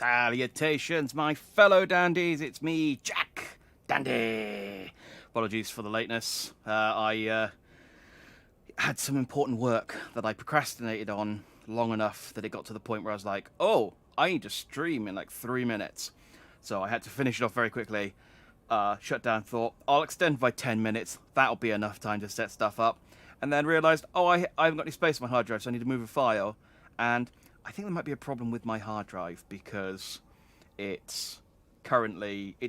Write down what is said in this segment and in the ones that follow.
Salutations, my fellow dandies. It's me, Jack Dandy. Apologies for the lateness. I had some important work that I procrastinated on long enough that it got to the point where I was like, oh, I need to stream in like 3 minutes. So I had to finish it off very quickly. Shut down, thought, I'll extend by 10 minutes. That'll be enough time to set stuff up. And then realised, oh, I haven't got any space on my hard drive, so I need to move a file. And I think there might be a problem with my hard drive because it's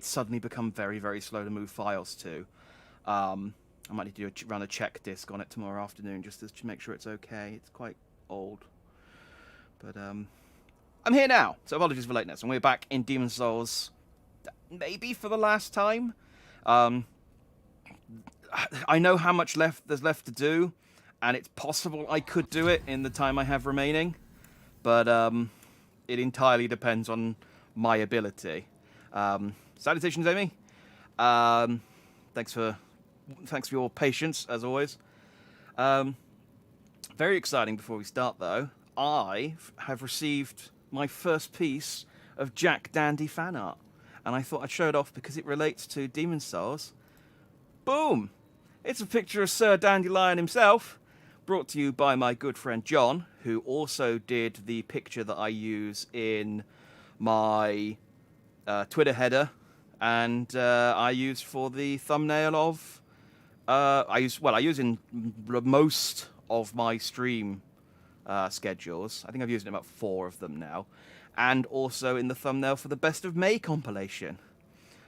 suddenly become very, very slow to move files to. I might need to run a check disk on it tomorrow afternoon just to make sure it's okay. It's quite old. But I'm here now, so apologies for lateness. And we're back in Demon's Souls, maybe for the last time. I know how much there's left to do, and it's possible I could do it in the time I have remaining. But it entirely depends on my ability. Salutations, Amy. Thanks for your patience, as always. Very exciting before we start, though. I have received my first piece of Jack Dandy fan art. And I thought I'd show it off because it relates to Demon's Souls. Boom! It's a picture of Sir Dandelion himself. Brought to you by my good friend John, who also did the picture that I use in my Twitter header, and I use for the thumbnail of. I use in most of my stream schedules. I think I've used it in about 4 of them now, and also in the thumbnail for the Best of May compilation.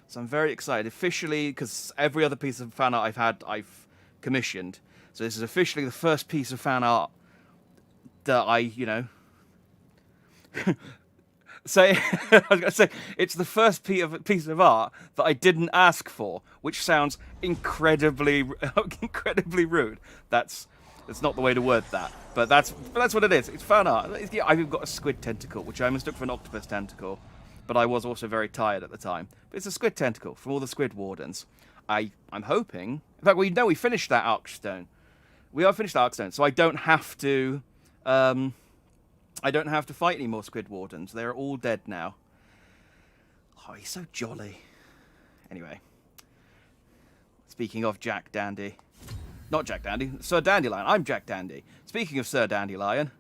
So I'm very excited, officially, because every other piece of fan art I've commissioned. So this is officially the first piece of fan art that I say. I was going to say it's the first piece of art that I didn't ask for, which sounds incredibly rude. That's not the way to word that, but that's what it is. It's fan art. I've even got a squid tentacle, which I mistook for an octopus tentacle, but I was also very tired at the time. But it's a squid tentacle from all the squid wardens. I'm hoping. In fact, we finished that Archstone. We are finished Archstone, so I don't have to. I don't have to fight any more squid wardens. They're all dead now. Oh, he's so jolly. Anyway, speaking of Jack Dandy, not Jack Dandy, Sir Dandelion. I'm Jack Dandy. Speaking of Sir Dandelion,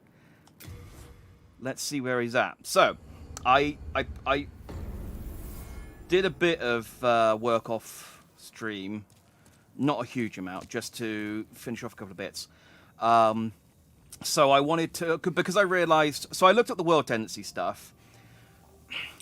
let's see where he's at. So, I did a bit of work off stream. Not a huge amount, just to finish off a couple of bits. So I wanted to, because I realised, so I looked at the world tendency stuff.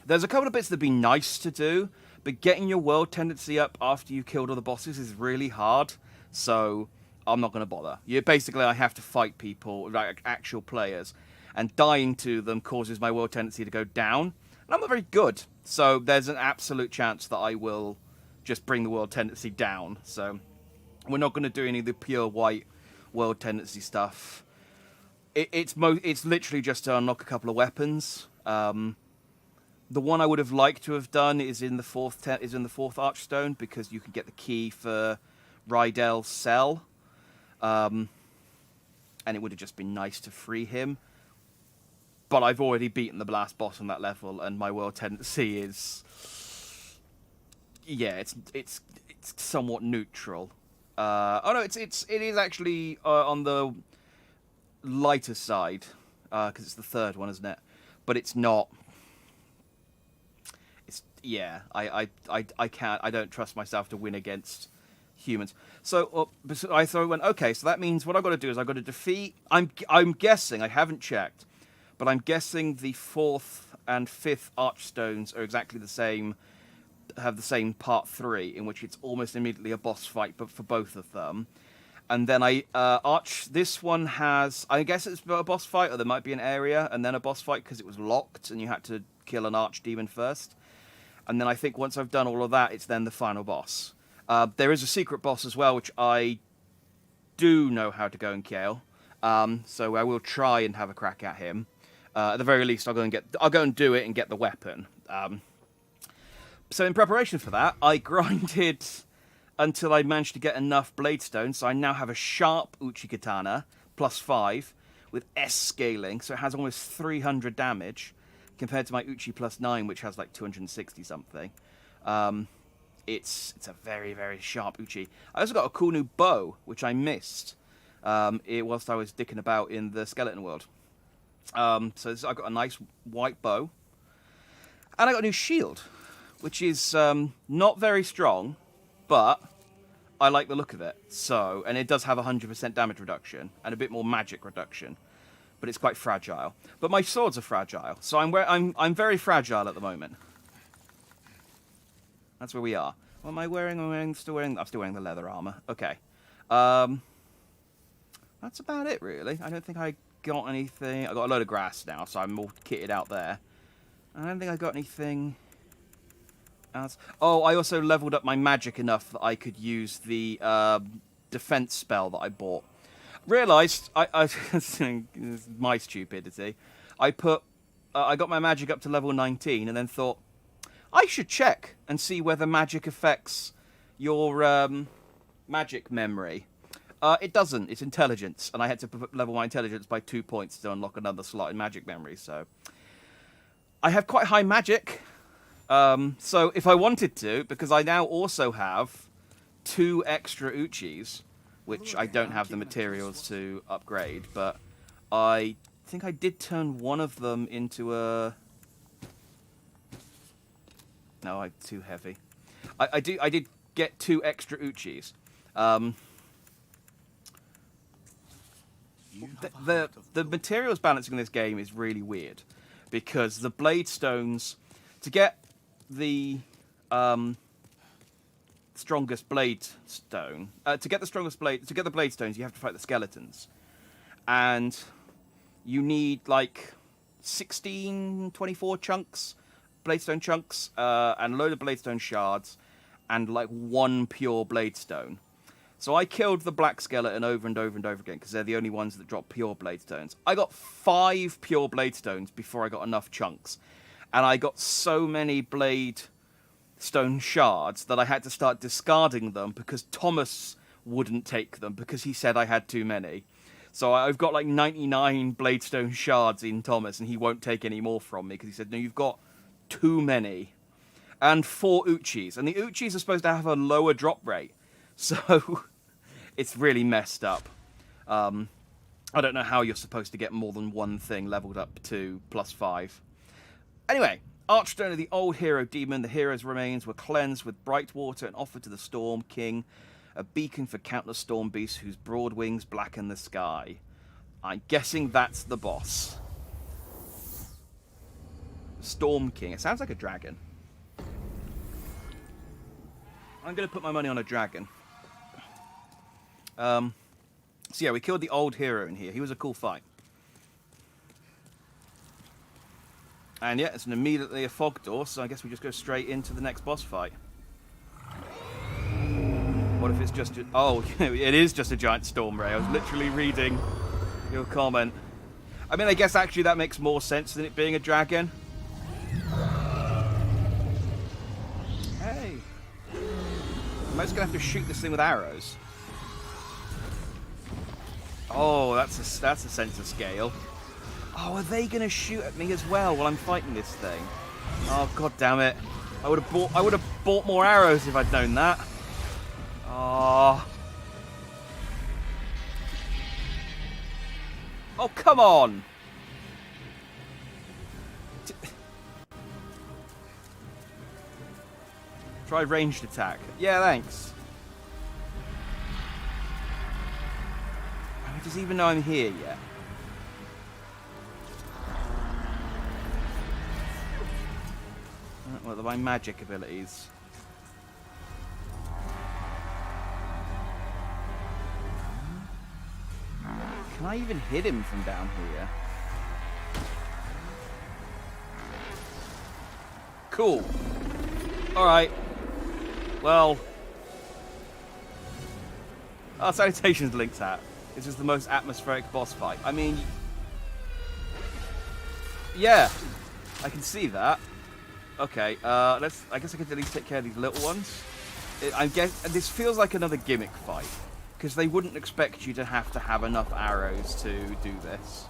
There's a couple of bits that'd be nice to do, but getting your world tendency up after you killed all the bosses is really hard, so I'm not going to bother. I have to fight people, like actual players, and dying to them causes my world tendency to go down, and I'm not very good, so there's an absolute chance that I will just bring the world tendency down. So we're not going to do any of the pure white world tendency stuff. It's literally just to unlock a couple of weapons. The one I would have liked to have done is in the fourth Archstone, because you can get the key for Rydel's cell, and it would have just been nice to free him. But I've already beaten the last boss on that level, and my world tendency is. Yeah, it's somewhat neutral. It is actually on the lighter side, because it's the third one, isn't it? But it's not. I don't trust myself to win against humans. So I went, okay, so that means what I've got to do is I've got to defeat. I'm guessing, I haven't checked, but I'm guessing the 4th and 5th Archstones are exactly the same. Have the same part 3, in which it's almost immediately a boss fight, but for both of them. And then this one has, I guess it's a boss fight, or there might be an area and then a boss fight because it was locked and you had to kill an archdemon first. And then I think once I've done all of that, it's then the final boss. There is a secret boss as well, which I do know how to go and kill. So I will try and have a crack at him. At the very least, I'll go and do it and get the weapon. So in preparation for that, I grinded until I managed to get enough Bladestone, so I now have a sharp Uchi Katana, +5, with S scaling, so it has almost 300 damage. compared to my Uchi plus 9, which has like 260 something. It's a very, very sharp Uchi. I also got a cool new bow, which I missed whilst I was dicking about in the skeleton world. So I got a nice white bow. And I got a new shield, which is not very strong, but I like the look of it. So, and it does have 100% damage reduction and a bit more magic reduction, but it's quite fragile. But my swords are fragile, so I'm very fragile at the moment. That's where we are. What am I wearing? I'm still wearing the leather armor. Okay. That's about it, really. I don't think I got anything. I got a load of grass now, so I'm all kitted out there. I don't think I got anything else. Oh, I also leveled up my magic enough that I could use the defense spell that I bought. Realised, this is my stupidity, I got my magic up to level 19 and then thought, I should check and see whether magic affects your magic memory. It doesn't. It's intelligence, and I had to level my intelligence by 2 points to unlock another slot in magic memory, so I have quite high magic. So if I wanted to, because I now also have 2 extra Uchis, which I don't have the materials to upgrade, but I think I did turn one of them into a... No, I'm too heavy. I did get 2 extra Uchis. The materials balancing in this game is really weird, because the blade stones, to get the strongest blade stone, to get the blade stones, you have to fight the skeletons, and you need like 24 chunks, bladestone chunks, and a load of bladestone shards, and like 1 pure bladestone. So I killed the black skeleton over and over and over again, because they're the only ones that drop pure bladestones. I got 5 pure bladestones before I got enough chunks. And I got so many bladestone shards that I had to start discarding them because Thomas wouldn't take them because he said I had too many. So I've got like 99 bladestone shards in Thomas, and he won't take any more from me because he said, no, you've got too many. And 4 Uchis. And the Uchis are supposed to have a lower drop rate. So it's really messed up. I don't know how you're supposed to get more than one thing leveled up to +5. Anyway, Archstone of the old hero demon. The hero's remains were cleansed with bright water and offered to the Storm King, a beacon for countless storm beasts whose broad wings blacken the sky. I'm guessing that's the boss. Storm King. It sounds like a dragon. I'm going to put my money on a dragon. So yeah, we killed the old hero in here. He was a cool fight. And yeah, it's immediately a fog door, so I guess we just go straight into the next boss fight. What if it's just... Oh, it is just a giant storm ray. I was literally reading your comment. I mean, I guess actually that makes more sense than it being a dragon. Hey. I'm just going to have to shoot this thing with arrows. Oh, that's a sense of scale. Oh, are they going to shoot at me as well while I'm fighting this thing? Oh, god damn it. I would have bought more arrows if I'd known that. Oh. Oh, come on. Try ranged attack. Yeah, thanks. Does he even know I'm here yet? What are my magic abilities? Can I even hit him from down here? Cool. Alright. Well. Salutations, Link's hat. This is the most atmospheric boss fight. I mean... Yeah. I can see that. Okay, I guess I can at least take care of these little ones. This feels like another gimmick fight, because they wouldn't expect you to have enough arrows to do this.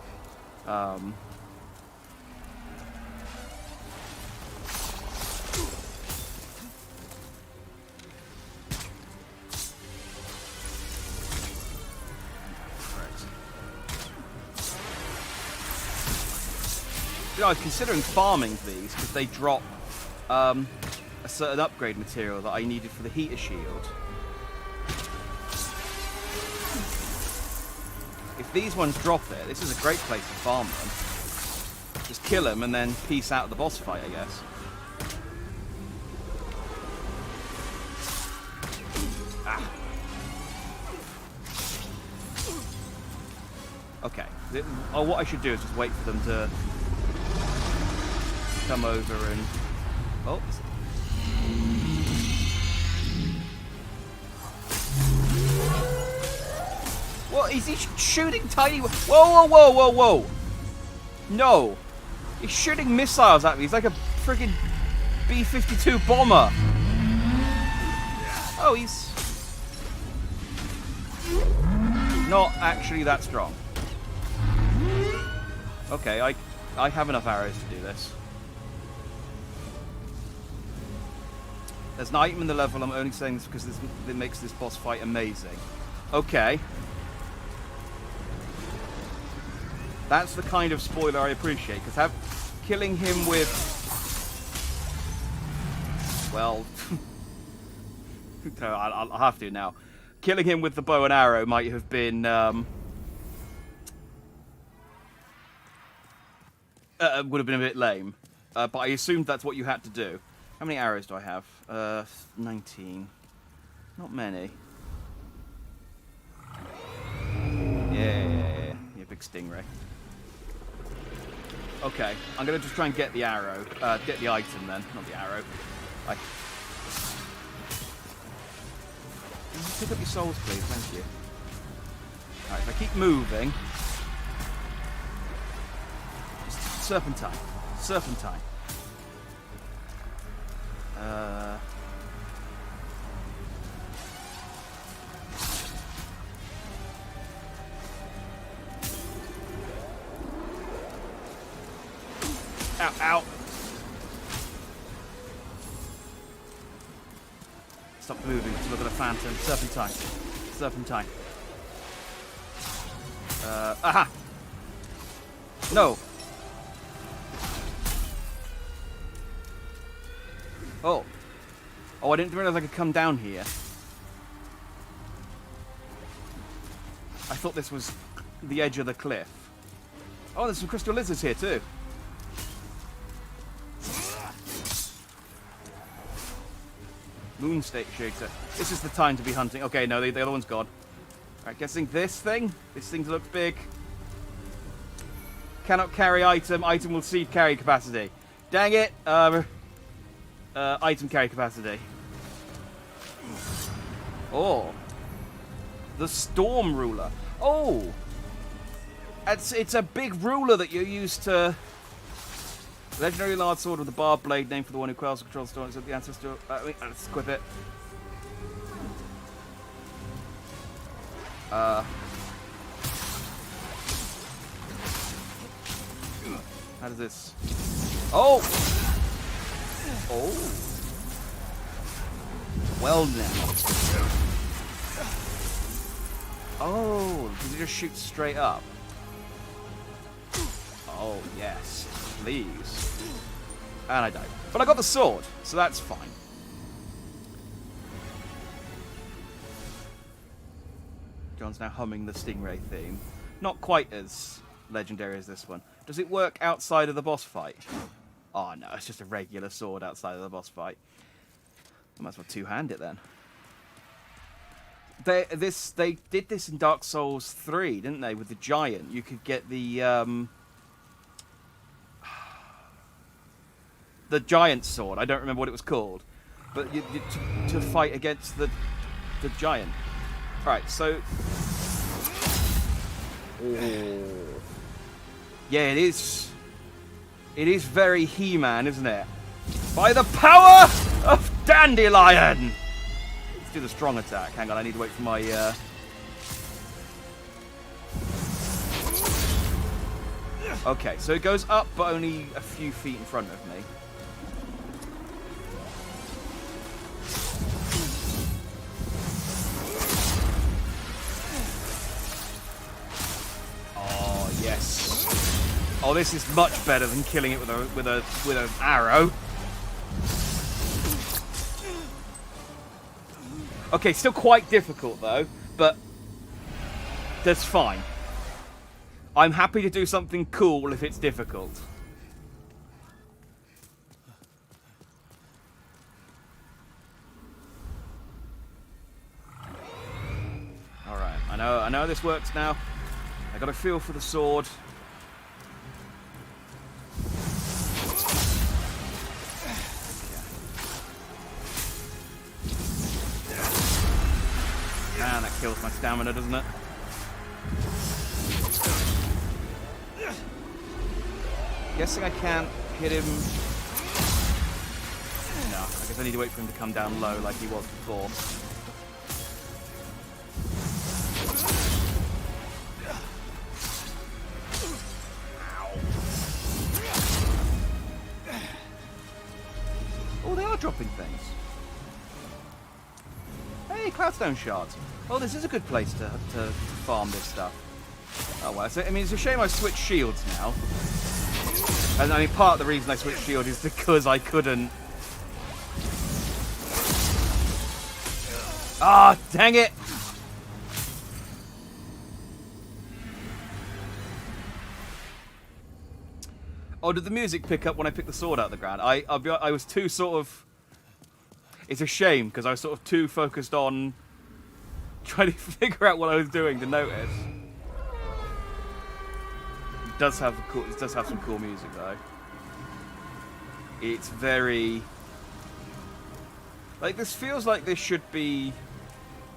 I was considering farming these because they drop a certain upgrade material that I needed for the heater shield. If these ones drop it, this is a great place to farm them. Just kill them and then peace out the boss fight, I guess. Ah. Okay. What I should do is just wait for them to come over and... Oh. What? Is he shooting tiny... Whoa, whoa, whoa, whoa, whoa. No. He's shooting missiles at me. He's like a friggin' B-52 bomber. Oh, he's... not actually that strong. Okay, I have enough arrows to do this. There's an item in the level. I'm only saying this because it makes this boss fight amazing. Okay. That's the kind of spoiler I appreciate, because killing him with... Well... I'll have to now. Killing him with the bow and arrow might have been... would have been a bit lame. But I assumed that's what you had to do. How many arrows do I have? 19. Not many. Yeah, big stingray. Okay, I'm going to just try and get the arrow. Get the item then, not the arrow. Pick up your souls, please, thank you. Alright, if I keep moving... Just serpentine. Serpentine. Ow, ow. Stop moving to look at a phantom. Serpentine. Serpentine. Aha! No! Oh. Oh, I didn't realize I could come down here. I thought this was the edge of the cliff. Oh, there's some crystal lizards here too. Moonstake shaker. This is the time to be hunting. Okay, no, the other one's gone. Alright, guessing this thing? This thing looks big. Cannot carry item. Item will cede carry capacity. Dang it! Item carry capacity. Oh. The Storm Ruler. Oh! It's a big ruler that you use to... Legendary large sword with a barbed blade, named for the one who quells and controls storms of the ancestor. Let's equip it. How does this... Oh! Oh! Well now. Oh, does it just shoot straight up? Oh, yes. Please. And I died. But I got the sword, so that's fine. John's now humming the Stingray theme. Not quite as legendary as this one. Does it work outside of the boss fight? Oh no, it's just a regular sword outside of the boss fight. I might as well two-hand it then. They did this in Dark Souls 3, didn't they? With the giant, you could get the giant sword. I don't remember what it was called, but to fight against the giant. All right, so yeah, it is very He-Man, isn't it? By the power of Dandelion. Let's do the strong attack. Hang on, I need to wait for my Okay, so it goes up, but only a few feet in front of me. Oh, yes. Oh, this is much better than killing it with an arrow. Okay, still quite difficult though, but that's fine. I'm happy to do something cool if it's difficult. Alright, I know this works now. I got a feel for the sword. Man, that kills my stamina, doesn't it? Guessing I can't hit him. No, I guess I need to wait for him to come down low like he was before. Oh, they are dropping things. Hey, Cloudstone shards. Oh, this is a good place to farm this stuff. Oh well, so, I mean, it's a shame I switched shields now. And I mean, part of the reason I switched shield is because I couldn't. Ah, dang it! Oh, did the music pick up when I picked the sword out of the ground? I was too sort of. It's a shame because I was sort of too focused on trying to figure out what I was doing to notice. It does have some cool music though. It's very like this feels like this should be.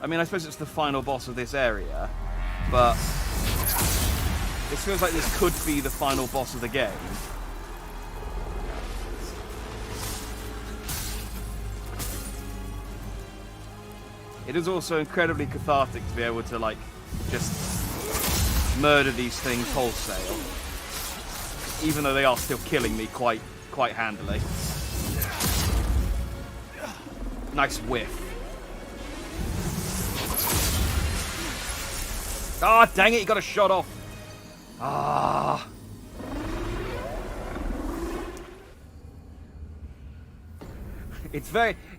I mean, I suppose it's the final boss of this area, but this feels like this could be the final boss of the game. It is also incredibly cathartic to be able to, like, just murder these things wholesale. Even though they are still killing me quite handily. Nice whiff. Ah, dang it, he got a shot off. Ah.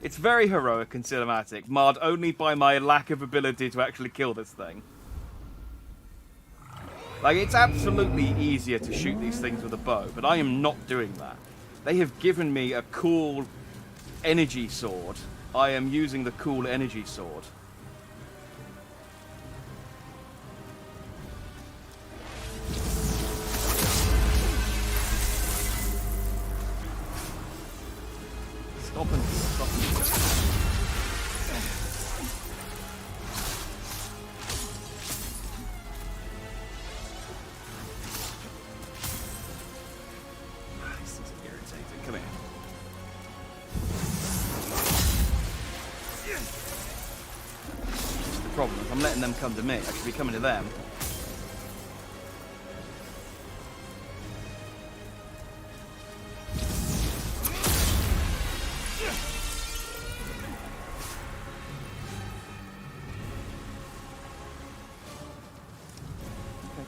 It's very heroic and cinematic, marred only by my lack of ability to actually kill this thing. Like, it's absolutely easier to shoot these things with a bow, but I am not doing that. They have given me a cool energy sword. I am using the cool energy sword. Stop and stop and this is irritating. Come here. That's the problem. If I'm letting them come to me, I should be coming to them.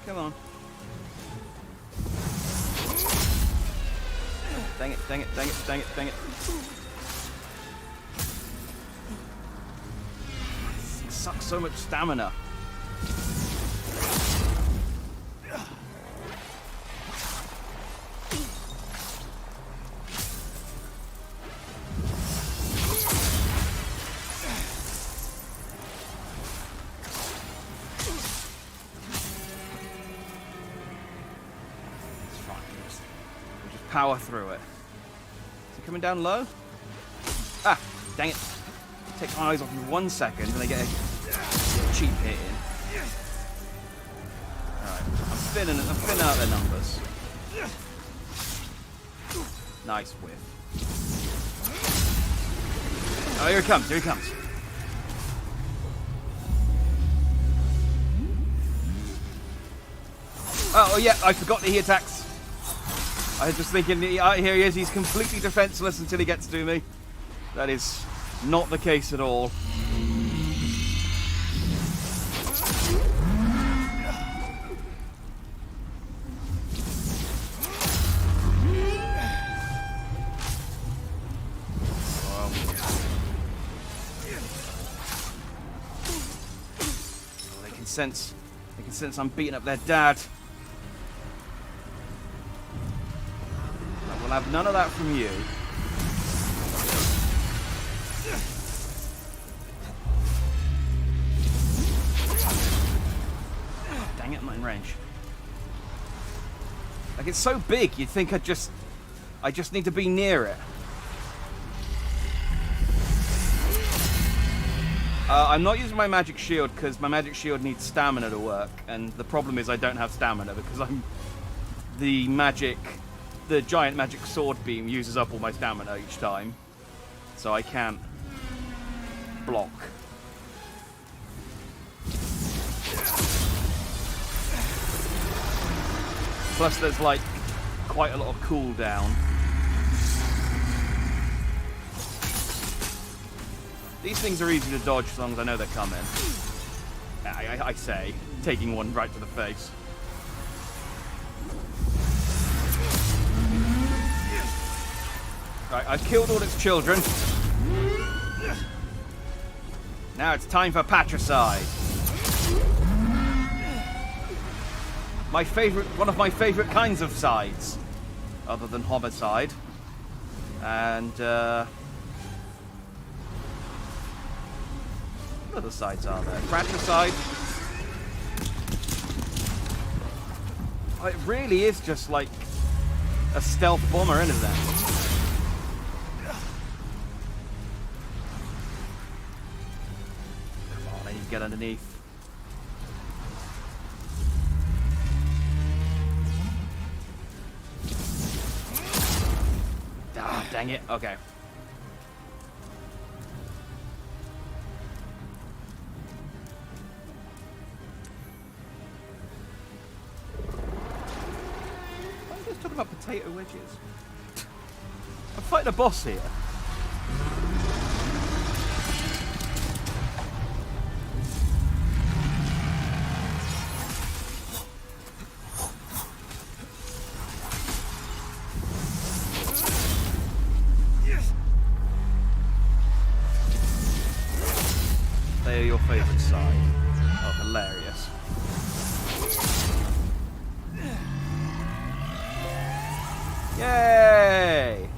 Come on. Dang it, dang it, dang it, dang it, dang it. It sucks so much stamina. Power through it. Is it coming down low? Ah, dang it. Take my eyes off you 1 second and they get a cheap hit in. Alright, I'm thinning out their numbers. Nice whiff. Oh, here he comes, here he comes. Oh yeah, I forgot that he attacks. I was just thinking, here he is, he's completely defenseless until he gets to me. That is not the case at all. sense I'm beating up their dad. I will have none of that from you. Dang it, I'm not in range. Like, it's so big, you'd think I just need to be near it. I'm not using my magic shield because my magic shield needs stamina to work, and the problem is I don't have stamina because the giant magic sword beam uses up all my stamina each time, so I can't block. Plus there's like quite a lot of cooldown. These things are easy to dodge as long as I know they're coming. I say, taking one right to the face. Right, I've killed all its children. Now it's time for patricide. One of my favorite kinds of sides, other than homicide. And what other sides are there? Fratricide. It really is just like a stealth bomber, isn't it? Come on, I need to get underneath. Ah, dang it. Okay. I'm just talking about potato wedges. I'm fighting a boss here. They are your favourite side. Oh, hilarious. Yay!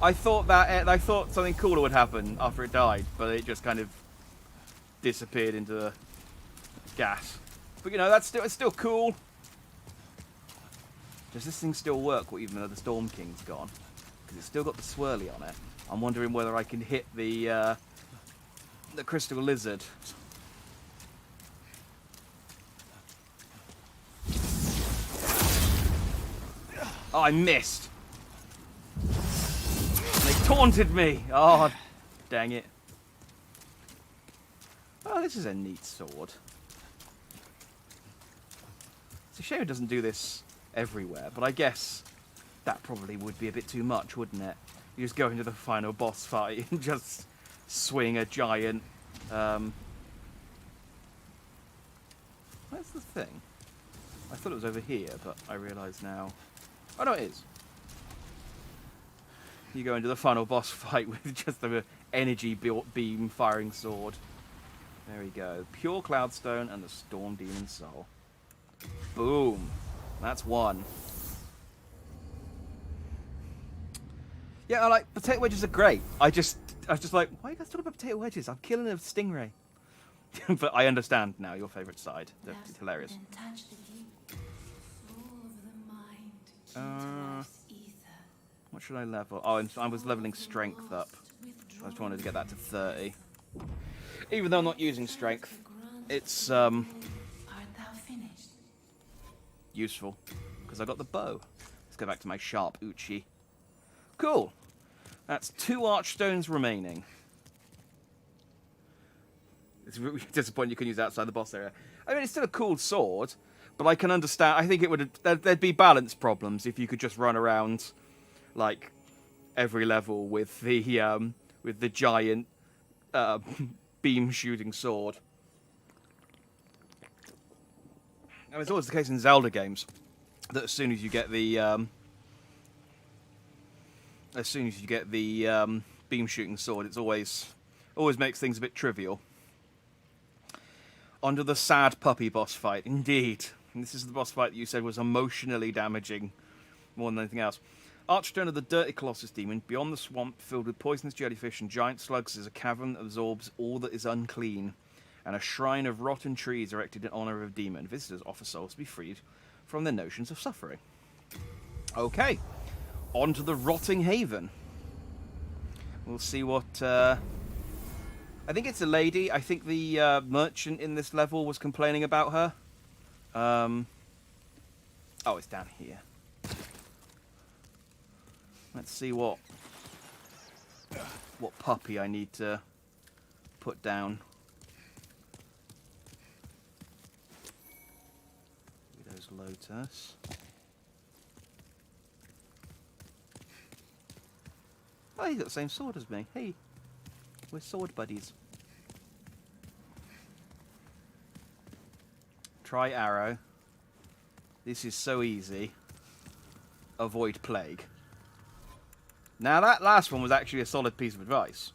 I thought something cooler would happen after it died, but it just kind of disappeared into the gas. But you know, it's still cool. Does this thing still work even though the Storm King's gone? Because it's still got the swirly on it. I'm wondering whether I can hit the crystal lizard. Oh, I missed. They taunted me. Oh, dang it. Oh, this is a neat sword. It's a shame it doesn't do this everywhere, but I guess that probably would be a bit too much, wouldn't it? You just go into the final boss fight and just swing a giant... Where's the thing? I thought it was over here, but I realise now... Oh, no, it is. You go into the final boss fight with just the energy beam firing sword. There we go. Pure Cloudstone and the Storm Demon Soul. Boom. That's one. Yeah, I like potato wedges are great. I was just like, why are you guys talking about potato wedges? I'm killing a stingray. But I understand now your favourite side. It's hilarious. What should I level? Oh, I was leveling strength up. I just wanted to get that to 30. Even though I'm not using strength, it's useful because I got the bow. Let's go back to my sharp uchi. Cool. That's 2 archstones remaining. It's really disappointing you can use it outside the boss area. I mean, it's still a cool sword, but I can understand. I think there'd be balance problems if you could just run around like every level with the giant beam shooting sword. And it's always the case in Zelda games that as soon as you get the beam shooting sword, it's always makes things a bit trivial. Onto the sad puppy boss fight. Indeed. And this is the boss fight that you said was emotionally damaging more than anything else. Archstone of the Dirty Colossus Demon. Beyond the swamp, filled with poisonous jellyfish and giant slugs, is a cavern that absorbs all that is unclean, and a shrine of rotten trees erected in honor of a demon. Visitors offer souls to be freed from their notions of suffering. Okay. On to the Rotting Haven. We'll see what... I think it's a lady. I think the merchant in this level was complaining about her. Oh, it's down here. Let's see what puppy I need to put down. Widow's Lotus. Oh, he's got the same sword as me. Hey, we're sword buddies. Try arrow. This is so easy. Avoid plague. Now that last one was actually a solid piece of advice.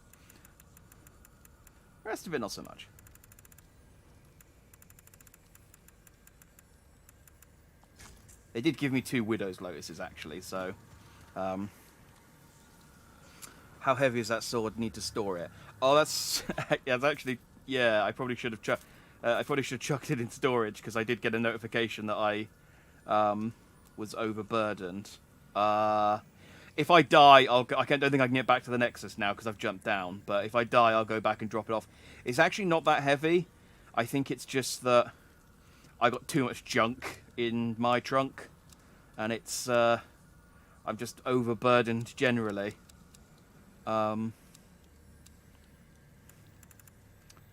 The rest of it not so much. They did give me 2 Widow's Lotuses actually, so how heavy is that sword? Need to store it. Oh, that's yeah. It's actually I probably should have chucked it in storage because I did get a notification that I was overburdened. If I die, I don't think I can get back to the Nexus now because I've jumped down. But if I die, I'll go back and drop it off. It's actually not that heavy. I think it's just that I got too much junk in my trunk, and it's I'm just overburdened generally.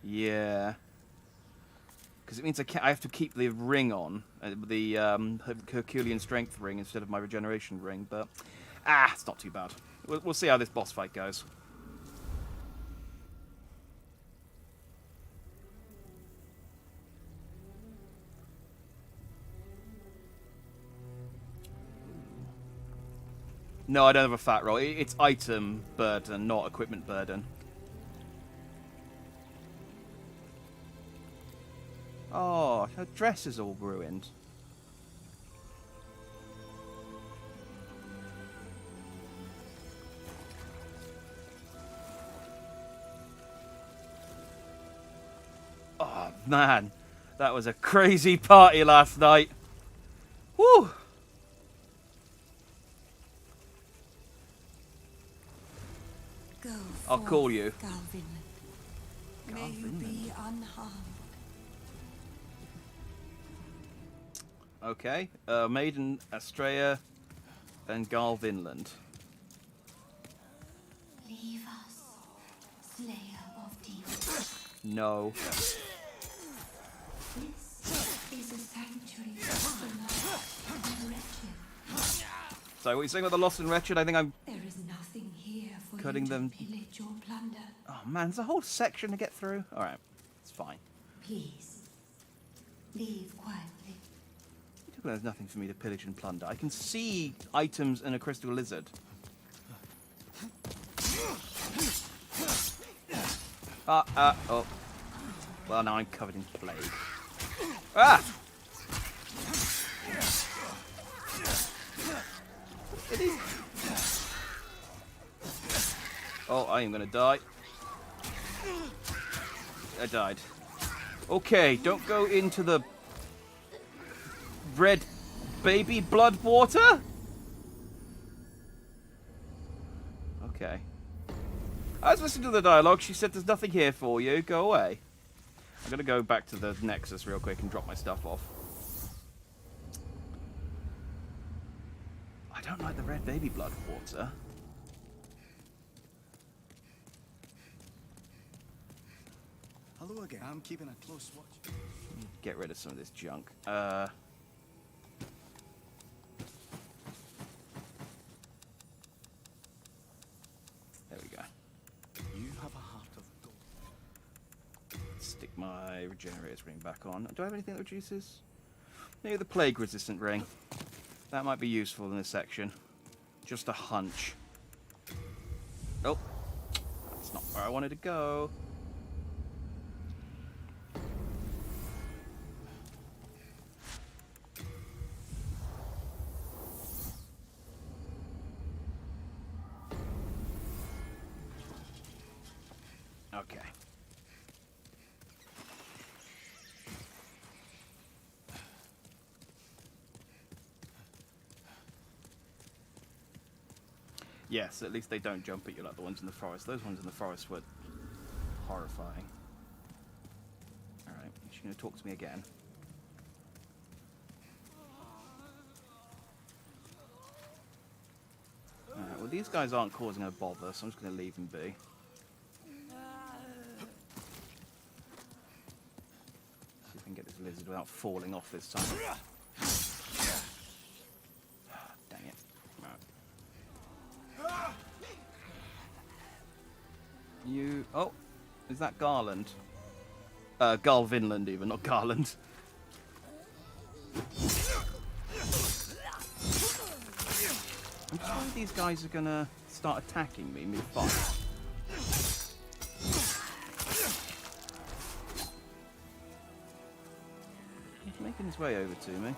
Yeah. Because it means I have to keep the ring on, the Herculean Strength ring instead of my regeneration ring, but it's not too bad. We'll see how this boss fight goes. No, I don't have a fat roll. It's item burden, not equipment burden. Oh, her dress is all ruined. Oh, man. That was a crazy party last night. Woo! I'll call you. May you be unharmed. Okay. Maiden, Astrea, and Garl Vinland. Leave us, Slayer of Demons. No. This is a sanctuary for the lost and wretched. So what are you saying about the lost and wretched? I think I'm There is nothing here for cutting you to them. pillage or plunder. Oh man, there's a whole section to get through. Alright, it's fine. Please, leave quietly. There's nothing for me to pillage and plunder. I can see items in a crystal lizard. Oh. Well, now I'm covered in plague. Ah! It is. Oh, I am gonna die. I died. Okay, don't go into the red baby blood water? Okay. I was listening to the dialogue. She said there's nothing here for you. Go away. I'm going to go back to the Nexus real quick and drop my stuff off. I don't like the red baby blood water. Hello again. I'm keeping a close watch. Get rid of some of this junk. There we go. You have a heart of gold. Stick my regenerator's ring back on. Do I have anything that reduces? Maybe the plague resistant ring. That might be useful in this section. Just a hunch. Oh, that's not where I wanted to go. Okay. Yes, at least they don't jump at you like the ones in the forest. Those ones in the forest were horrifying. Alright, she's going to talk to me again. Alright, well these guys aren't causing a bother, so I'm just going to leave them be. See if I can get this lizard without falling off this time. Dang it. Right. You... Oh! Is that Garland? Garvinland even, not Garland. I'm just worried these guys are gonna start attacking me mid-fight. He's making his way over to me.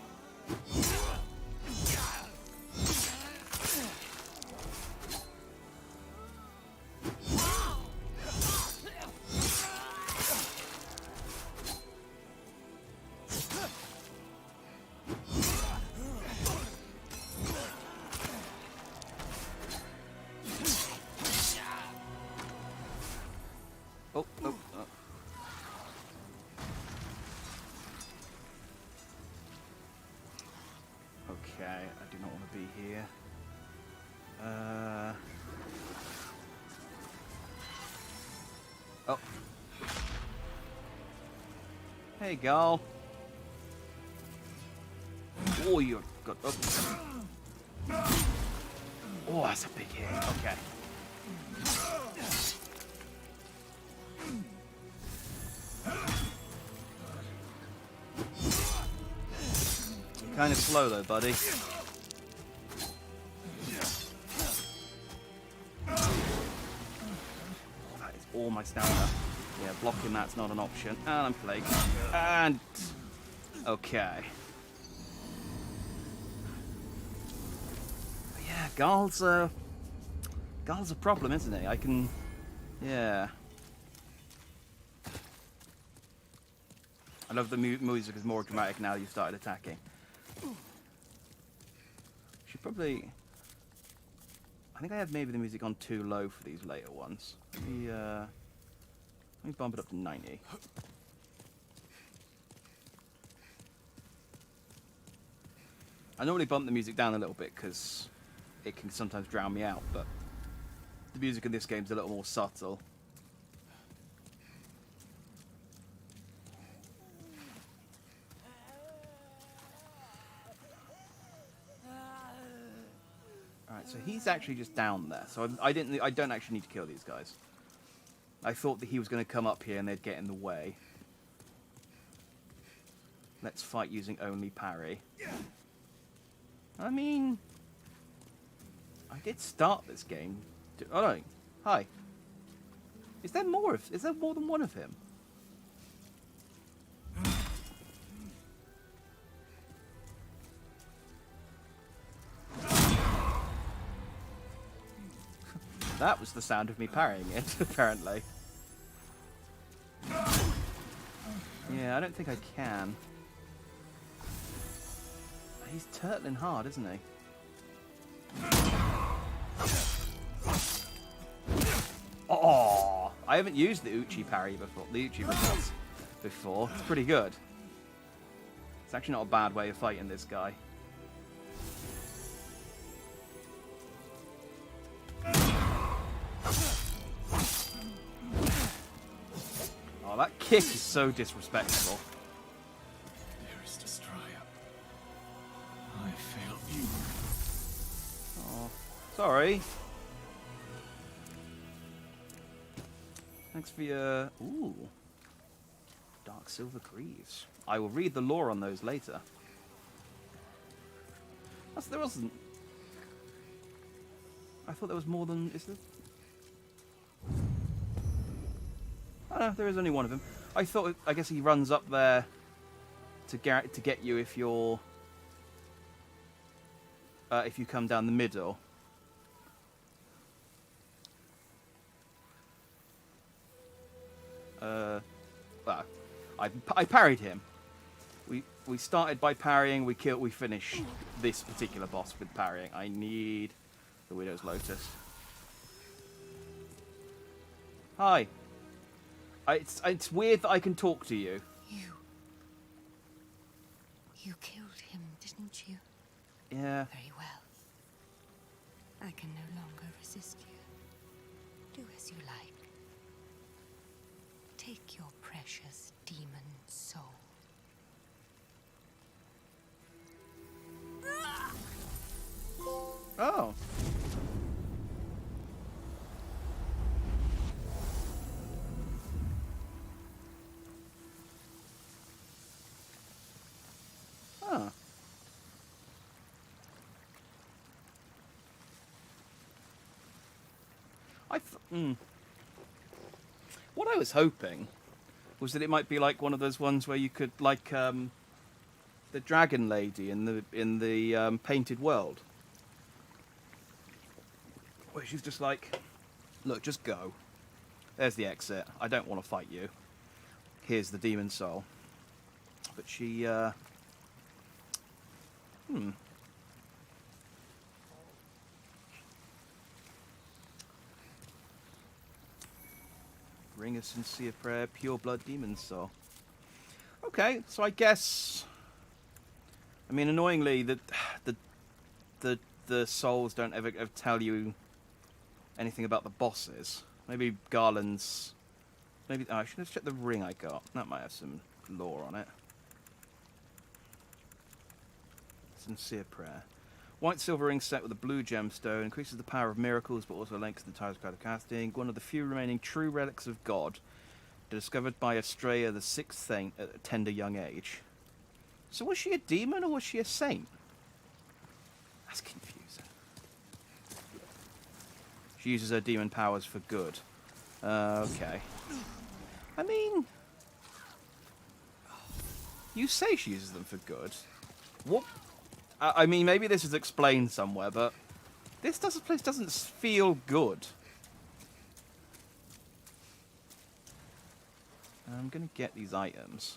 Oh, oh, oh. Okay, I do not want to be here. Oh. Hey, Gal. Oh, you got... Oh. Oh, that's a big hit. Okay. Kind of slow though, buddy. Oh, that is all my stamina. Yeah, blocking that's not an option. And I'm plagued. And... Okay. But yeah, Garl's a problem, isn't he? I can... Yeah. I love the music is more dramatic now you've started attacking. Should probably... I think I have maybe the music on too low for these later ones. Let me bump it up to 90. I normally bump the music down a little bit because it can sometimes drown me out, but the music in this game is a little more subtle. Alright, so he's actually just down there. So I don't actually need to kill these guys. I thought that he was going to come up here and they'd get in the way. Let's fight using only parry. I mean... I did start this game... Oh no. Hi. Is there more than one of him? That was the sound of me parrying it, apparently. Yeah, I don't think I can. He's turtling hard, isn't he? Oh! I haven't used the Uchi parry before. The Uchi response before. It's pretty good. It's actually not a bad way of fighting this guy. Oh, that kick is so disrespectful. Dearest Destroyer, I failed you. Oh, sorry. Thanks for your... Ooh. Dark Silver Greaves. I will read the lore on those later. There wasn't... I thought there was more than... Is there... Oh no, there is only one of him. I thought... I guess he runs up there to get you if you're... if you come down the middle. I parried him. We started by parrying. We finished this particular boss with parrying. I need the Widow's Lotus. Hi. It's weird that I can talk to you. You killed him, didn't you? Yeah. Very well. I can no longer resist you. Do as you like. Take your precious demon soul. Oh. Huh. What I was hoping was that it might be like one of those ones where you could, like, the dragon lady in the painted world, where she's just like, look, just go. There's the exit. I don't want to fight you. Here's the demon soul. But she, Ring of sincere prayer, pure blood demon soul. Okay, so I guess. I mean, annoyingly, the souls don't ever tell you anything about the bosses. Maybe Garland's. Maybe I should have checked the ring I got. That might have some lore on it. Sincere prayer. White silver ring set with a blue gemstone increases the power of miracles, but also lengthens the time's cloud of casting. One of the few remaining true relics of God, discovered by Estrella, the sixth saint, at a tender young age. So was she a demon or was she a saint? That's confusing. She uses her demon powers for good. Okay. I mean, you say she uses them for good. What? I mean, maybe this is explained somewhere, but this place doesn't feel good. I'm gonna get these items.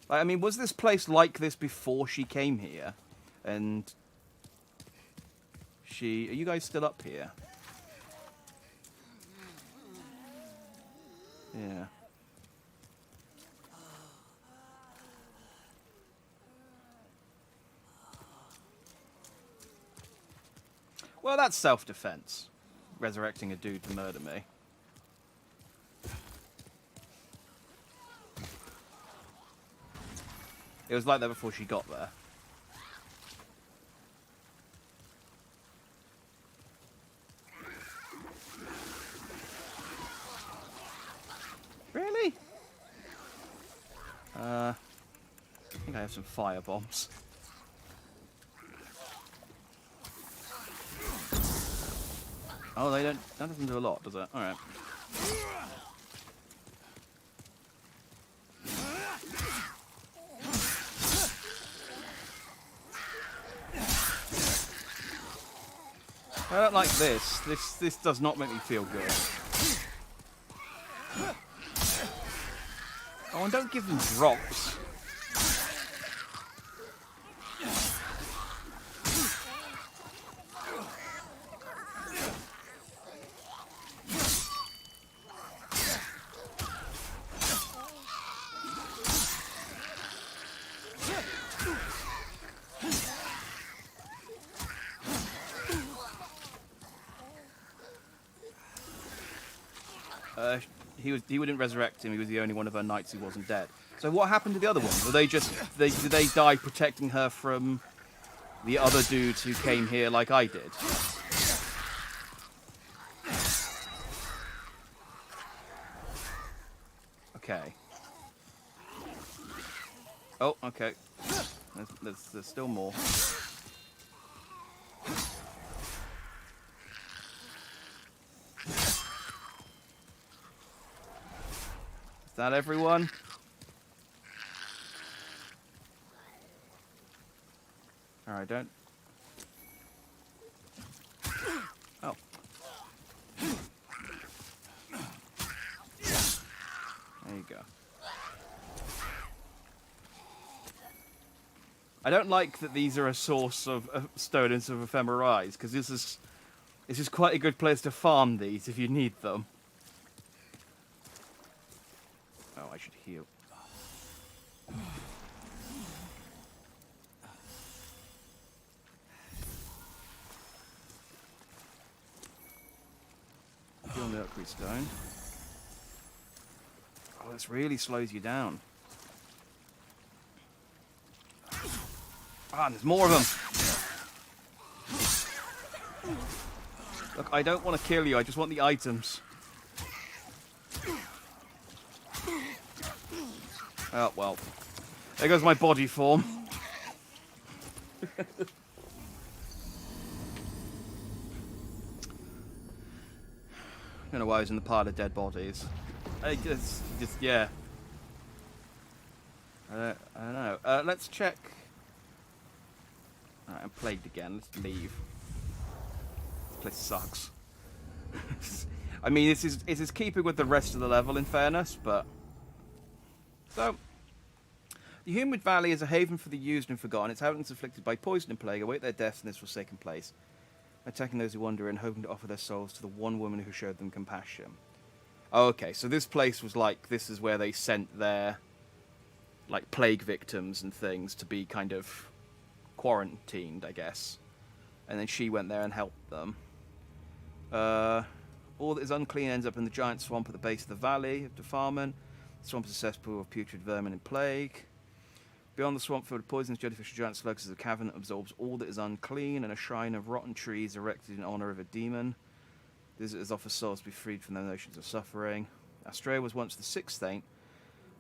I mean, was this place like this before she came here? And are you guys still up here? Yeah. Well, that's self-defense. Resurrecting a dude to murder me. It was like that before she got there. Really? I think I have some fire bombs. Oh, they don't. That doesn't do a lot, does it? All right. I don't like this. This does not make me feel good. Oh, and don't give them drops. He wouldn't resurrect him. He was the only one of her knights who wasn't dead. So what happened to the other one? Were they just did they die protecting her from the other dudes who came here like I did? Okay. Oh, okay. There's still more. Is that everyone? Alright, don't. Oh. I don't like that these are a source of stones of ephemerise, because this is quite a good place to farm these if you need them. Oh, I should heal. Heal mercury stone. Oh, this really slows you down. Ah, and there's more of them. Look, I don't want to kill you. I just want the items. Oh, well. There goes my body form. Don't know why I was in the pile of dead bodies. I just yeah. I don't know. Let's check. Alright, I'm plagued again. Let's leave. This place sucks. I mean, this is keeping with the rest of the level, in fairness, but... So, the Humid Valley is a haven for the used and forgotten. Its inhabitants afflicted by poison and plague await their deaths in this forsaken place, attacking those who wander in, hoping to offer their souls to the one woman who showed them compassion. Oh, okay, so this place was like, this is where they sent their, like, plague victims and things to be kind of quarantined, I guess. And then she went there and helped them. All that is unclean ends up in the giant swamp at the base of the valley of Defarman. The swamp is a cesspool of putrid vermin and plague. Beyond the swamp filled with poisonous jellyfish and giant slugs is a cavern that absorbs all that is unclean, and a shrine of rotten trees erected in honor of a demon. Visitors offer souls to be freed from their notions of suffering. Astrea was once the sixth saint,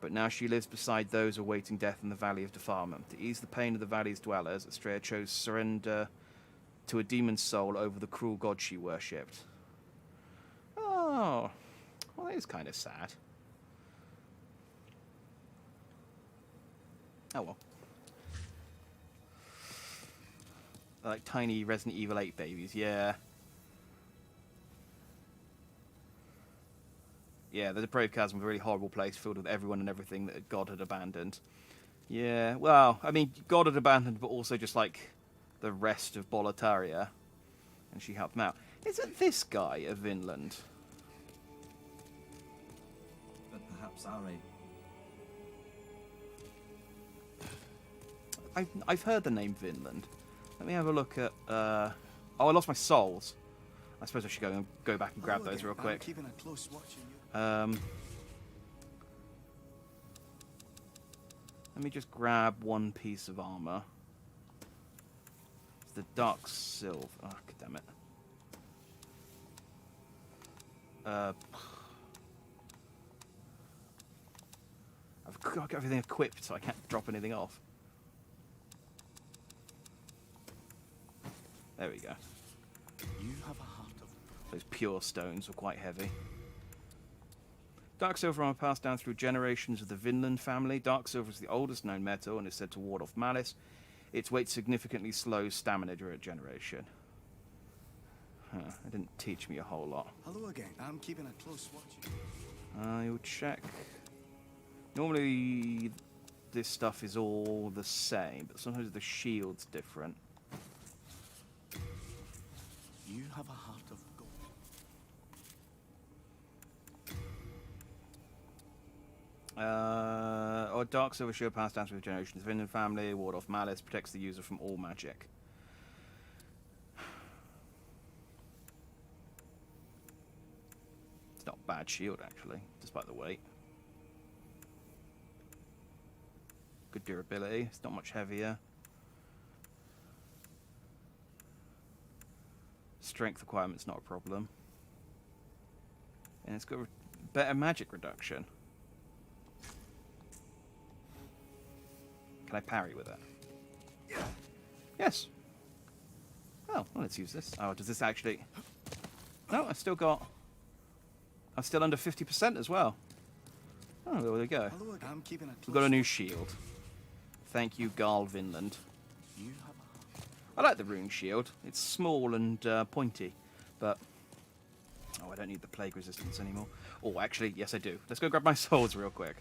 but now she lives beside those awaiting death in the valley of Defarman. To ease the pain of the valley's dwellers, Astrea chose surrender to a demon's soul over the cruel god she worshipped. Oh, well, that is kind of sad. Oh well. They're like tiny Resident Evil 8 babies, yeah. Yeah, the Depraved Chasm was a really horrible place filled with everyone and everything that God had abandoned. Yeah, well, I mean, God had abandoned, but also just like the rest of Boletaria. And she helped him out. Isn't this guy a Vinland? But perhaps our aid. I've heard the name Vinland. Let me have a look at... Oh, I lost my souls. I suppose I should go back and grab those real quick. I'm keeping a close watch on you. Let me just grab one piece of armor. It's the dark silver. Oh, damn it. I've got everything equipped, so I can't drop anything off. There we go. You have a heart of... Those pure stones were quite heavy. Dark silver armor passed down through generations of the Vinland family. Dark silver is the oldest known metal and is said to ward off malice. Its weight significantly slows stamina during a generation. Huh, it didn't teach me a whole lot. Hello again. I'm keeping a close watch. I'll check. Normally this stuff is all the same, but sometimes the shield's different. You have a heart of gold. Dark silver shield passed down through the generations. Vinland family, ward off malice, protects the user from all magic. It's not a bad shield, actually, despite the weight. Good durability. It's not much heavier. Strength requirement's not a problem. And it's got better magic reduction. Can I parry with it? Yes. Oh, well, let's use this. Oh, does this actually... No, I'm still under 50% as well. Oh, there we go. Hello again. I'm keeping a close... We've got a new shield. Thank you, Garl Vinland. You have a heart. I like the rune shield. It's small and pointy, but... Oh, I don't need the plague resistance anymore. Oh, actually, yes I do. Let's go grab my swords real quick.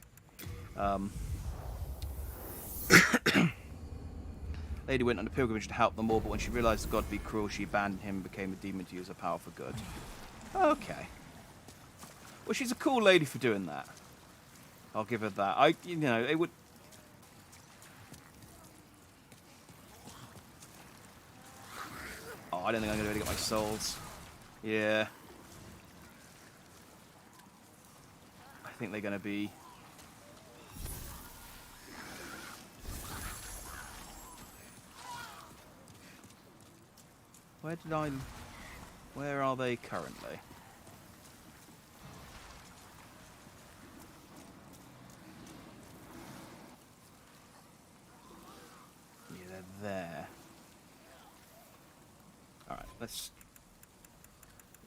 Lady went on a pilgrimage to help them all, but when she realized God be cruel, she abandoned him and became a demon to use her power for good. Okay. Well, she's a cool lady for doing that. I'll give her that. You know, it would... Oh, I don't think I'm going to be able to get my souls. Yeah. I think they're going to be... Where are they currently? Yeah, they're there. Alright, let's...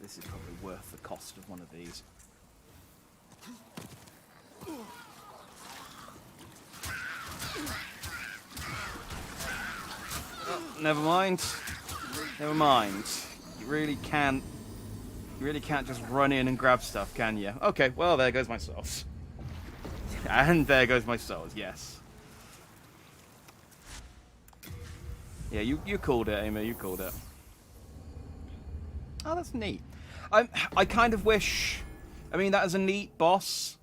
This is probably worth the cost of one of these. Oh, never mind. Never mind. You really can't just run in and grab stuff, can you? Okay, well, there goes my souls. And there goes my souls, yes. Yeah, you called it, Amy, you called it. Oh, that's neat. I kind of wish... I mean, that is a neat boss.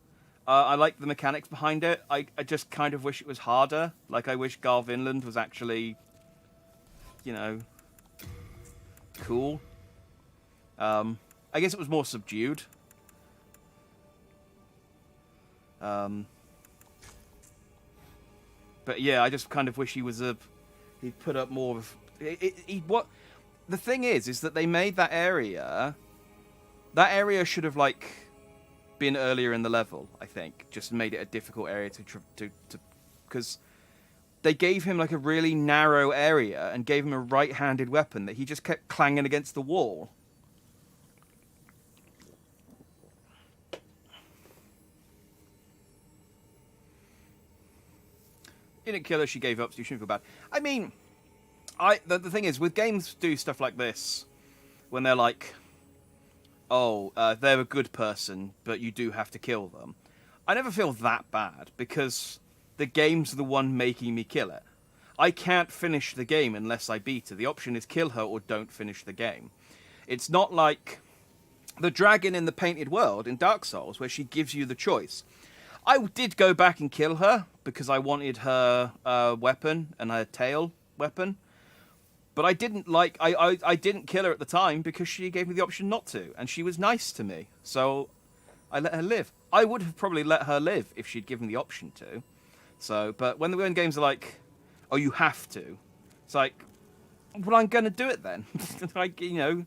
I like the mechanics behind it. I just kind of wish it was harder. Like, I wish Garl Vinland was actually, you know, cool. I guess it was more subdued. But yeah, I just kind of wish he was he'd put up more of... what... The thing is that they made that area... That area should have, like, been earlier in the level, I think. Just made it a difficult area to... Because they gave him, like, a really narrow area and gave him a right-handed weapon that he just kept clanging against the wall. You didn't kill her, she gave up, so you shouldn't feel bad. I mean, the thing is, with games do stuff like this, when they're like, oh, they're a good person, but you do have to kill them. I never feel that bad, because the game's the one making me kill it. I can't finish the game unless I beat her. The option is kill her or don't finish the game. It's not like the dragon in the Painted World in Dark Souls, where she gives you the choice. I did go back and kill her, because I wanted her weapon and her tail weapon. But I didn't I didn't kill her at the time because she gave me the option not to, and she was nice to me, so I let her live. I would have probably let her live if she'd given the option to. So, but when games are like, oh, you have to, it's like, well, I'm going to do it then. Like, you know, and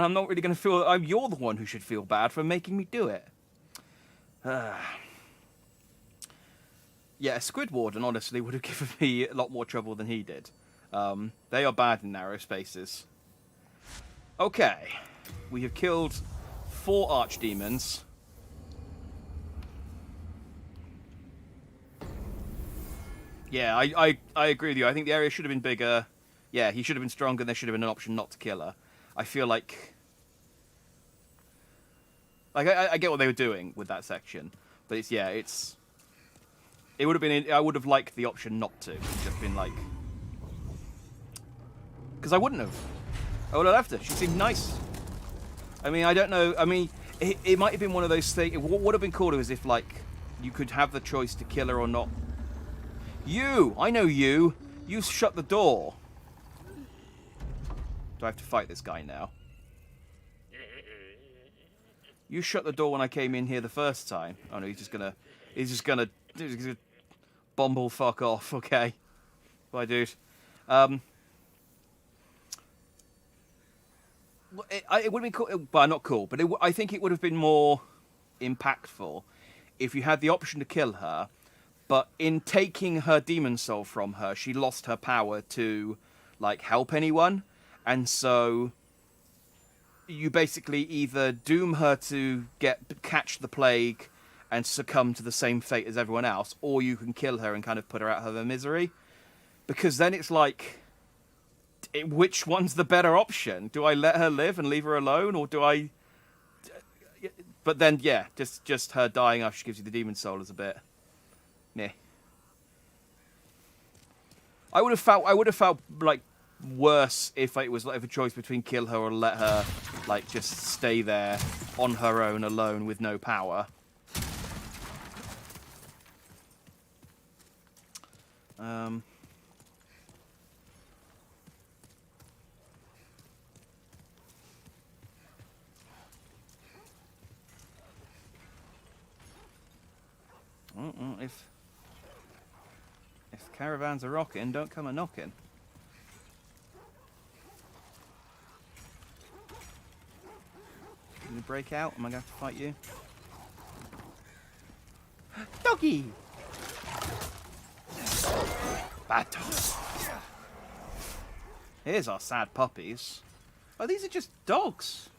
I'm not really going to feel, you're the one who should feel bad for making me do it. Yeah, Squid Warden, honestly, would have given me a lot more trouble than he did. They are bad in narrow spaces. Okay. We have killed 4 archdemons. Yeah, I agree with you. I think the area should have been bigger. Yeah, he should have been stronger, and there should have been an option not to kill her. I feel like... I get what they were doing with that section. But it's, yeah, it's... It would have been... I would have liked the option not to. It's just been like... Because I wouldn't have. I would have left her. She seemed nice. I mean, I don't know. I mean, it might have been one of those things. What would have been cooler is if, like, you could have the choice to kill her or not. You! I know you! You shut the door. Do I have to fight this guy now? You shut the door when I came in here the first time. Oh no, he's just gonna bumble fuck off. Okay. Bye, dude. It would have been cool, well, not cool, but I think it would have been more impactful if you had the option to kill her, but in taking her demon soul from her, she lost her power to, like, help anyone, and so you basically either doom her to catch the plague and succumb to the same fate as everyone else, or you can kill her and kind of put her out of her misery, because then it's like... Which one's the better option? Do I let her live and leave her alone, or do I... But then, yeah, just her dying after she gives you the demon soul is a bit... Meh. I would have felt like worse if it was like a choice between kill her or let her like just stay there on her own alone with no power. If caravans are rocking, don't come a knocking. Can you break out? Am I going to have to fight you? Doggy! Battle. Here's our sad puppies. Oh, these are just dogs.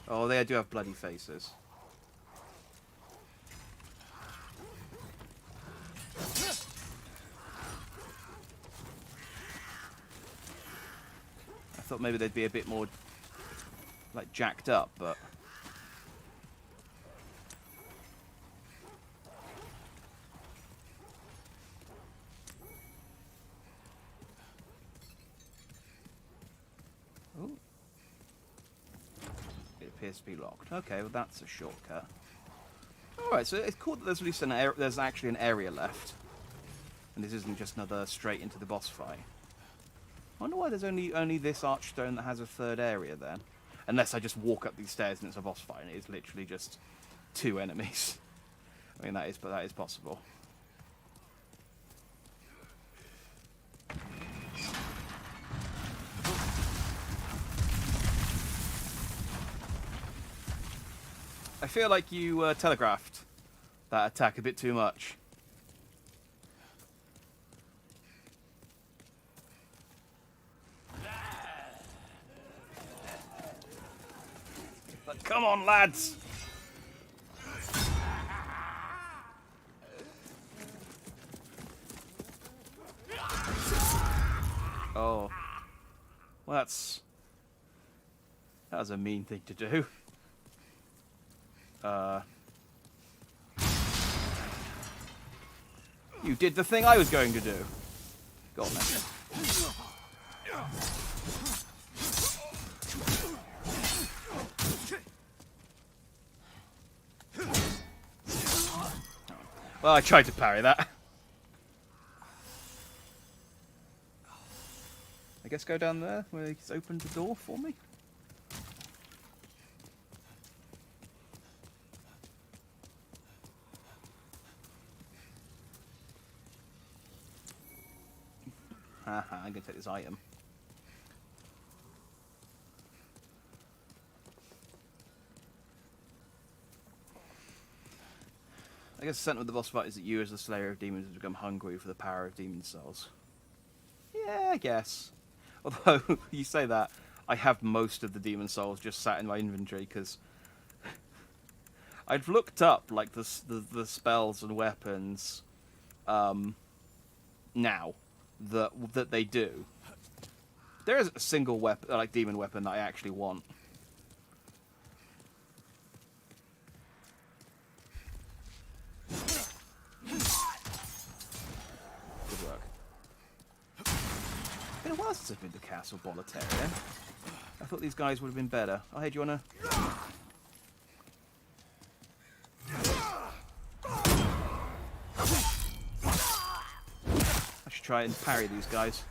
Oh, they do have bloody faces. I thought maybe they'd be a bit more, like, jacked up, but... Ooh. It appears to be locked. Okay, well that's a shortcut. Alright, so it's cool that there's at least there's actually an area left. And this isn't just another straight into the boss fight. I wonder why there's only this archstone that has a third area then. Unless I just walk up these stairs and it's a boss fight and it is literally just 2 enemies. I mean, that is possible. I feel like you telegraphed that attack a bit too much. But come on, lads! Oh. Well, that was a mean thing to do. You did the thing I was going to do. Go on, then. Well, I tried to parry that. I guess go down there where he's opened the door for me. Haha, I'm gonna take this item. I guess the sentiment of the boss fight is that you as the slayer of demons have become hungry for the power of demon souls. Yeah, I guess. Although, you say that, I have most of the demon souls just sat in my inventory, because I've looked up, like, the spells and weapons, now, that they do. There is a single weapon, like, demon weapon that I actually want. Good work. It's been a while since I've been to Castle Boletaria. I thought these guys would have been better. Oh, hey, do you wanna... I should try and parry these guys.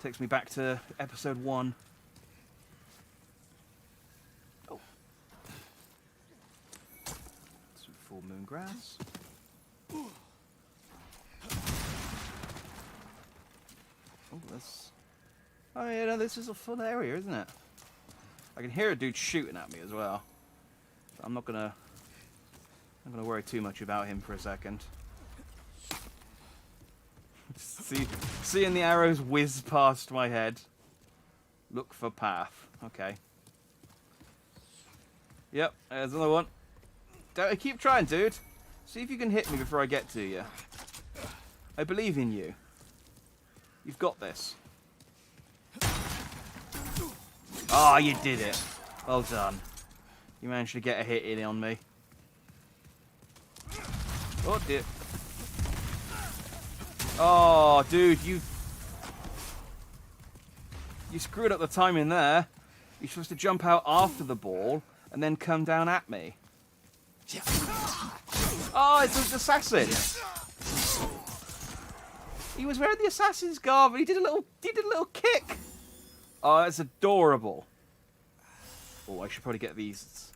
Takes me back to episode 1. Oh. Some full moon grass. Oh, that's... Oh, yeah, no, this is a full area, isn't it? I can hear a dude shooting at me as well. So I'm not gonna worry too much about him for a second. Seeing the arrows whiz past my head. Look for path. Okay. Yep, there's another one. Don't keep trying, dude. See if you can hit me before I get to you. I believe in you. You've got this. Oh, you did it. Well done. You managed to get a hit in on me. Oh, dear. Oh, dude, you... You screwed up the timing there. You're supposed to jump out after the ball and then come down at me. Oh, it's an assassin. He was wearing the assassin's garb and he did a little kick. Oh, that's adorable. Oh, I should probably get these.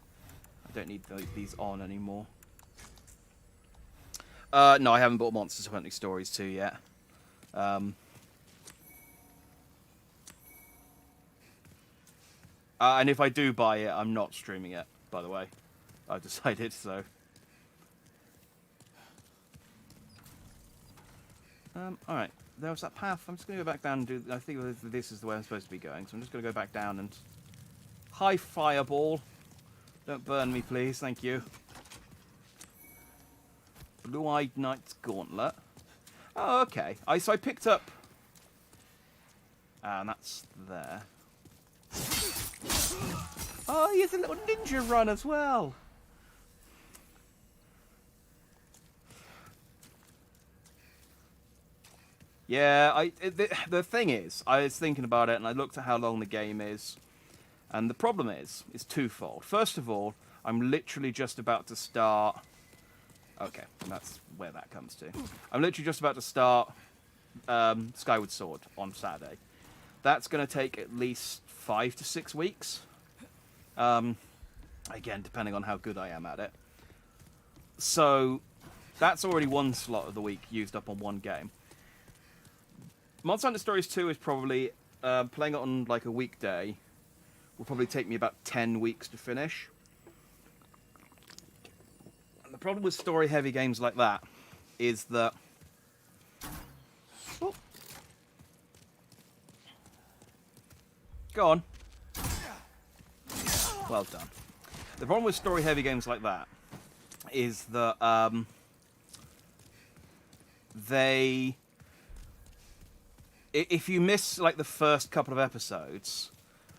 I don't need these on anymore. No, I haven't bought Monsters Hunting Stories 2 yet. And if I do buy it, I'm not streaming it, by the way. I've decided, so. Alright, there was that path. I'm just going to go back down and do... I think this is the way I'm supposed to be going, so I'm just going to go back down and... Hi, fireball. Don't burn me, please. Thank you. Blue-Eyed Knight's Gauntlet. Oh, okay. So I picked up... And that's there. Oh, he has a little ninja run as well. Yeah, the thing is, I was thinking about it and I looked at how long the game is. And the problem is twofold. First of all, I'm literally just about to start... Okay, that's where that comes to. I'm literally just about to start Skyward Sword on Saturday. That's going to take at least 5 to 6 weeks. Again, depending on how good I am at it. So, that's already one slot of the week used up on one game. Monster Hunter Stories 2 is probably, playing it on like a weekday, will probably take me about 10 weeks to finish. And the problem with story-heavy games like that is that... Oh. Go on. Well done. The problem with story-heavy games like that is that they... If you miss like the first couple of episodes,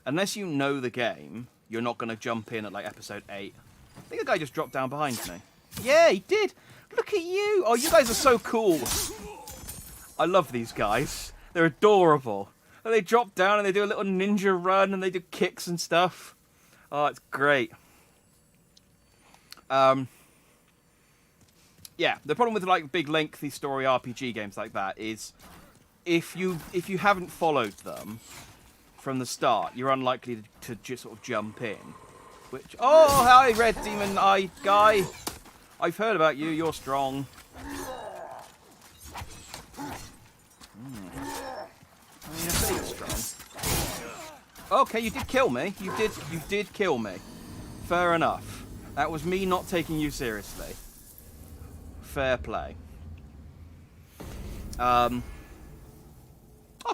unless you know the game, you're not going to jump in at like episode 8. I think a guy just dropped down behind me. Yeah, he did. Look at you. Oh, you guys are so cool. I love these guys. They're adorable. And they drop down and they do a little ninja run and they do kicks and stuff. Oh, it's great. Yeah, the problem with like big lengthy story RPG games like that is if you haven't followed them from the start, you're unlikely to just sort of jump in. Which, oh, hi, Red Demon Eye guy. I've heard about you. You're strong. I mean, I say you're strong. Okay, you did kill me. You did kill me. Fair enough. That was me not taking you seriously. Fair play. Oh,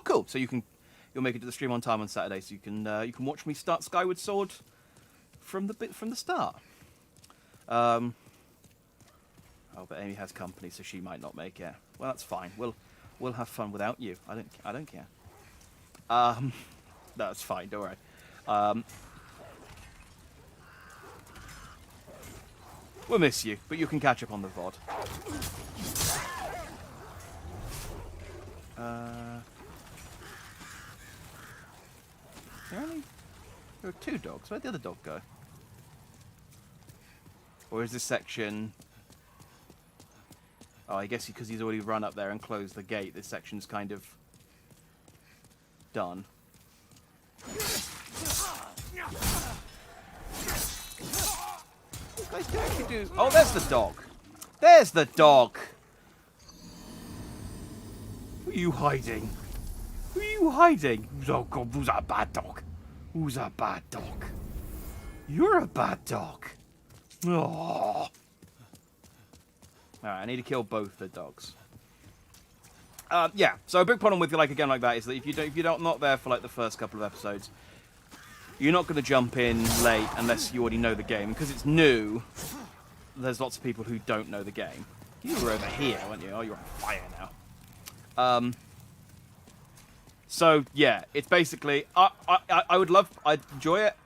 cool. So you'll make it to the stream on time on Saturday, so you can watch me start Skyward Sword from the start. Oh, but Amy has company, so she might not make it. Well, that's fine. We'll have fun without you. I don't care. That's fine. Don't worry. We'll miss you, but you can catch up on the VOD. There are 2 dogs. Where'd the other dog go? Or is this section... Oh, I guess because he's already run up there and closed the gate, this section's kind of done. Guys do actually do... Oh, there's the dog. There's the dog. Who are you hiding? Who are you hiding? Oh, God, who's a bad dog? Who's a bad dog? You're a bad dog. Oh. Alright, I need to kill both the dogs. Yeah, so a big problem with like a game like that is that if you're not there for like the first couple of episodes, you're not going to jump in late unless you already know the game. Because it's new, there's lots of people who don't know the game. You were over here, weren't you? Oh, you're on fire now. So yeah, it's basically I'd enjoy it,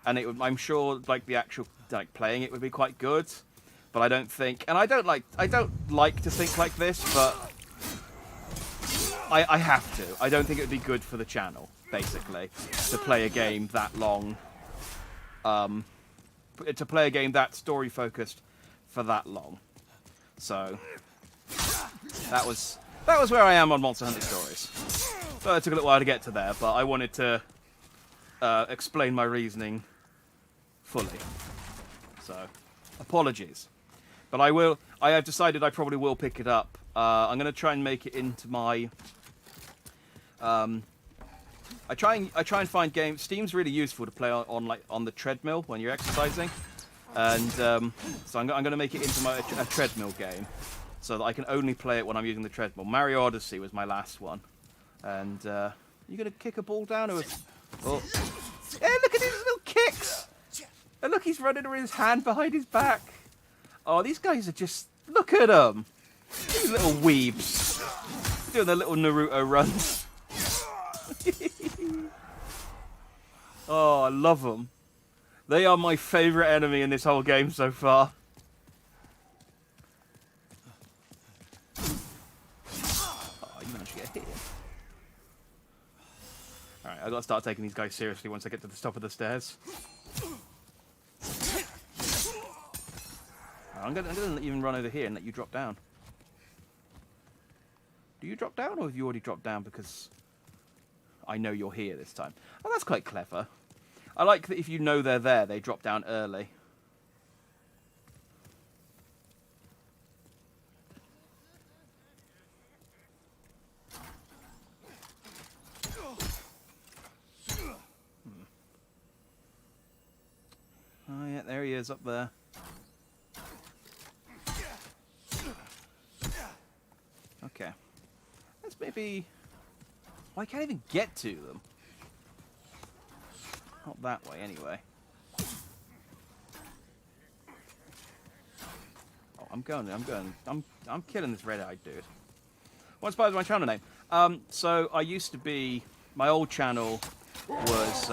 and I'm sure like the actual like playing it would be quite good, but I don't think, and I don't like to think like this, but I have to. I don't think it would be good for the channel, basically, to play a game that long. To play a game that story focused for that long. So that was where I am on Monster Hunter Stories. So it took a little while to get to there, but I wanted to explain my reasoning fully. So apologies, but I have decided I probably will pick it up. I'm going to try and make it into my. I try and find games. Steam's really useful to play on the treadmill when you're exercising, and so I'm going to make it into a treadmill game, so that I can only play it when I'm using the treadmill. Mario Odyssey was my last one, and you going to kick a ball down or? Oh, hey, look at his little kicks! And look, he's running with his hand behind his back. Oh, these guys are just look at them, these little weebs doing their little Naruto runs. Oh, I love them. They are my favourite enemy in this whole game so far. Oh, you managed to get hit. Alright, I've got to start taking these guys seriously once I get to the top of the stairs. I'm going to let you even run over here and let you drop down. Do you drop down, or have you already dropped down because I know you're here this time? Oh, that's quite clever. I like that if you know they're there, they drop down early. Oh yeah, there he is up there. Okay. Let's maybe... Well, I can't even get to them. Not that way, anyway. Oh, I'm killing this red-eyed dude. What inspires my channel name? So I used to be... My old channel was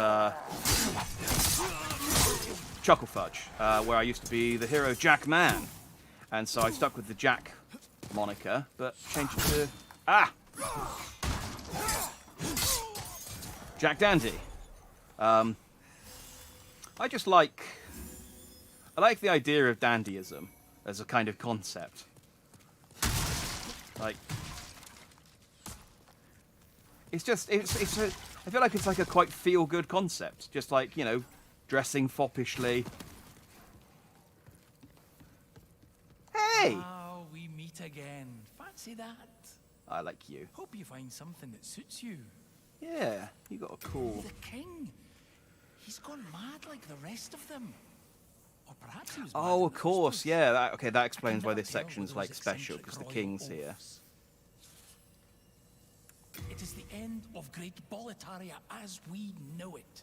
Chuckle Fudge, where I used to be the hero Jack Man. And so I stuck with the Jack moniker, but changed it to... Jack Dandy. I like the idea of dandyism as a kind of concept. Like, I feel like it's like a quite feel-good concept. Just like, you know, dressing foppishly. Hey! Ah, we meet again. Fancy that? I like you. Hope you find something that suits you. Yeah, you got a cool... The king. He's gone mad like the rest of them. Or perhaps he was Oh, mad of course, in yeah. That explains why never this tell section's with like those special, eccentric because the royal king's here. oafs. It is the end of great Boletaria as we know it.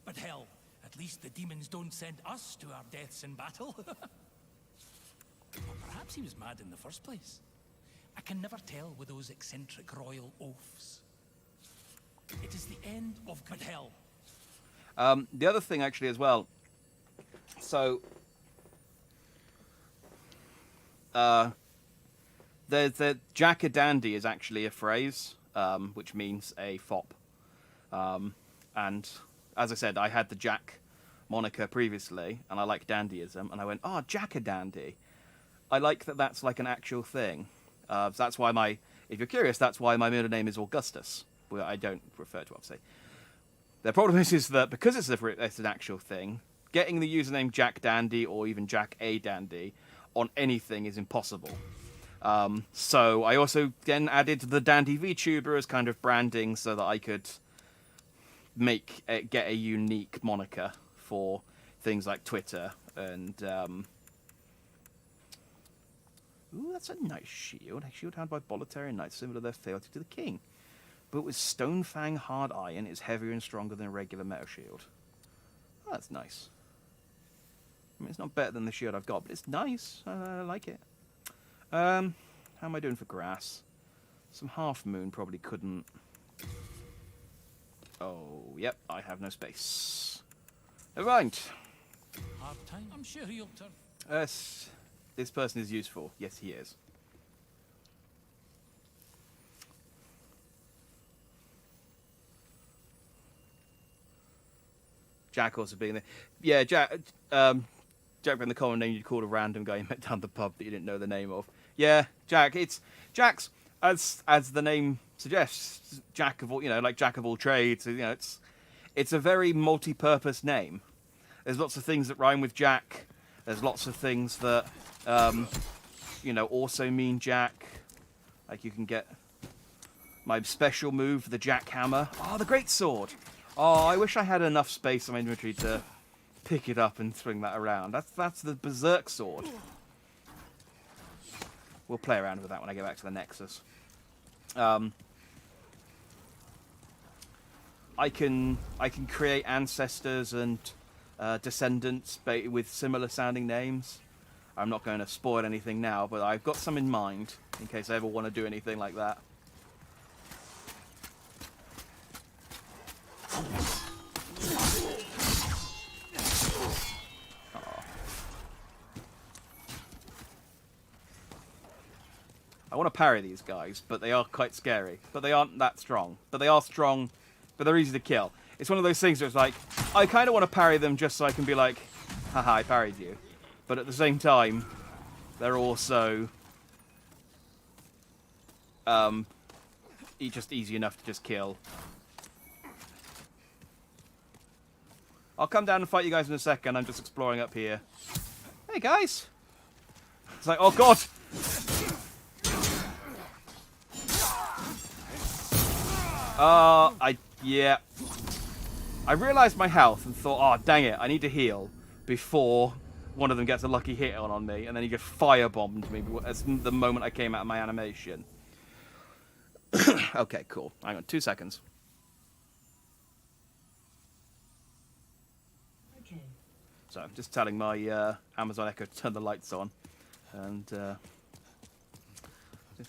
But hell, at least the demons don't send us to our deaths in battle. Or perhaps he was mad in the first place. I can never tell with those eccentric royal oafs. It is the end of good hell. The other thing, actually, as well. So, the Jack-a-dandy is actually a phrase, which means a fop. And as I said, I had the Jack moniker previously, and I like dandyism, and I went, oh, Jack-a-dandy. I like that that's like an actual thing. So that's why if you're curious, that's why my middle name is Augustus. Well, I don't refer to, obviously. The problem is that because it's an actual thing, getting the username Jack Dandy or even Jack A Dandy on anything is impossible. So I also then added the Dandy VTuber as kind of branding so that I could get a unique moniker for things like Twitter and... Ooh, that's a nice shield. A shield held by Boletaria knights, similar to their fealty to the king. But with Stonefang hard iron, it's heavier and stronger than a regular metal shield. Oh, that's nice. I mean, it's not better than the shield I've got, but it's nice. I like it. How am I doing for grass? Some half moon probably couldn't... Oh, yep, I have no space. Never mind. Hard time. I'm sure you'll turn. This person is useful. Yes, he is. Jack also being there. Yeah, Jack being the common name you'd call a random guy you met down the pub that you didn't know the name of. Yeah, Jack. Jack's as the name suggests, Jack of all, like Jack of all trades. It's a very multi-purpose name. There's lots of things that rhyme with Jack. There's lots of things that also mean Jack. Like you can get my special move, the jackhammer. Oh, the great sword. Oh, I wish I had enough space in my inventory to pick it up and swing that around. That's the berserk sword. We'll play around with that when I get back to the Nexus. I can create ancestors and descendants with similar sounding names. I'm not going to spoil anything now, but I've got some in mind in case I ever want to do anything like that. I want to parry these guys, but they are quite scary. But they aren't that strong. But they are strong, but they're easy to kill. It's one of those things where it's like, I kind of want to parry them just so I can be like, haha, I parried you. But at the same time, they're also just easy enough to just kill. I'll come down and fight you guys in a second. I'm just exploring up here. Hey, guys. It's like, oh, God. Yeah. I realized my health and thought, oh, dang it, I need to heal before one of them gets a lucky hit on me, and then he just firebombed me as the moment I came out of my animation. Okay, cool. Hang on, 2 seconds. Okay. So I'm just telling my Amazon Echo to turn the lights on, and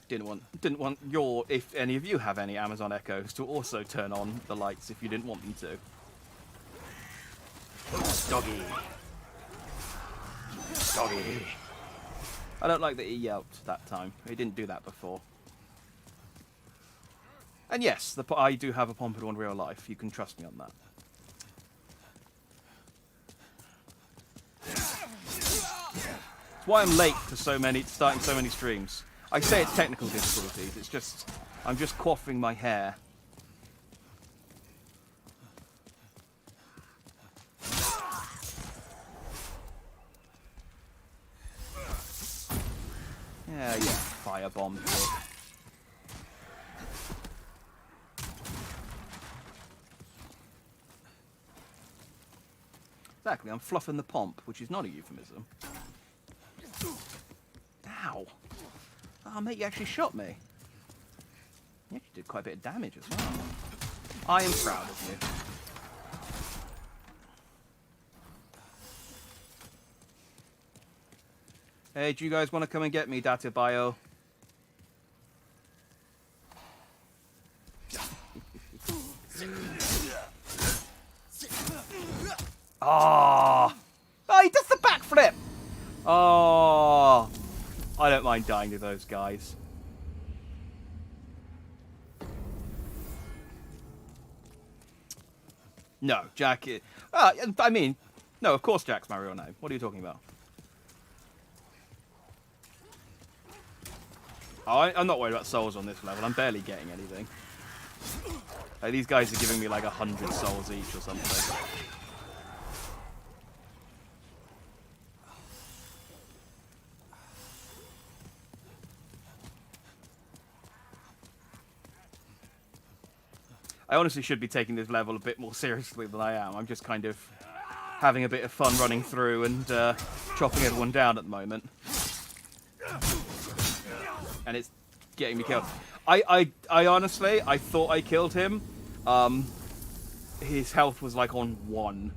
didn't want if any of you have any Amazon Echoes, to also turn on the lights if you didn't want them to. Doggy. Doggy. I don't like that he yelped that time. He didn't do that before. And yes, I do have a Pompadour in real life. You can trust me on that. That's why I'm late to starting so many streams. I say it's technical difficulties. It's just I'm just quaffing my hair. Yeah, firebomb. Exactly, I'm fluffing the pomp, which is not a euphemism. Ow. Oh, mate, you actually shot me. You actually did quite a bit of damage as well. I am proud of you. Hey, do you guys want to come and get me, Data Bio? Oh, he does the backflip! Oh, I don't mind dying to those guys. No, Jack... I mean, no, of course Jack's my real name. What are you talking about? Oh, I'm not worried about souls on this level. I'm barely getting anything. Like, these guys are giving me like 100 souls each or something. I honestly should be taking this level a bit more seriously than I am. I'm just kind of having a bit of fun running through and chopping everyone down at the moment. And it's getting me killed. I honestly, I thought I killed him. His health was like on 1.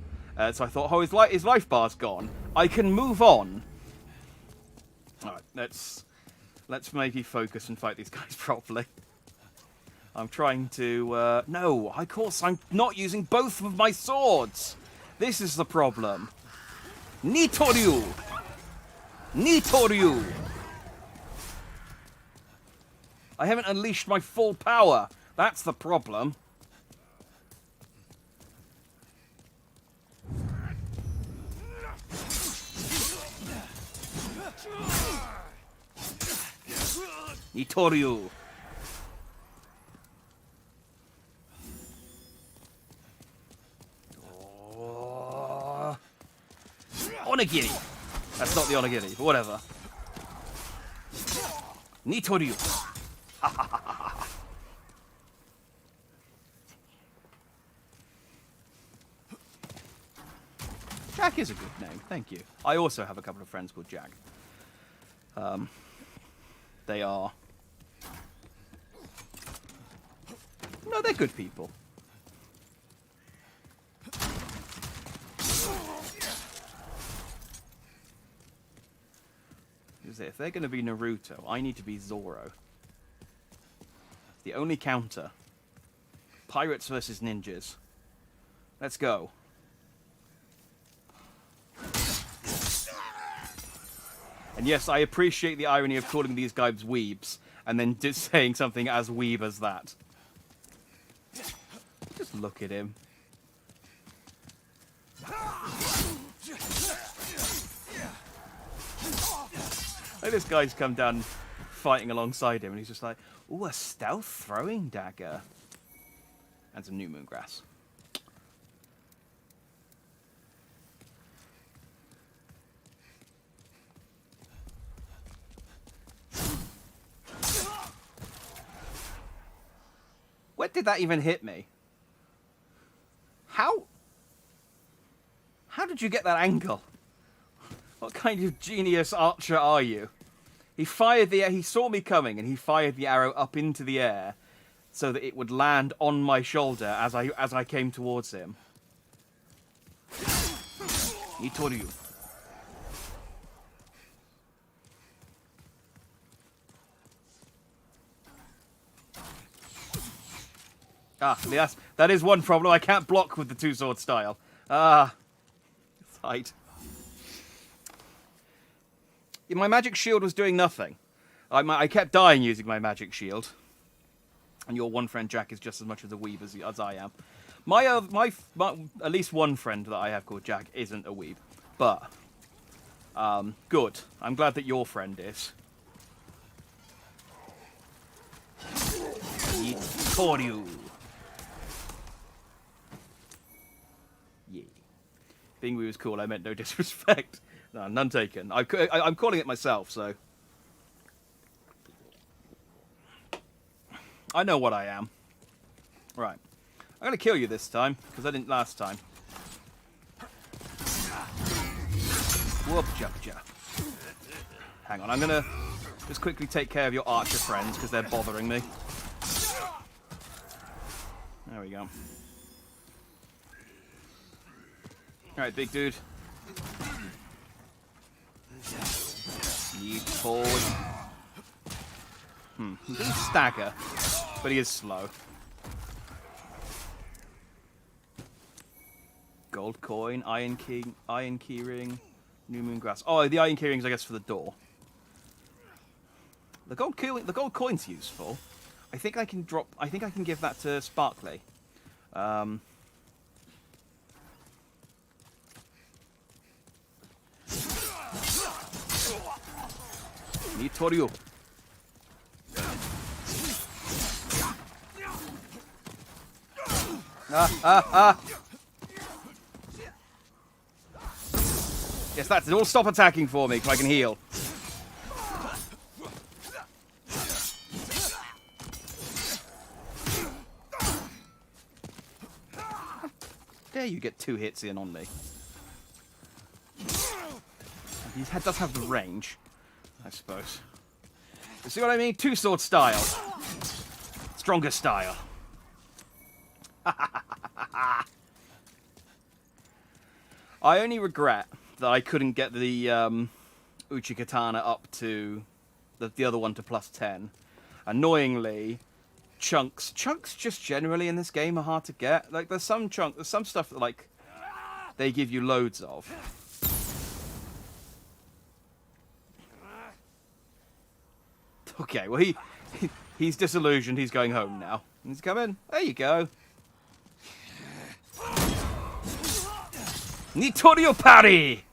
So I thought, oh, his life bar's gone. I can move on. Alright, let's maybe focus and fight these guys properly. I'm trying to... no, of course, I'm not using both of my swords. This is the problem. Nitoryu! Nitoryu! I haven't unleashed my full power. That's the problem. Nitoryu. Oh. Onigiri. That's not the onigiri, but whatever. Nitoryu. Jack is a good name, thank you. I also have a couple of friends called Jack. They are... No, they're good people. If they're going to be Naruto, I need to be Zoro. The only counter. Pirates versus ninjas. Let's go. And yes, I appreciate the irony of calling these guys weebs, and then just saying something as weeb as that. Just look at him. Like this guy's come down fighting alongside him, and he's just like, ooh, a stealth throwing dagger. And some new moon grass. Where did that even hit me? How did you get that angle? What kind of genius archer are you? He saw me coming and he fired the arrow up into the air so that it would land on my shoulder as I came towards him. Nitoryu. Yes, that is one problem. I can't block with the two-sword style. Tight. My magic shield was doing nothing. I kept dying using my magic shield. And your one friend Jack is just as much of a weeb as I am. My at least one friend that I have called Jack isn't a weeb. But, good. I'm glad that your friend is. Nitoryu. Yeah. Being weeb was cool, I meant no disrespect. No, none taken. I'm calling it myself, so... I know what I am. Right. I'm going to kill you this time, because I didn't last time. Whoop, jump. Hang on, I'm going to just quickly take care of your archer friends, because they're bothering me. There we go. Alright, big dude. Need forward. He doesn't stagger, but he is slow. Gold coin, iron key ring, new moon grass. Oh, the iron key rings, I guess, for the door. The gold coin's useful. I think I can give that to Sparkly. Nitoryu. Yes, that's it. All stop attacking for me, so I can heal. Dare you get 2 hits in on me? He does have the range, I suppose. You see what I mean? 2-sword style. Stronger style. I only regret that I couldn't get the Uchi Katana up to the other one to +10. Annoyingly, chunks just generally in this game are hard to get. Like there's some stuff that like they give you loads of. Okay, well he's disillusioned. He's going home now. He's coming. There you go. Nitoryu parry!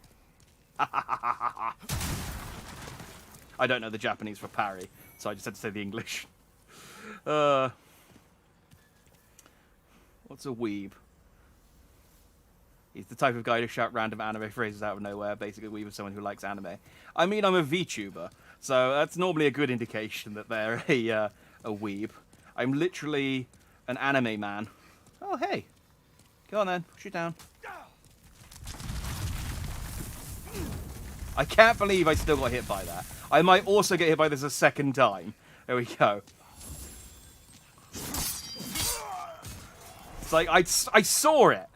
I don't know the Japanese for parry, so I just had to say the English. What's a weeb? He's the type of guy to shout random anime phrases out of nowhere. Basically, weeb is someone who likes anime. I mean, I'm a VTuber, so that's normally a good indication that they're a weeb. I'm literally an anime man. Oh, hey. Go on then, push it down. I can't believe I still got hit by that. I might also get hit by this a second time. There we go. It's like, I saw it.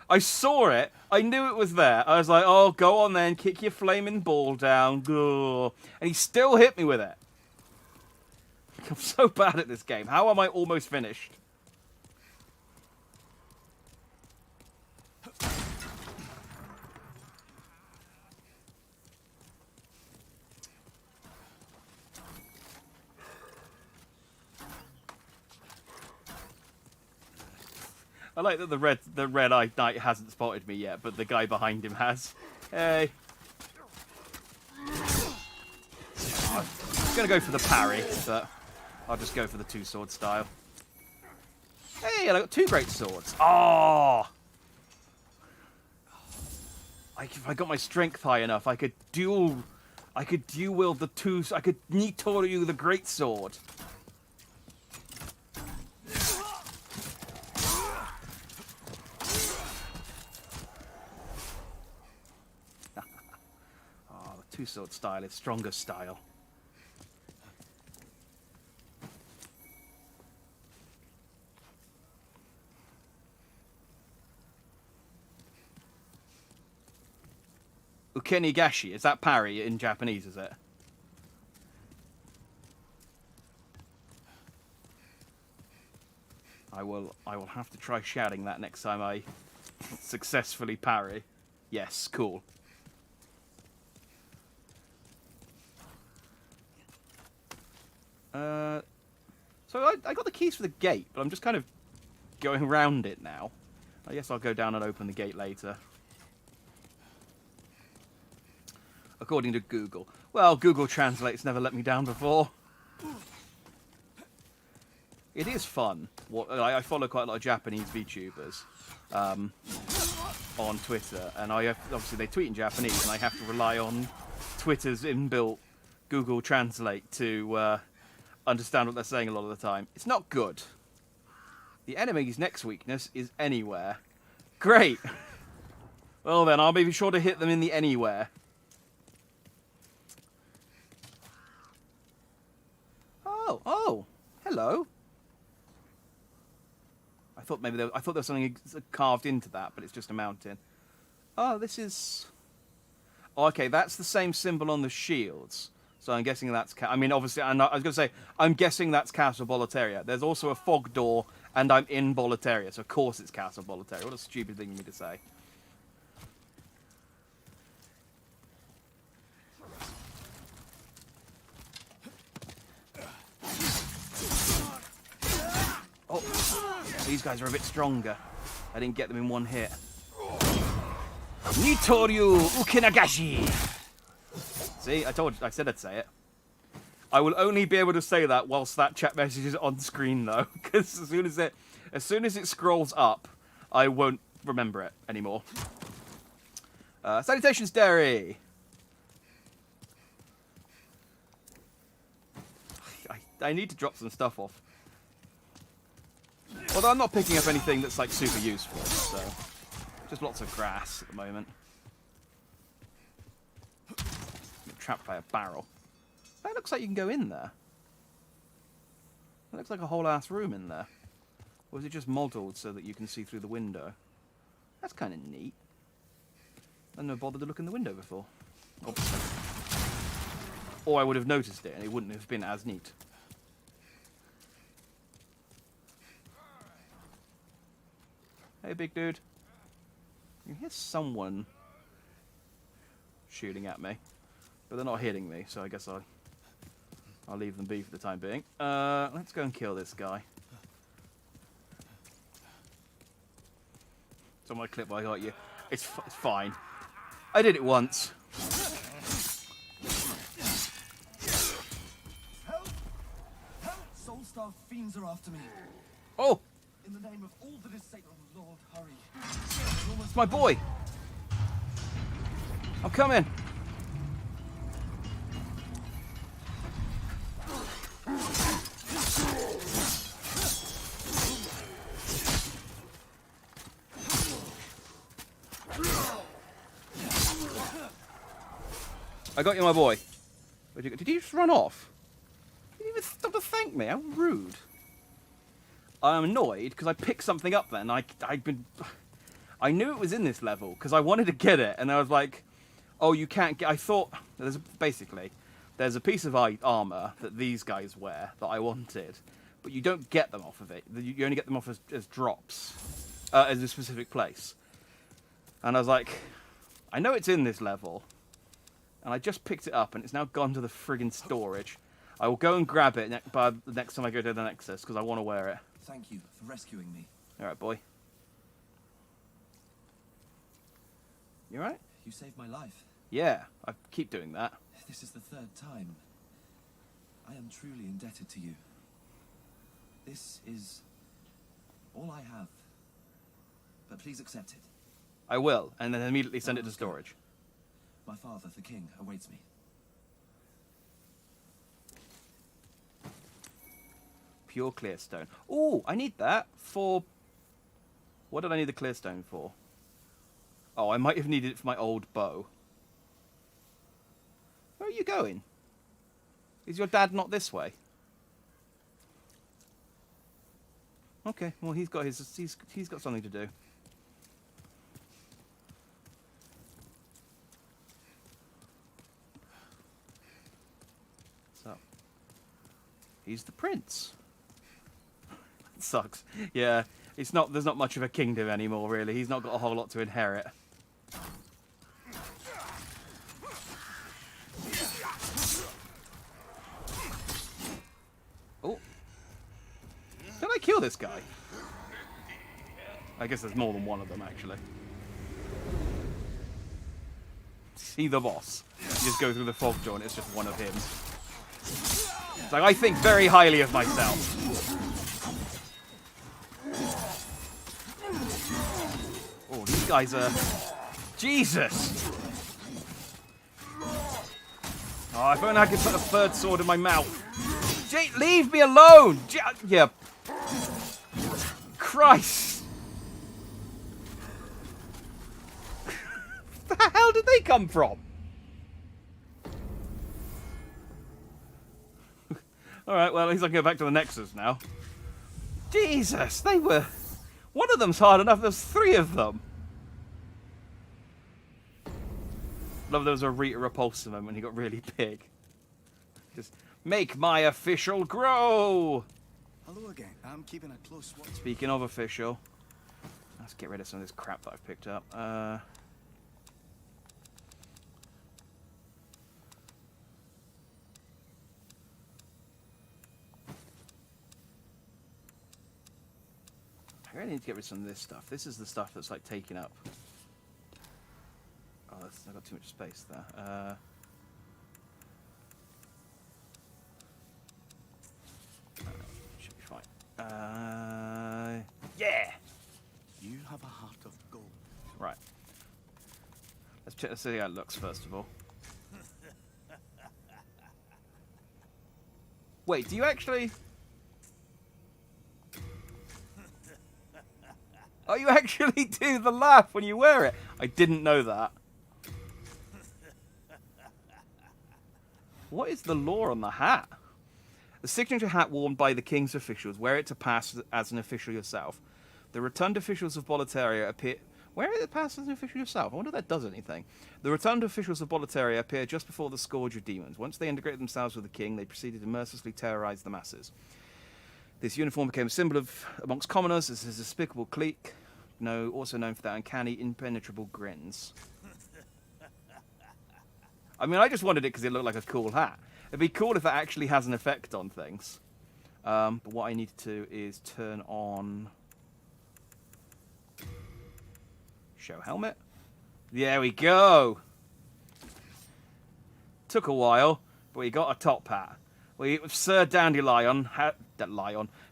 I saw it. I knew it was there. I was like, oh, go on then. Kick your flaming ball down. Go. And he still hit me with it. I'm so bad at this game. How am I almost finished? I like that the red-eyed knight hasn't spotted me yet, but the guy behind him has. Hey. I'm gonna go for the parry, but I'll just go for the two-sword style. Hey, I got two great swords. Oh! If I got my strength high enough, I could dual wield the two. I could Nitoryu the great sword. Two-sword style is stronger style. Ukenigashi, is that parry in Japanese, is it? I will have to try shouting that next time I successfully parry. Yes, cool. So I got the keys for the gate, but I'm just kind of going around it now. I guess I'll go down and open the gate later. According to Google. Well, Google Translate's never let me down before. It is fun. I follow quite a lot of Japanese VTubers on Twitter, and obviously they tweet in Japanese, and I have to rely on Twitter's inbuilt Google Translate to understand what they're saying a lot of the time. It's not good. The enemy's next weakness is anywhere. Great. Well then, I'll be sure to hit them in the anywhere. Oh, hello. I thought there was something carved into that, but it's just a mountain. Oh, this is. Oh, okay, that's the same symbol on the shields. So I'm guessing that's... I mean, obviously, I was going to say, I'm guessing that's Castle Boletaria. There's also a fog door, and I'm in Boletaria, so of course it's Castle Boletaria. What a stupid thing for me to say. Oh, these guys are a bit stronger. I didn't get them in one hit. Nitoryu Ukinagashi! See, I said I'd say it. I will only be able to say that whilst that chat message is on screen, though, because as soon as it scrolls up, I won't remember it anymore. Salutations, Derry. I need to drop some stuff off. Although I'm not picking up anything that's like super useful, so just lots of grass at the moment. Trapped by a barrel. That looks like you can go in there. That looks like a whole ass room in there. Or is it just modelled so that you can see through the window? That's kind of neat. I never bothered to look in the window before. Obviously. Or I would have noticed it and it wouldn't have been as neat. Hey, big dude. You hear someone shooting at me. But they're not hitting me, so I guess I'll leave them be for the time being. Let's go and kill this guy. It's on my clip, I got you. It's fine. I did it once. starved fiends are after me. Oh, In the name of all that is sacred, Lord, hurry. it's my boy. I'm coming. I got you, my boy. Where'd you go? Did you just run off? You didn't even stop to thank me. How rude. I'm annoyed because I picked something up then. I knew it was in this level because I wanted to get it, and I was like, "Oh, you can't get." I thought there's a piece of armor that these guys wear that I wanted, but you don't get them off of it. You only get them off as drops as a specific place. And I was like, I know it's in this level, and I just picked it up, and it's now gone to the friggin' storage. I will go and grab it by the next time I go to the Nexus because I want to wear it. Thank you for rescuing me. All right, boy. You all right? You saved my life. Yeah, I keep doing that. This is the third time. I am truly indebted to you. This is all I have. But please accept it. I will, and then immediately send it to let's go. storage. My father, the king, awaits me. Pure clear stone. Oh, I need that for... What did I need the clear stone for? Oh, I might have needed it for my old bow. Where are you going? Is your dad not this way? Okay, well he's got he's got something to do. So he's the prince. It sucks. Yeah, it's not. There's not much of a kingdom anymore, really. He's not got a whole lot to inherit. Oh, did I kill this guy? I guess there's more than one of them, actually. See the boss. You just go through the fog door and it's just one of him. It's like, I think very highly of myself. Oh, these guys are... Jesus! Oh, if only I could put a third sword in my mouth. Leave me alone! Yeah. Christ! Where the hell did they come from? Alright, well, at least I can go back to the Nexus now. Jesus, they were... One of them's hard enough, there's three of them. Love there was a Rita Repulsa moment when he got really big. Just, make my official grow! Hello again. I'm keeping a close watch. Speaking of official, let's get rid of some of this crap that I've picked up. I really need to get rid of some of this stuff. This is the stuff that's like taking up. Oh, I've got too much space there. Should be fine. Yeah! You have a heart of gold. Right. Let's see how it looks first of all. Wait, do you actually... Oh, you actually do the laugh when you wear it. I didn't know that. What is the lore on the hat? The signature hat worn by the king's officials. Wear it to pass as an official yourself. The returned officials of Boletaria appear... Wear it to pass as an official yourself. I wonder if that does anything. The returned officials of Boletaria appear just before the scourge of demons. Once they integrated themselves with the king, they proceeded to mercilessly terrorize the masses. This uniform became a symbol amongst commoners as a despicable clique, also known for their uncanny, impenetrable grins. I mean, I just wanted it because it looked like a cool hat. It'd be cool if that actually has an effect on things. But what I need to do is turn on... Show helmet. There we go! Took a while, but we got a top hat. Sir Dandelion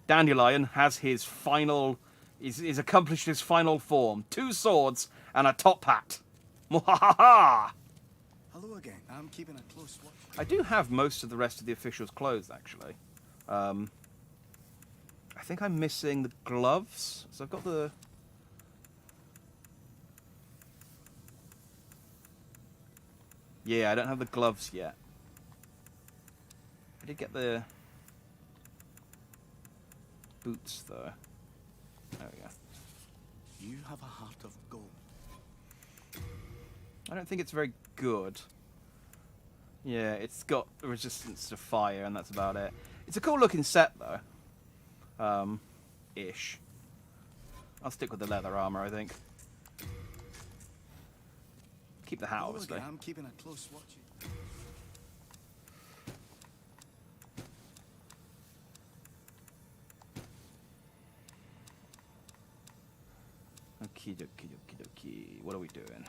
Dandelion has his final... He's accomplished his final form. 2 swords and a top hat. Mwahaha! Hello again. I'm keeping a close watch. I do have most of the rest of the officials' clothes, actually. I think I'm missing the gloves. So I've got the... Yeah, I don't have the gloves yet. I did get the boots, though. There we go. You have a heart of gold. I don't think it's very good. Yeah, it's got resistance to fire, and that's about it. It's a cool looking set, though. Ish. I'll stick with the leather armor, I think. Keep the hat, Hello obviously. again. I'm keeping a close watch. Okie dokie dokie dokie. What are we doing?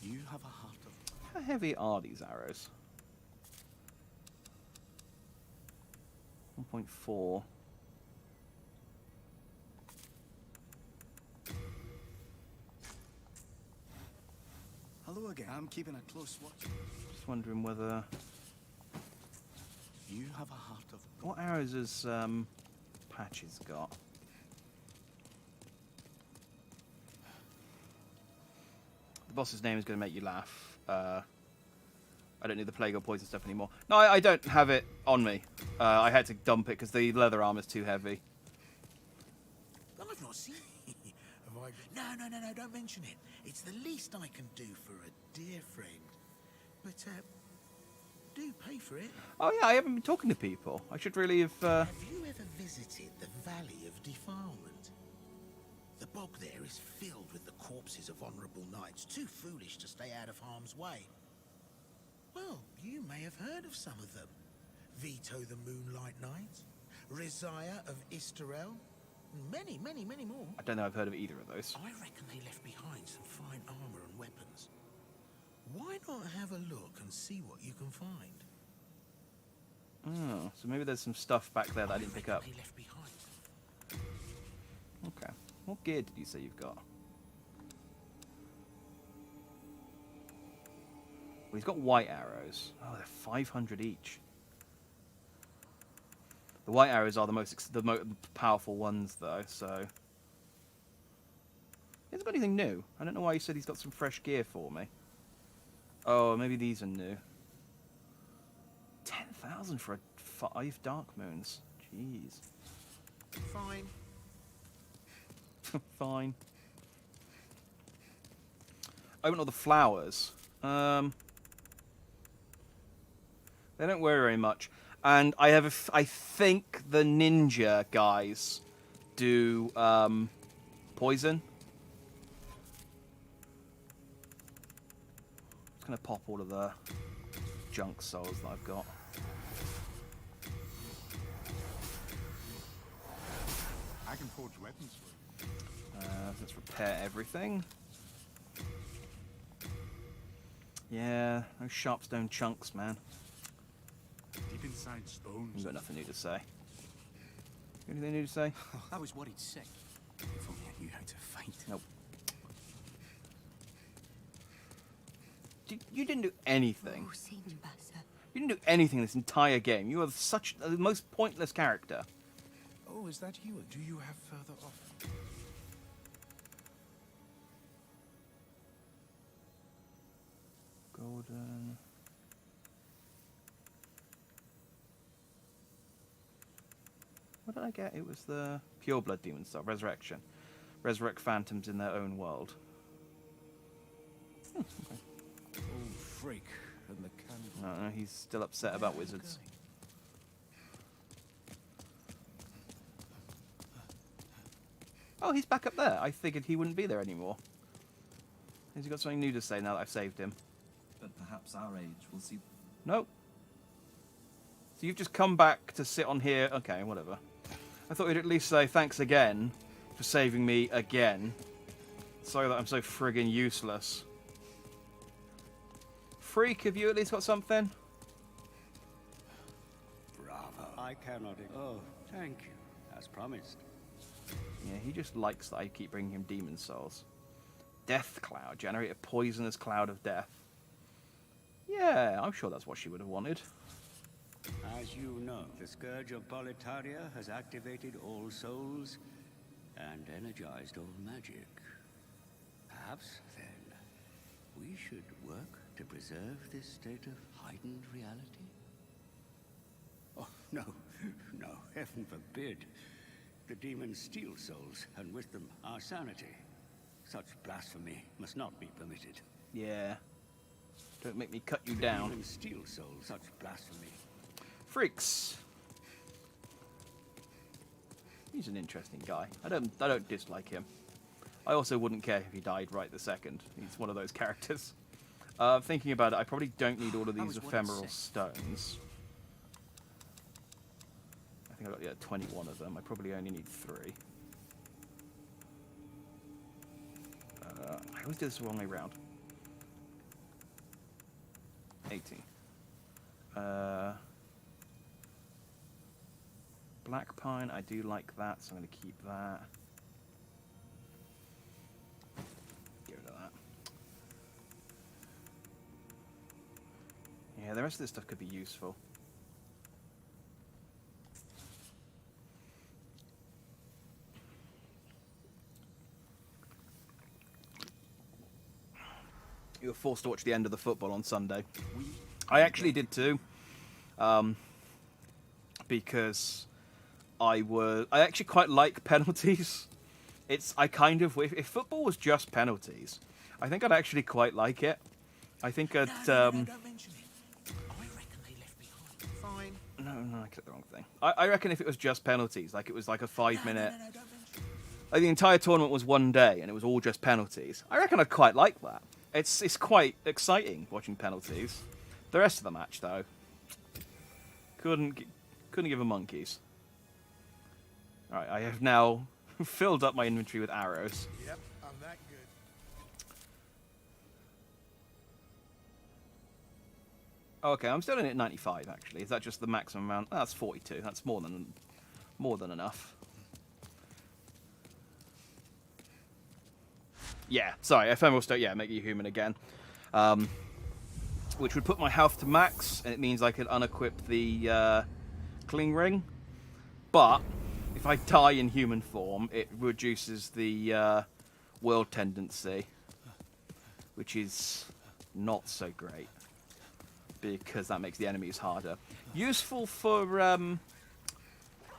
You have a heart of... How heavy are these arrows? 1.4. Hello again. I'm keeping a close watch. Just wondering whether... You have a heart of gold. What arrows has Patches got? The boss's name is going to make you laugh. I don't need the plague or poison stuff anymore. No, I don't have it on me. I had to dump it because the leather armor's too heavy. I've not seen it. Have I? No, don't mention it. It's the least I can do for a dear friend. But, do pay for it. Oh yeah, I haven't been talking to people. I should really have... Have you ever visited the Valley of Defilement? The bog there is filled with the corpses of honourable knights, too foolish to stay out of harm's way. Well, you may have heard of some of them. Vito the Moonlight Knight, Rizaya of Isterel, and many, many, many more. I don't know I've heard of either of those. I reckon they left behind some fine armour and weapons. Why not have a look and see what you can find? Oh, so maybe there's some stuff back there that I didn't pick up. They left behind. Okay. What gear did you say you've got? Well, he's got white arrows. Oh, they're 500 each. The white arrows are the most powerful ones, though, so... He hasn't got anything new. I don't know why you said he's got some fresh gear for me. Oh, maybe these are new. 10,000 for 5 Dark Moons. Jeez. Fine. Fine. Open all the flowers. They don't wear very much. And I have I think the ninja guys do poison. Just gonna pop all of the junk souls that I've got. I can forge weapons for you. Let's repair everything. Yeah, no sharpstone chunks, man. Deep inside stones. You've got nothing new to say. Anything new to say? I was worried sick. If only I knew how to fight. Nope. You didn't do anything. Oh, Sinbasa. You didn't do anything this entire game. You are such the most pointless character. Oh, is that you? Do you have further off? Golden. What did I get? It was the Pure Blood Demon stuff. Resurrection. Resurrect phantoms in their own world. Okay. Oh, freak. And the candle. No, he's still upset about wizards. Oh, he's back up there. I figured he wouldn't be there anymore. Has he got something new to say now that I've saved him? But perhaps our age will see. Nope. So you've just come back to sit on here. Okay, whatever. I thought you'd at least say thanks again for saving me again. Sorry that I'm so friggin' useless. Freak, have you at least got something? Bravo. I cannot. Oh, thank you. As promised. Yeah, he just likes that I keep bringing him demon souls. Death cloud. Generate a poisonous cloud of death. Yeah, I'm sure that's what she would have wanted. As you know, the Scourge of Boletaria has activated all souls and energized all magic. Perhaps, then, we should work to preserve this state of heightened reality? Oh, no, no, heaven forbid. The demons steal souls, and with them, our sanity. Such blasphemy must not be permitted. Yeah. Don't make me cut you down. Demons steal souls, such blasphemy. Freaks. He's an interesting guy. I don't dislike him. I also wouldn't care if he died right this second. He's one of those characters. Thinking about it, I probably don't need all of these ephemeral stones. I think I've got 21 of them. I probably only need 3. I always do this the wrong way round. 18. Black pine, I do like that, so I'm going to keep that. Get rid of that. Yeah, the rest of this stuff could be useful. You were forced to watch the end of the football on Sunday. I actually did too. Because I actually quite like penalties. If football was just penalties, I think I'd actually quite like it. I think I'd Don't mention it. I reckon they left behind. Fine. No, I clicked the wrong thing. I reckon if it was just penalties, like it was like a 5-minute, No, don't mention it. like the entire tournament was one day and it was all just penalties, I reckon I'd quite like that. It's quite exciting watching penalties. The rest of the match, though, couldn't give a monkeys. All right, I have now filled up my inventory with arrows. Yep, I'm that good. Okay, I'm still in at 95. Actually, is that just the maximum amount? Oh, that's 42. That's more than enough. Yeah, sorry, ephemeral state. Yeah, make you human again. Which would put my health to max, and it means I could unequip the cling ring. But if I die in human form, it reduces the world tendency, which is not so great because that makes the enemies harder. Useful for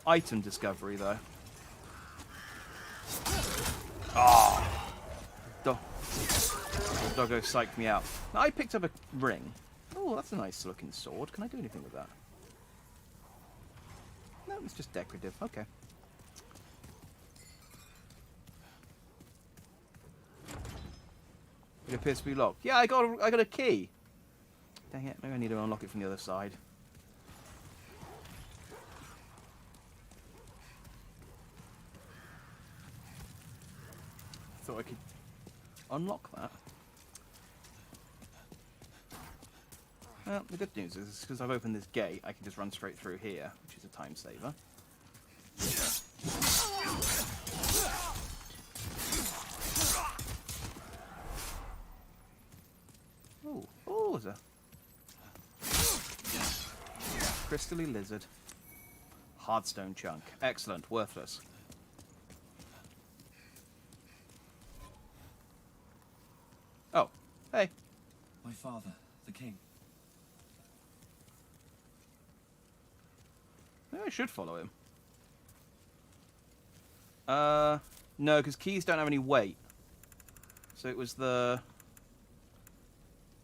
item discovery, though. Ah. Doggo psyched me out. Now, I picked up a ring. Oh, that's a nice looking sword. Can I do anything with that? No, it's just decorative. Okay. It appears to be locked. Yeah, I got a key. Dang it, maybe I need to unlock it from the other side. Thought I could unlock that. Well, the good news is because I've opened this gate, I can just run straight through here, which is a time saver. Oh, there's a crystally lizard. Hardstone chunk. Excellent. Worthless. Oh, hey. My father, the king. Maybe I should follow him. No, because keys don't have any weight. So it was the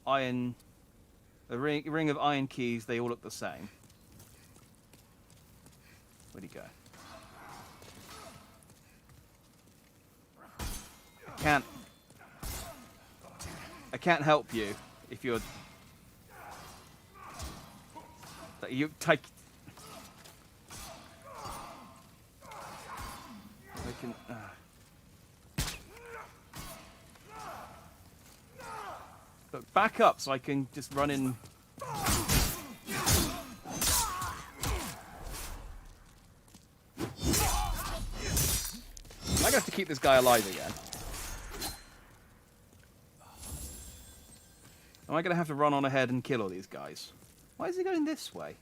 iron... The ring of iron keys, they all look the same. Where'd he go? I can't help you if you're... You take... I can... But back up so I can just run in. I'm gonna have to keep this guy alive again. Am I gonna have to run on ahead and kill all these guys? Why is he going this way?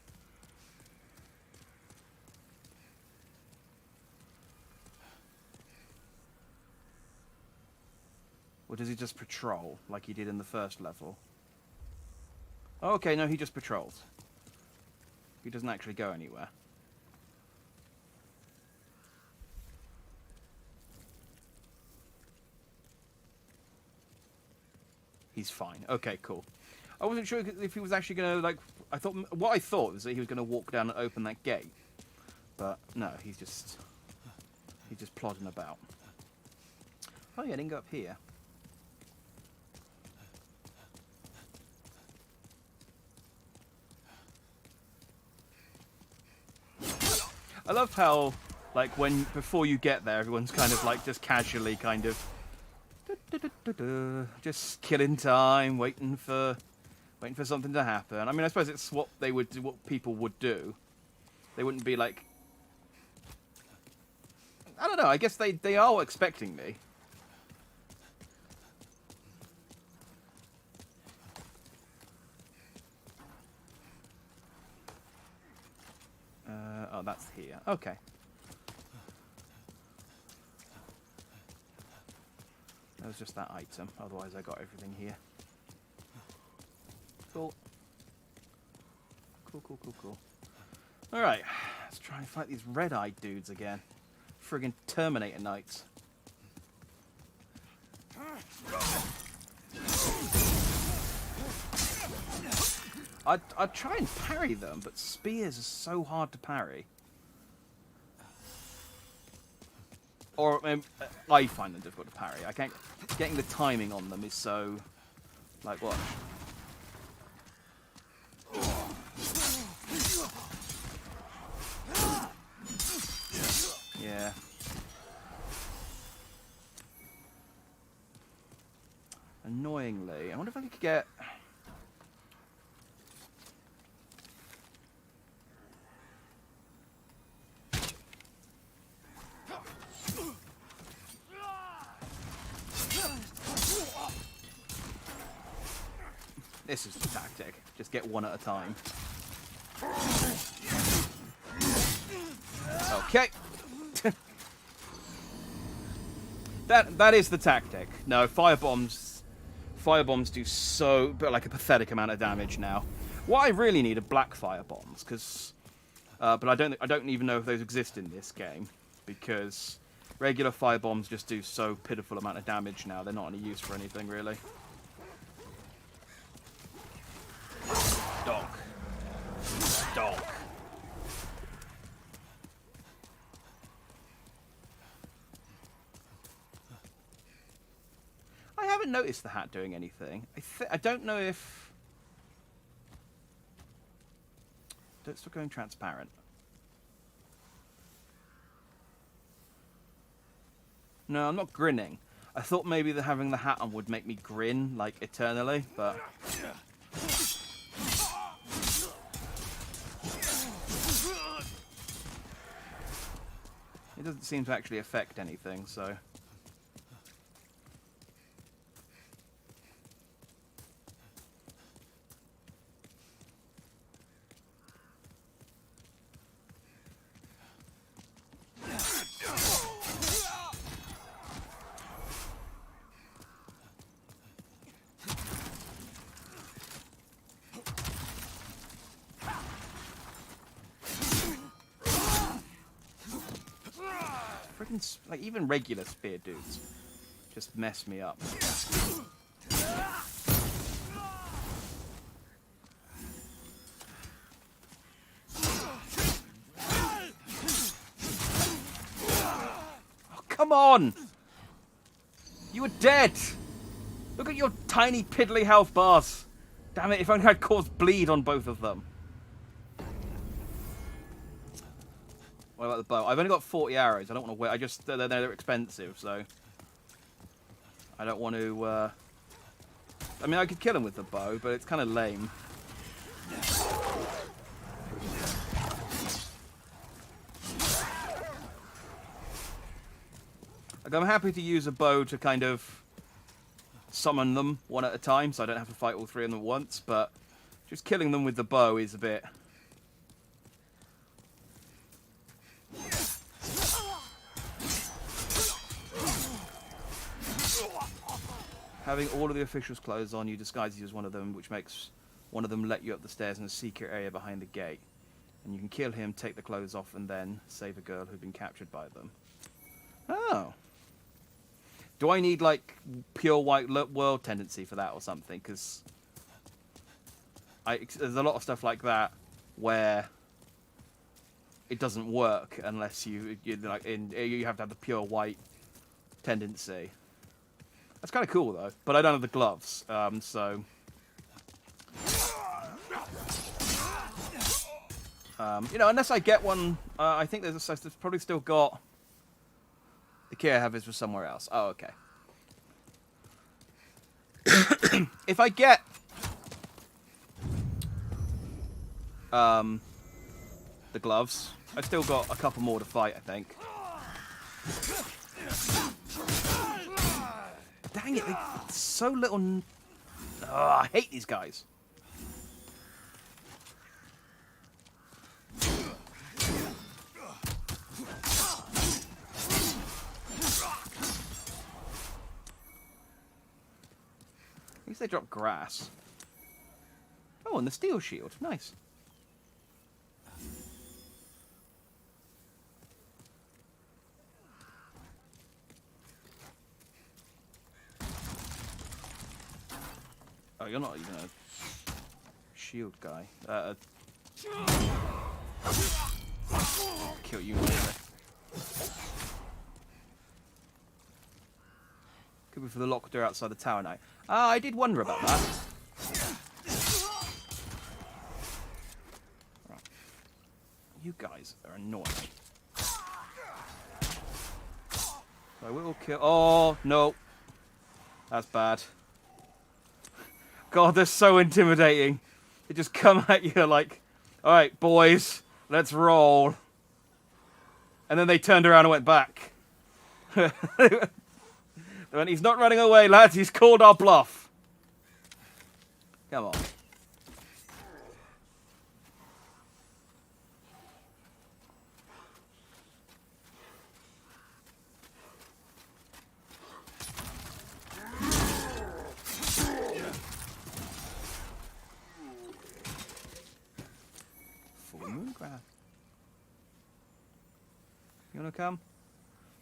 Or does he just patrol like he did in the first level? Oh, okay, no, he just patrols. He doesn't actually go anywhere. He's fine. Okay, cool. I wasn't sure if he was actually going to, like... What I thought was that he was going to walk down and open that gate. But, no, he's just plodding about. Oh, yeah, I didn't go up here. I love how, like, before you get there, everyone's kind of, like, just casually kind of... just killing time, waiting for something to happen. I mean, I suppose it's what people would do. They wouldn't be like, I don't know. I guess they are expecting me. Oh, that's here. Okay. That was just that item. Otherwise, I got everything here. Cool. Cool. Alright. Let's try and fight these red-eyed dudes again. Friggin' Terminator Knights. I'd try and parry them, but spears are so hard to parry. Or I find them difficult to parry. I can't. Getting the timing on them is so, like what? Yeah. Annoyingly, I wonder if I could get. This is the tactic. Just get one at a time. Okay. That is the tactic. No, firebombs do so, but like a pathetic amount of damage now. What I really need are black firebombs, because, but I don't even know if those exist in this game, because regular firebombs just do so pitiful amount of damage now. They're not any use for anything really. Donk. I haven't noticed the hat doing anything. I don't know if... Don't start going transparent. No, I'm not grinning. I thought maybe that having the hat on would make me grin, like, eternally, but... It doesn't seem to actually affect anything, so... Like, even regular spear dudes just mess me up. Oh, come on! You were dead! Look at your tiny piddly health bars! Damn it, if only I'd caused bleed on both of them. What about the bow? I've only got 40 arrows. I don't want to wait. They're expensive, so I don't want to I mean, I could kill him with the bow, but it's kind of lame. Like, I'm happy to use a bow to kind of summon them one at a time, so I don't have to fight all three of them at once, but just killing them with the bow is a bit... Having all of the officials' clothes on, you disguise you as one of them, which makes one of them let you up the stairs in a secret area behind the gate. And you can kill him, take the clothes off, and then save a girl who'd been captured by them. Oh. Do I need, like, pure white world tendency for that or something? Because there's a lot of stuff like that where it doesn't work unless you have to have the pure white tendency. That's kind of cool, though. But I don't have the gloves, so... unless I get one... I think there's probably still got... The key I have is for somewhere else. Oh, okay. If I get... the gloves, I've still got a couple more to fight, I think. Dang it, so little... Oh, I hate these guys. At least they drop grass. Oh, and the steel shield. Nice. Oh, you're not even a shield guy. Kill you later. Could be for the locked door outside the tower now. Ah, I did wonder about that. Right. You guys are annoying. I will kill... Oh, no. That's bad. God, they're so intimidating. They just come at you like, alright, boys, let's roll. And then they turned around and went back. He's not running away, lads. He's called our bluff. Come on. You wanna come?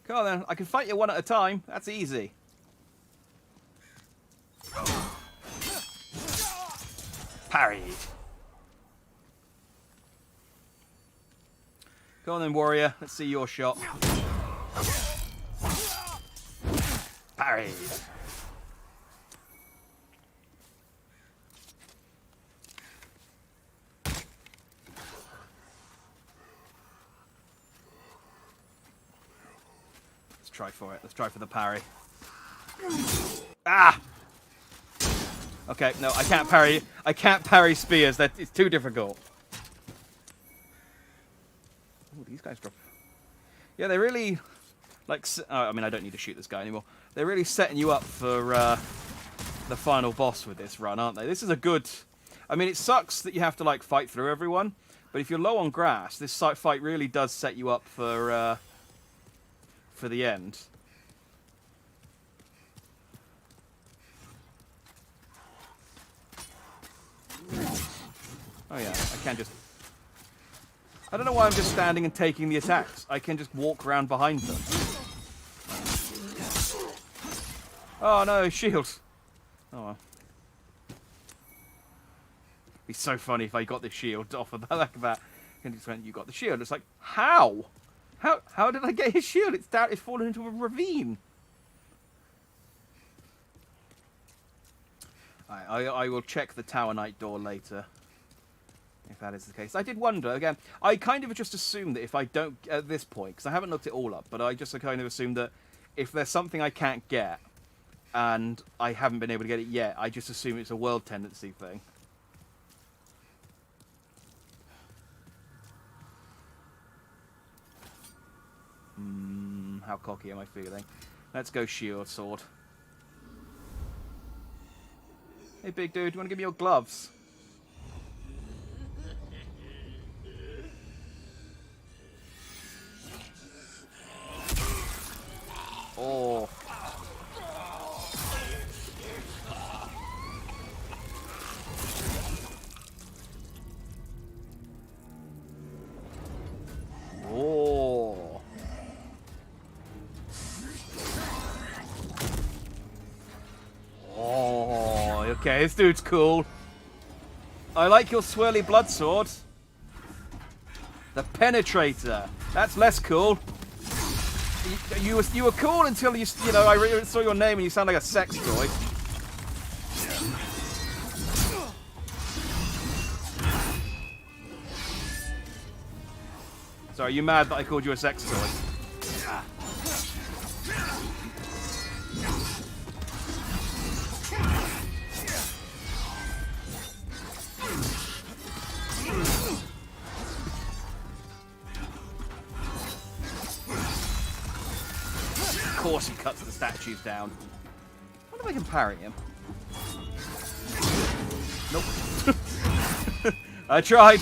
Come on then, I can fight you one at a time. That's easy. Parried. Go on then, warrior. Let's see your shot. Parried. Try for it. Let's try for the parry. Ah! Okay, no, I can't parry. I can't parry spears. It's too difficult. Oh, these guys drop. Yeah, they really like. I mean, I don't need to shoot this guy anymore. They're really setting you up for the final boss with this run, aren't they? This is a good. I mean, it sucks that you have to like fight through everyone, but if you're low on grass, this fight really does set you up for the end. Oh yeah, I can just... I don't know why I'm just standing and taking the attacks. I can just walk around behind them. Oh no, shield. Oh well. It'd be so funny if I got this shield off of that like that. And just went, you got the shield. It's like, how? How did I get his shield? It's fallen into a ravine. I will check the Tower Knight door later, if that is the case. I did wonder, again, I kind of just assumed that if I don't, at this point, because I haven't looked it all up, but I just kind of assumed that if there's something I can't get, and I haven't been able to get it yet. I just assume it's a world tendency thing. How cocky am I feeling? Let's go shield sword. Hey, big dude, you want to give me your gloves? Oh. Oh. Oh, okay, this dude's cool. I like your swirly blood sword. The Penetrator. That's less cool. You were cool until you know I saw your name and you sound like a sex toy. So are you mad that I called you a sex toy? Of course he cuts the statues down. I wonder if I can parry him. Nope. I tried.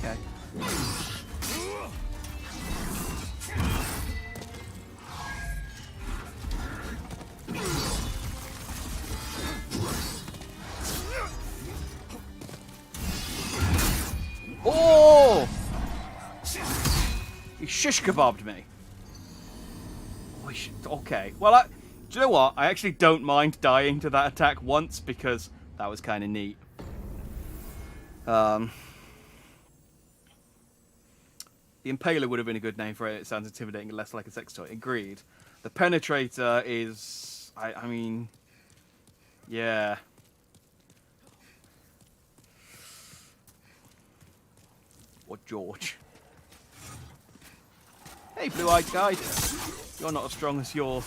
Okay. Oh! He shish kebabbed me. Okay. Well, do you know what? I actually don't mind dying to that attack once because that was kind of neat. The Impaler would have been a good name for it. It sounds intimidating and less like a sex toy. Agreed. The Penetrator is... I mean... Yeah. Or George. Hey, blue-eyed guy. You're not as strong as your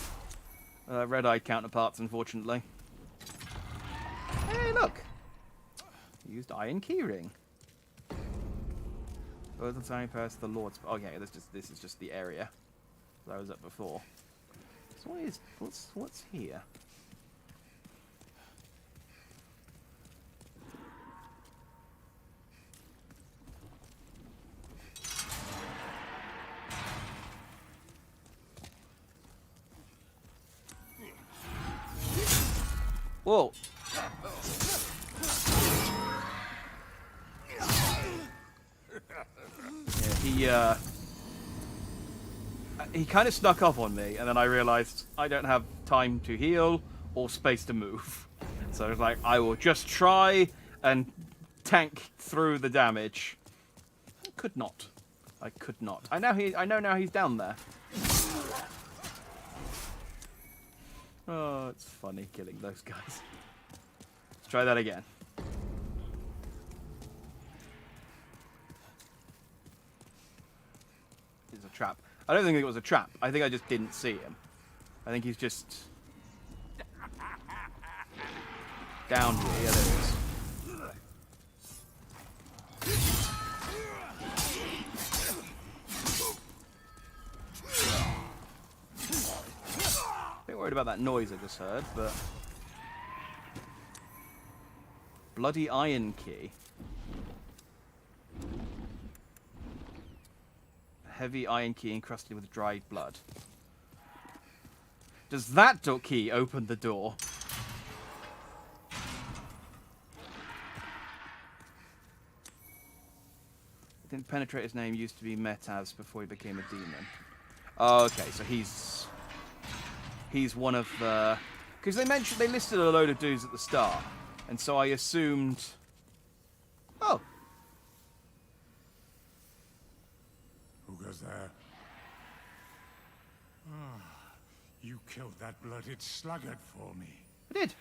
red-eyed counterparts, unfortunately. Hey, look. Used iron keyring. Both the tiny pass the Lord's. Okay, this is just the area that I was at before. So what's here? Whoa. Yeah, he kind of snuck up on me, and then I realized I don't have time to heal or space to move. So I was like, I will just try and tank through the damage. I could not. I could not. I know now he's down there. Oh, it's funny killing those guys. Let's try that again. It's a trap. I don't think it was a trap. I think I just didn't see him. I think he's just down here. Yeah, there he is. A bit worried about that noise I just heard, but bloody iron key. Heavy iron key encrusted with dried blood. Does that key open the door? I think Penetrator's name used to be Metaz before he became a demon. Oh, okay, so he's one of the Because they listed a load of dudes at the start, and so I assumed. Oh, Who goes there? Ah, you killed that blooded sluggard for me. I did.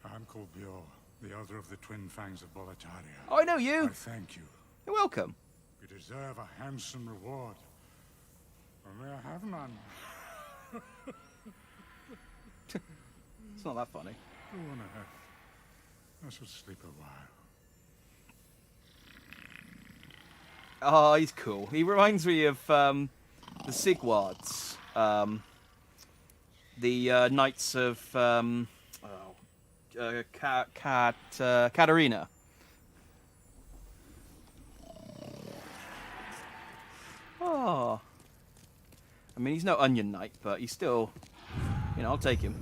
I'm called Bjor, the elder of the Twin Fangs of Boletaria. Oh, I know I you. thank you. You're welcome. You deserve a handsome reward. Only I have none. It's not that funny. Go on ahead. I shall sleep a while. Oh, he's cool. He reminds me of the Sigwards. The Knights of Katarina. Oh. I mean, he's no Onion Knight, but he's still, you know, I'll take him.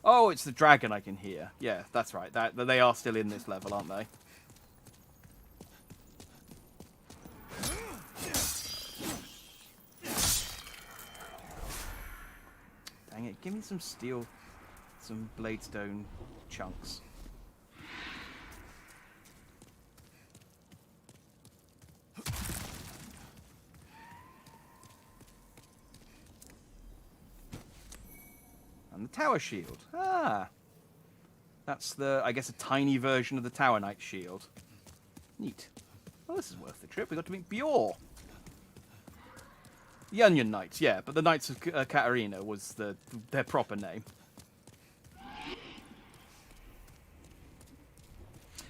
Oh, it's the dragon I can hear. Yeah, that's right. They are still in this level, aren't they? Dang it, give me some steel, some bladestone chunks. And the tower shield. Ah. That's the, I guess, a tiny version of the Tower Knight shield. Neat. Well, this is worth the trip. We got to meet Bjor. The Onion Knights, yeah, but the Knights of Katarina was their proper name.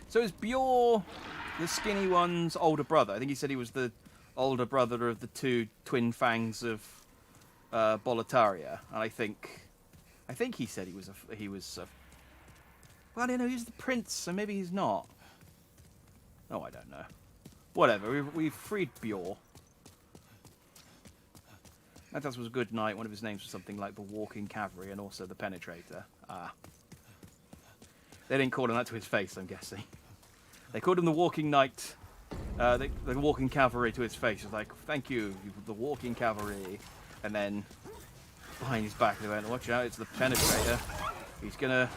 So is Bjor the skinny one's older brother? I think he said he was the older brother of the two twin fangs of Boletaria, and I think he said he was well, I don't know, he's the prince, so maybe he's not. Oh, I don't know. Whatever, we've freed Bjor. That was a good knight. One of his names was something like the Walking Cavalry and also the Penetrator. Ah. They didn't call him that to his face, I'm guessing. They called him the Walking Knight, the Walking Cavalry to his face. It was like, thank you, the Walking Cavalry. And then, behind his back, they went, watch out, it's the Penetrator. He's gonna...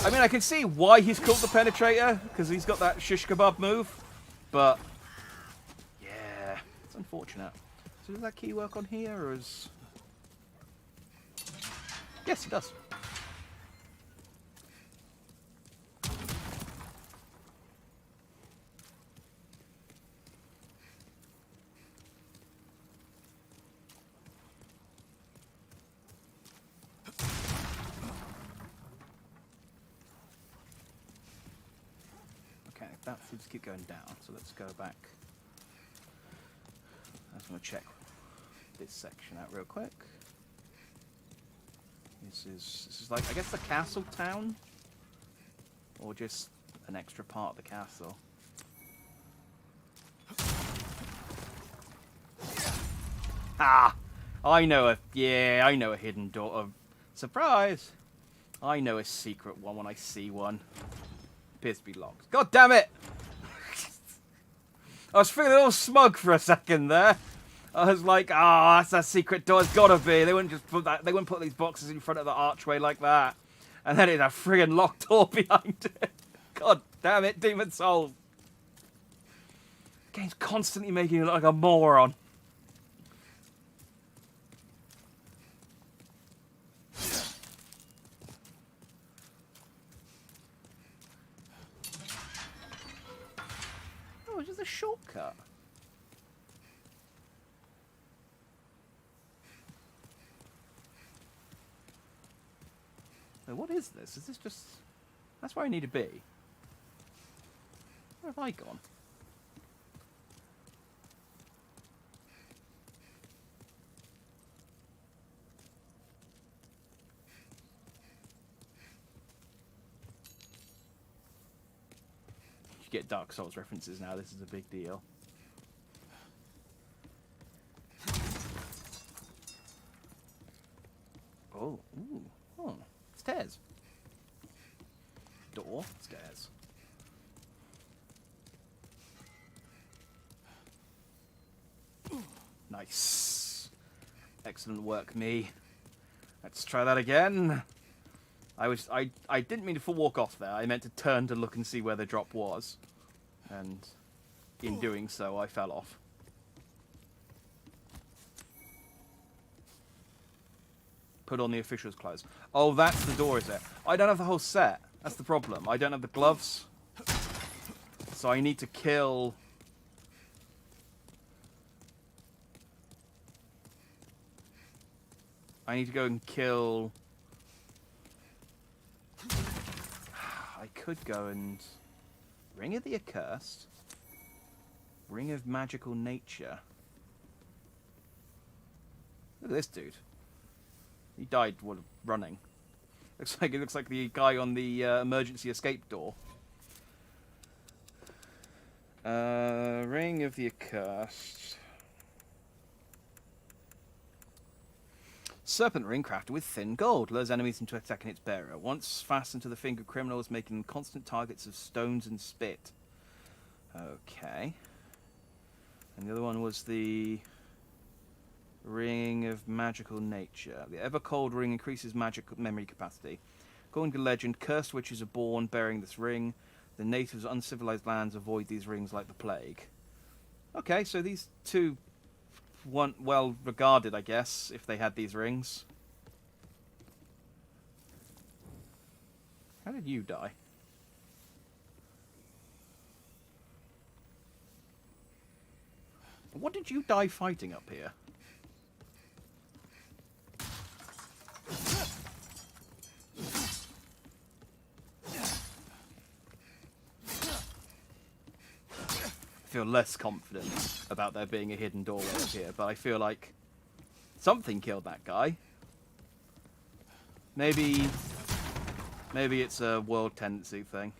I mean, I can see why he's called the Penetrator, because he's got that shish kebab move. But, yeah, it's unfortunate. So does that key work on here, or is... Yes, it does. Okay, that seems to keep going down, so let's go back. I just want to check this section out real quick. This is like, I guess, the castle town, or just an extra part of the castle. Ah, I know a hidden door. Surprise! I know a secret one when I see one. Appears to be locked. God damn it! I was feeling all smug for a second there. I was like, ah, that's a secret door. It's gotta be. They wouldn't just put that. They wouldn't put these boxes in front of the archway like that. And then it's a friggin' locked door behind it. God damn it, Demon Souls. The game's constantly making you look like a moron. Oh, it's just a shortcut. So what is this? Is this just... That's where I need to be. Where have I gone? You get Dark Souls references now. This is a big deal. Oh, ooh, oh. Stairs. Door. Stairs. Nice. Excellent work, me. Let's try that again. I didn't mean to walk off there. I meant to turn to look and see where the drop was. And in doing so, I fell off. Put on the official's clothes. Oh, that's the door, is it? I don't have the whole set. That's the problem. I don't have the gloves. So I need to kill... I need to go and kill... I could go and... Ring of the Accursed. Ring of Magical Nature. Look at this dude. He died while running. It looks like the guy on the emergency escape door. Ring of the Accursed. Serpent ring crafted with thin gold. Lures enemies into attacking its bearer. Once fastened to the finger of criminals, making them constant targets of stones and spit. Okay. And the other one was the Ring of Magical Nature. The ever-cold ring increases magic memory capacity. According to legend, cursed witches are born bearing this ring. The natives of uncivilized lands avoid these rings like the plague. Okay, so these two weren't well regarded, I guess, if they had these rings. How did you die? What did you die fighting up here? I feel less confident about there being a hidden doorway up here, but I feel like something killed that guy. Maybe it's a world tendency thing.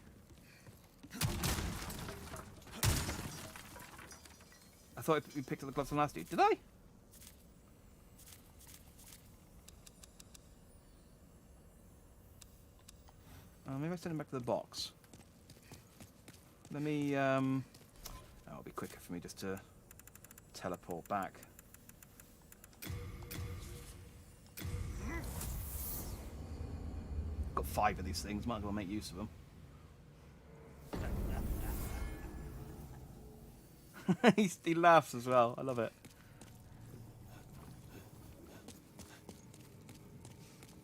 I thought we picked up the gloves from last dude. Did I? Maybe I send him back to the box. Let me, that'll be quicker for me just to teleport back. Got 5 of these things, might as well make use of them. He laughs as well, I love it.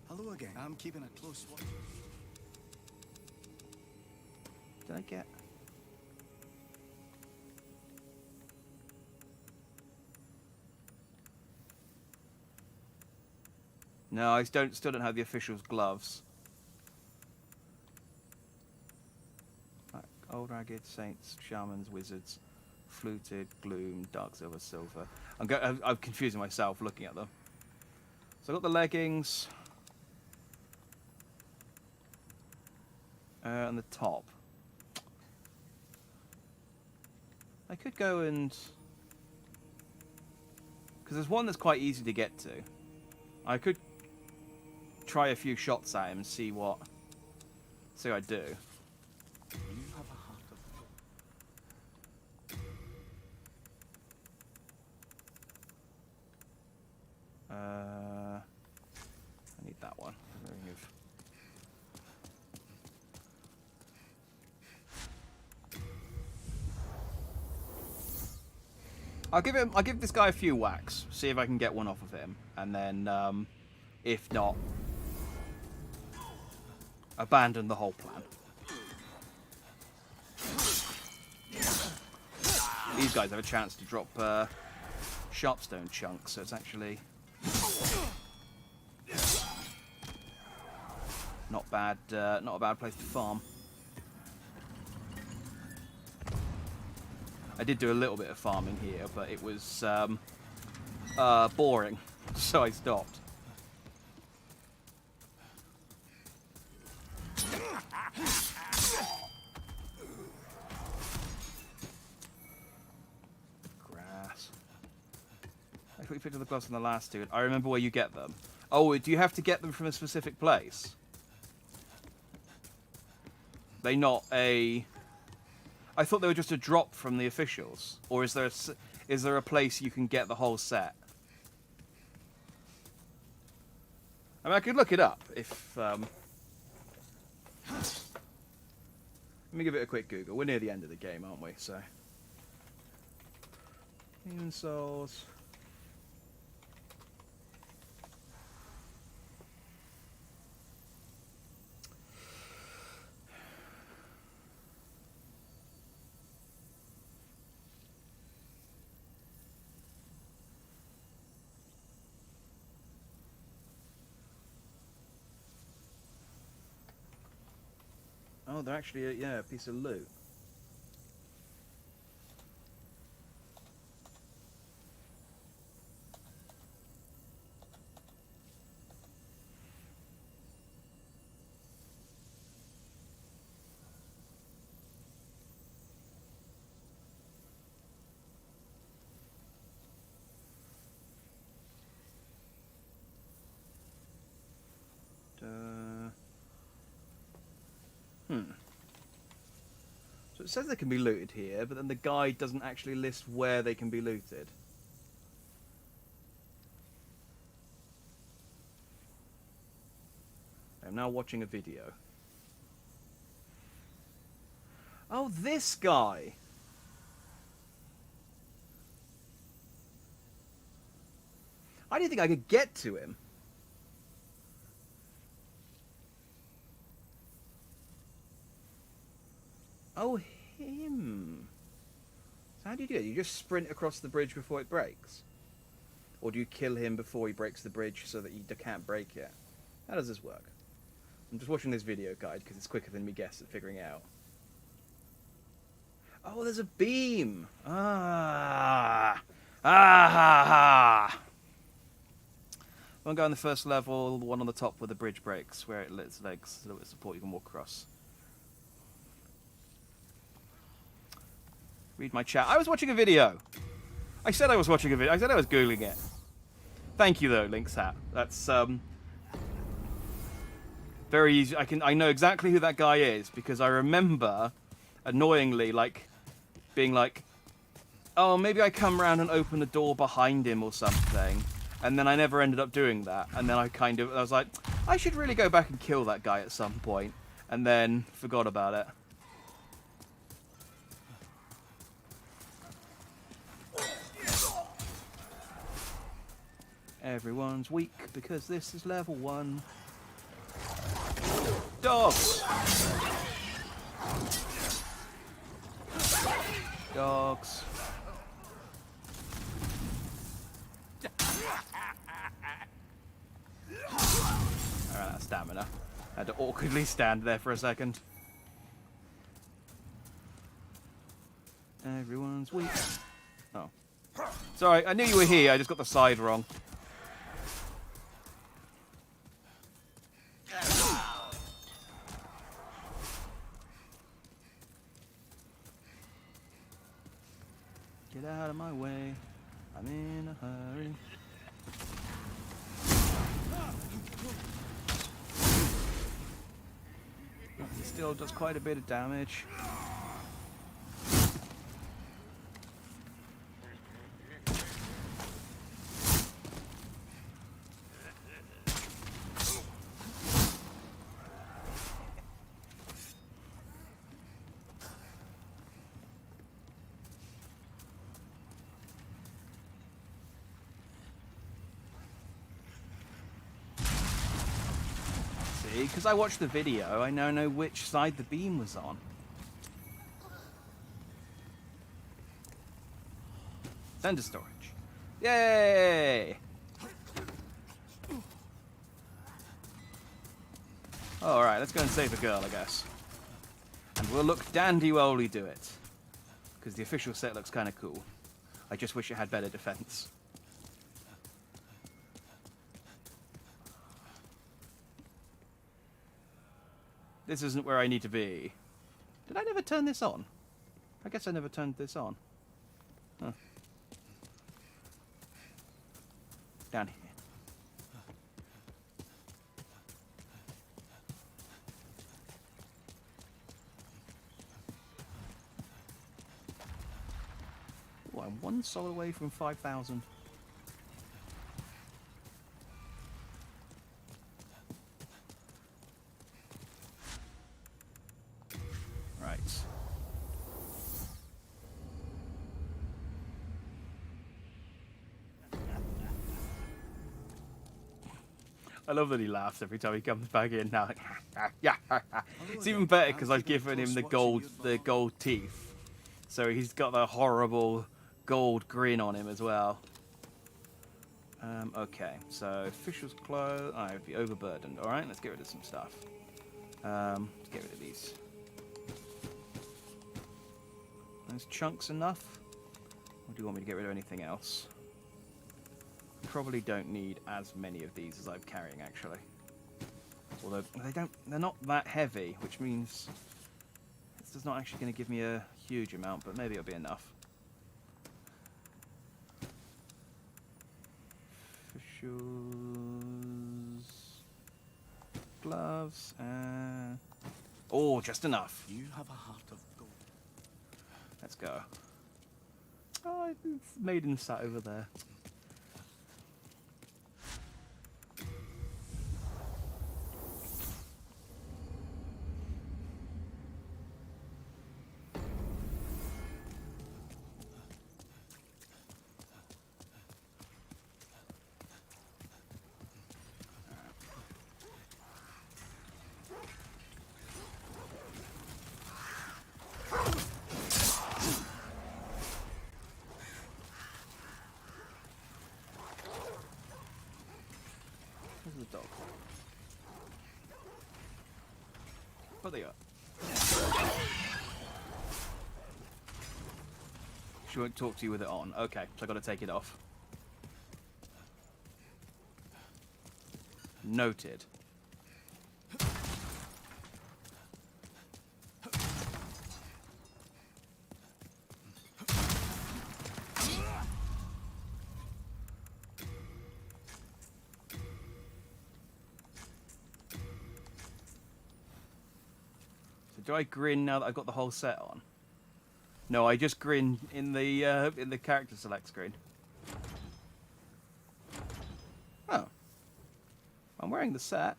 Hello again. I'm keeping a close watch. Did I get... No, I still don't have the official's gloves. Like, old ragged saints, shamans, wizards, fluted, gloom, dark silver. I'm confusing myself looking at them. So I got the leggings. And the top. I could go and... Because there's one that's quite easy to get to. I could try a few shots at him and see what I do. You have a heart of I need that one. I'll give this guy a few whacks, see if I can get one off of him, and then if not, abandon the whole plan. These guys have a chance to drop sharpstone chunks, so it's actually not bad. Not a bad place to farm. I did do a little bit of farming here, but it was boring, so I stopped. Grass. I thought you picked up the gloves from the last dude. I remember where you get them. Oh, do you have to get them from a specific place? They not a... I thought they were just a drop from the officials. Or is there is there a place you can get the whole set? I mean, I could look it up if... Let me give it a quick Google. We're near the end of the game, aren't we? So... Demon Souls... Oh, they're actually, yeah, a piece of loot. So it says they can be looted here, but then the guide doesn't actually list where they can be looted. I'm now watching a video. Oh, this guy! I didn't think I could get to him. Oh, him. So how do you do it? You just sprint across the bridge before it breaks? Or do you kill him before he breaks the bridge so that you can't break it? How does this work? I'm just watching this video guide because it's quicker than me guess at figuring it out. Oh, there's a beam! Ah! Ah! One guy on the first level, the one on the top where the bridge breaks, where it lets legs, a little bit of support you can walk across. Read my chat. I was watching a video. I said I was watching a video. I said I was Googling it. Thank you, though, Link's hat. That's, very easy. I know exactly who that guy is, because I remember, annoyingly, like, being like, oh, maybe I come around and open the door behind him or something. And then I never ended up doing that. And then I was like, I should really go back and kill that guy at some point. And then forgot about it. Everyone's weak because this is level 1. Dogs! Dogs. Alright, that's stamina. I had to awkwardly stand there for a second. Everyone's weak. Oh. Sorry, I knew you were here, I just got the side wrong. Get out of my way. I'm in a hurry. He still does quite a bit of damage. Because I watched the video, I now know which side the beam was on. Send to storage. Yay! Alright, let's go and save the girl, I guess. And we'll look dandy while we do it. Because the official set looks kind of cool. I just wish it had better defense. This isn't where I need to be. Did I never turn this on? I guess I never turned this on. Huh. Down here. I'm 1 soul away from 5,000. Right. I love that he laughs every time he comes back in now. Yeah, it's even better because I've given him the gold teeth, so he's got the horrible gold grin on him as well. Okay, so official's clothes. I'd be overburdened. All right, let's get rid of some stuff. Let's get rid of these. Those chunks enough? Or do you want me to get rid of anything else? Probably don't need as many of these as I'm carrying, actually. Although they're not that heavy, which means this is not actually going to give me a huge amount, but maybe it'll be enough. Officials, gloves, and oh, just enough. You have a heart of gold. Let's go. Oh, maiden sat over there. Where's the dog? Oh, there you are. She won't talk to you with it on. Okay, so I've got to take it off. Noted. Do I grin now that I've got the whole set on? No, I just grin in the character select screen. Oh, I'm wearing the set.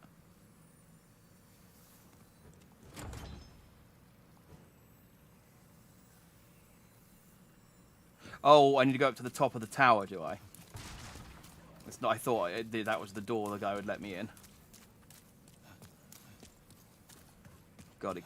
Oh, I need to go up to the top of the tower, do I? It's not. I thought that was the door the guy would let me in. Got it.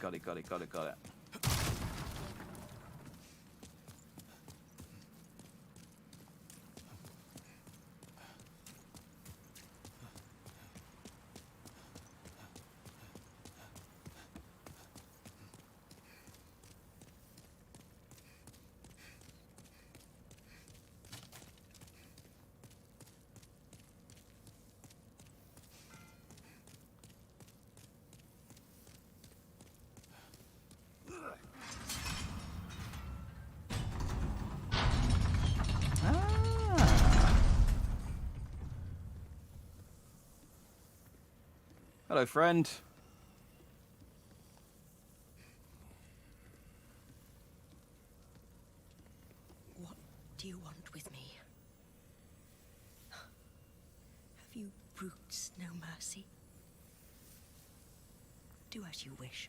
Hello, friend. What do you want with me? Have you brutes no mercy? Do as you wish.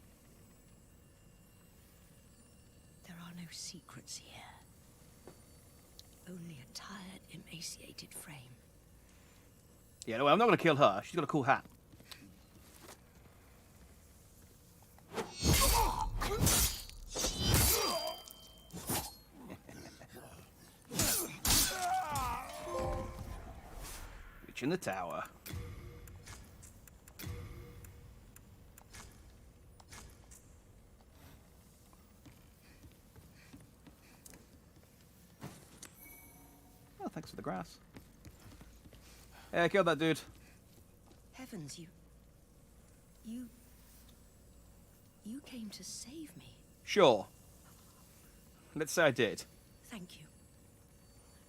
There are no secrets here. Only a tired, emaciated frame. Yeah, no, I'm not going to kill her. She's got a cool hat. Reach in the tower. Oh, thanks for the grass. Yeah, killed that dude. Heavens, you came to save me. Sure. Let's say I did. Thank you.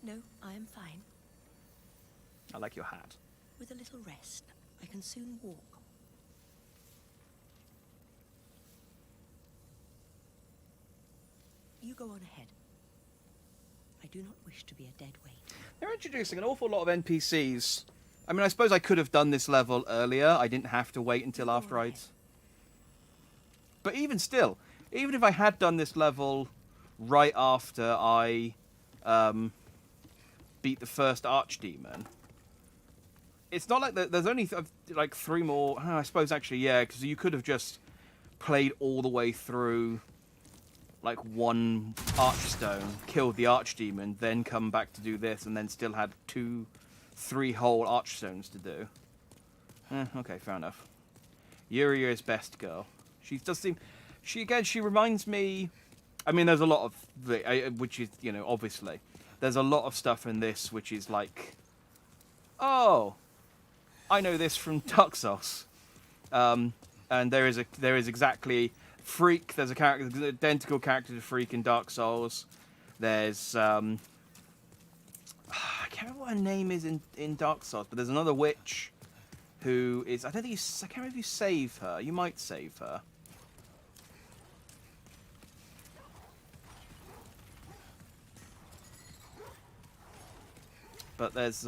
No, I am fine. I like your hat. With a little rest, I can soon walk. You go on ahead. I do not wish to be a dead weight. They're introducing an awful lot of NPCs. I mean, I suppose I could have done this level earlier. I didn't have to wait until after I'd... But even still, even if I had done this level right after I beat the first archdemon, it's not like there's only like 3 more... I suppose actually, yeah, because you could have just played all the way through like 1 archstone, killed the archdemon, then come back to do this, and then still had 3 whole archstones to do. Okay, fair enough. Yuria is best girl. She does seem... She reminds me... I mean, there's a lot of... which is, you know, obviously. There's a lot of stuff in this which is like... Oh, I know this from Dark Souls. And there is exactly... Freak, there's a character, there's an identical character to Freak in Dark Souls. There's... I can't remember what her name is in Dark Souls, but there's another witch who is... I can't remember if you save her. You might save her. But there's...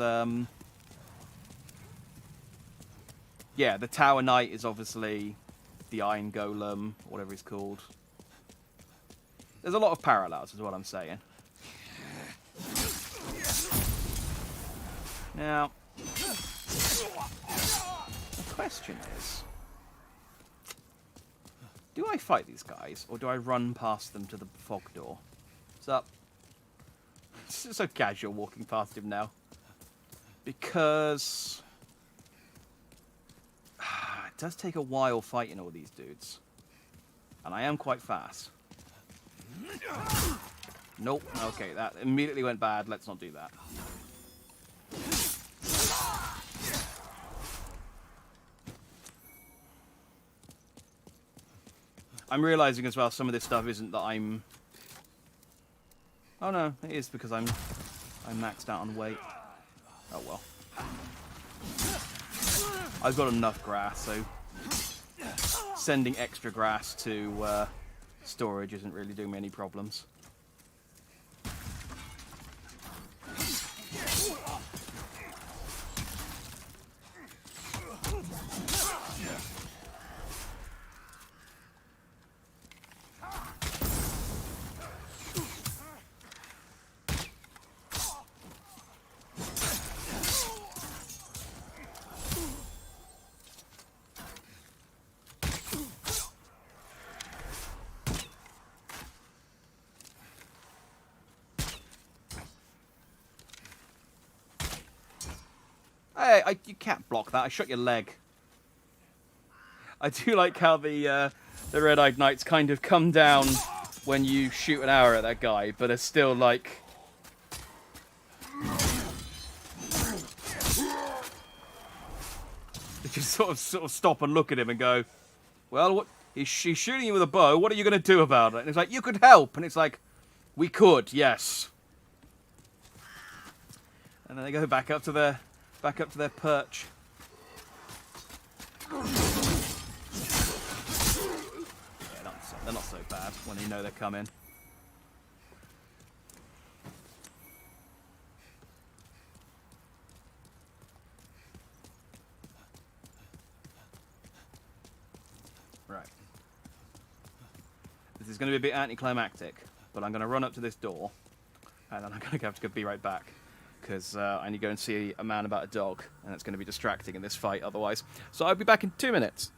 yeah, the Tower Knight is obviously the Iron Golem, whatever he's called. There's a lot of parallels, is what I'm saying. Now, the question is, do I fight these guys, or do I run past them to the fog door? What's up? It's just so casual walking past him now. Because... it does take a while fighting all these dudes. And I am quite fast. Nope. Okay, that immediately went bad. Let's not do that. I'm realizing as well some of this stuff isn't that I'm... Oh no, it is because I'm maxed out on weight. Oh well. I've got enough grass, so sending extra grass to storage isn't really doing me any problems. Hey, you can't block that. I shot your leg. I do like how the red-eyed knights kind of come down when you shoot an arrow at that guy, but are still like... They just sort of stop and look at him and go, well, what? She's shooting you with a bow. What are you going to do about it? And it's like, you could help. And it's like, we could, yes. And then they go back up to their perch. Yeah, they're not so bad when you know they're coming. Right. This is going to be a bit anticlimactic, but I'm going to run up to this door, and then I'm going to have to be right back. Because I need to go and see a man about a dog, and it's going to be distracting in this fight otherwise. So I'll be back in 2 minutes.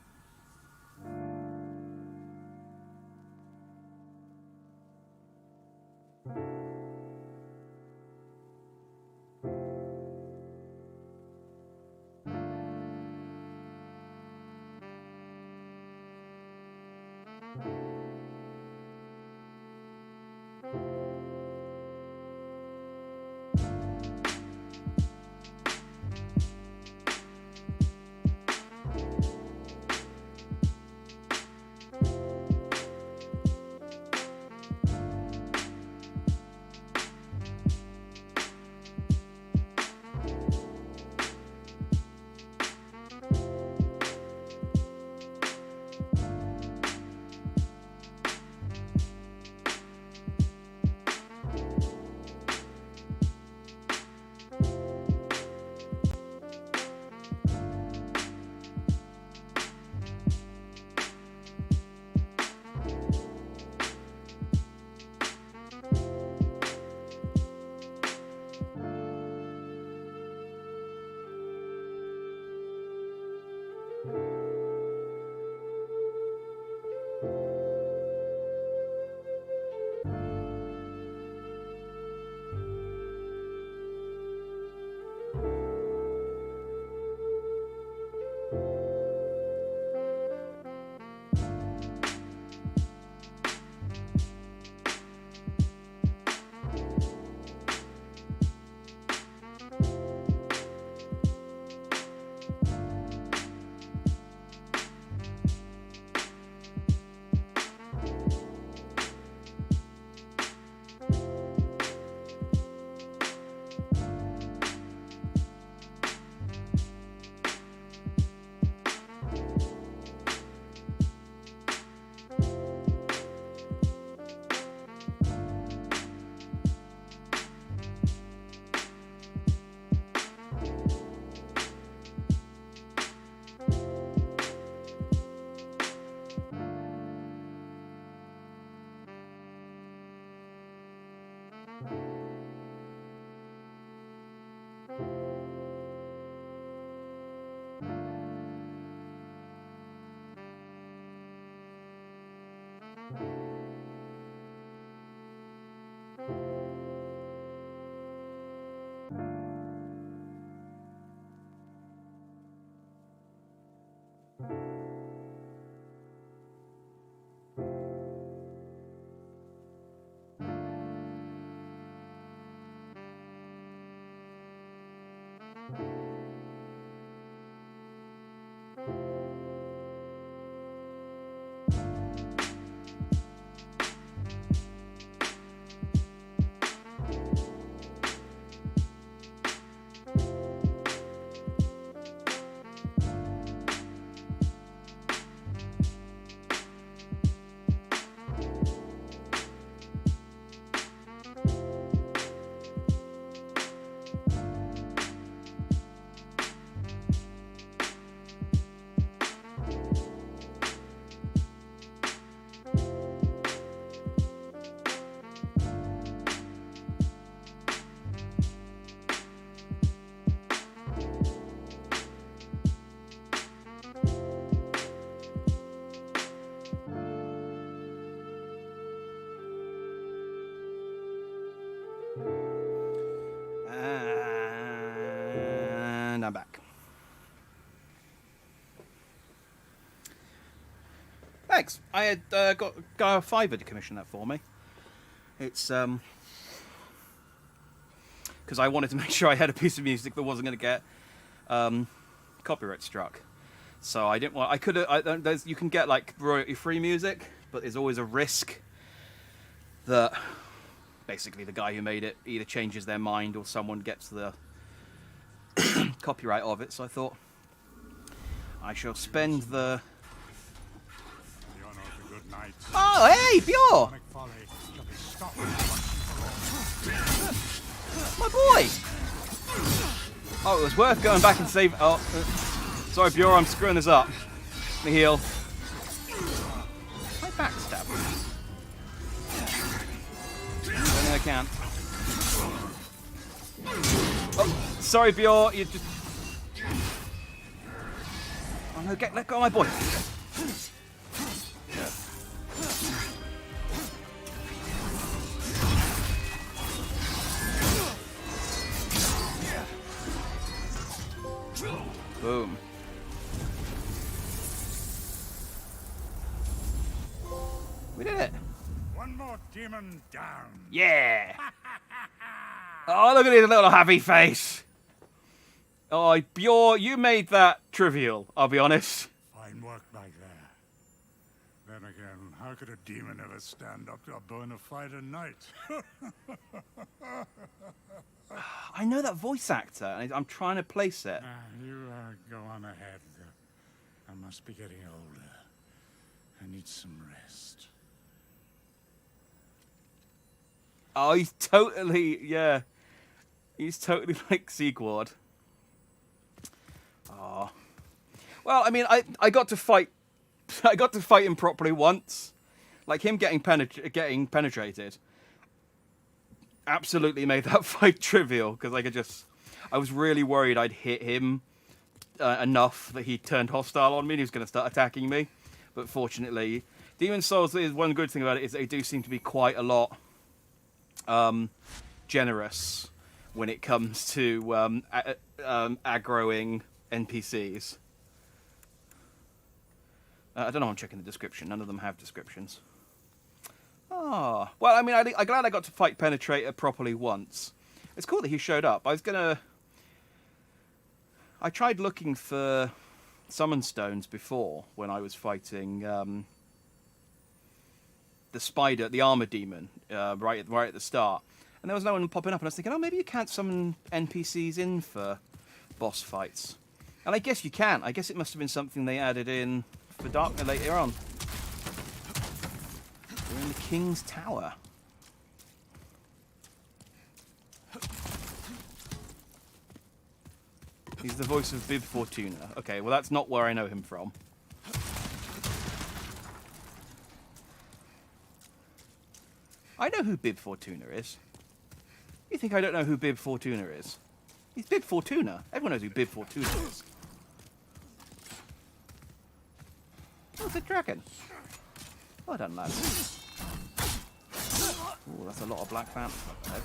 And I'm back. Thanks. I had got a Fiverr to commission that for me. It's because I wanted to make sure I had a piece of music that wasn't going to get copyright struck. So I didn't want. I could have. You can get like royalty-free music, but there's always a risk that basically the guy who made it either changes their mind or someone gets the copyright of it. So I thought I shall spend the. Oh, hey, Bjorn! My boy! Oh, it was worth going back and saving. Oh, sorry, Bjorn, I'm screwing this up. Let me heal. I backstab. I don't think I can. Oh, sorry, Bjorn. You just. Oh no, let go of my boy. Boom. We did it. One more demon down. Yeah. Oh, look at his little happy face. Oh, Bjorn, you made that trivial, I'll be honest. Fine work back there. Then again, how could a demon ever stand up to a bona fide knight? I know that voice actor, and I'm trying to place it. You go on ahead. I must be getting older. I need some rest. Oh, he's totally, yeah. He's totally like Sigurd. Oh. Well, I mean, I got to fight. I got to fight him properly once. Like him getting penetrated. Absolutely made that fight trivial because I was really worried I'd hit him enough that he turned hostile on me and he was going to start attacking me. But fortunately, Demon Souls, is one good thing about it is they do seem to be quite a lot generous when it comes to aggroing NPCs. I don't know, I'm checking the description. None of them have descriptions. Oh, well, I mean, I'm glad I got to fight Penetrator properly once. It's cool that he showed up. I tried looking for summon stones before when I was fighting the spider, the armor demon, right at the start. And there was no one popping up, and I was thinking, oh, maybe you can't summon NPCs in for boss fights. And I guess you can. I guess it must have been something they added in for Dark later on. We're in the King's Tower. He's the voice of Bib Fortuna. Okay, well that's not where I know him from. I know who Bib Fortuna is. You think I don't know who Bib Fortuna is? He's Bib Fortuna. Everyone knows who Bib Fortuna is. Oh, it's a dragon. Well done, lads. Ooh, that's a lot of black phantoms up there.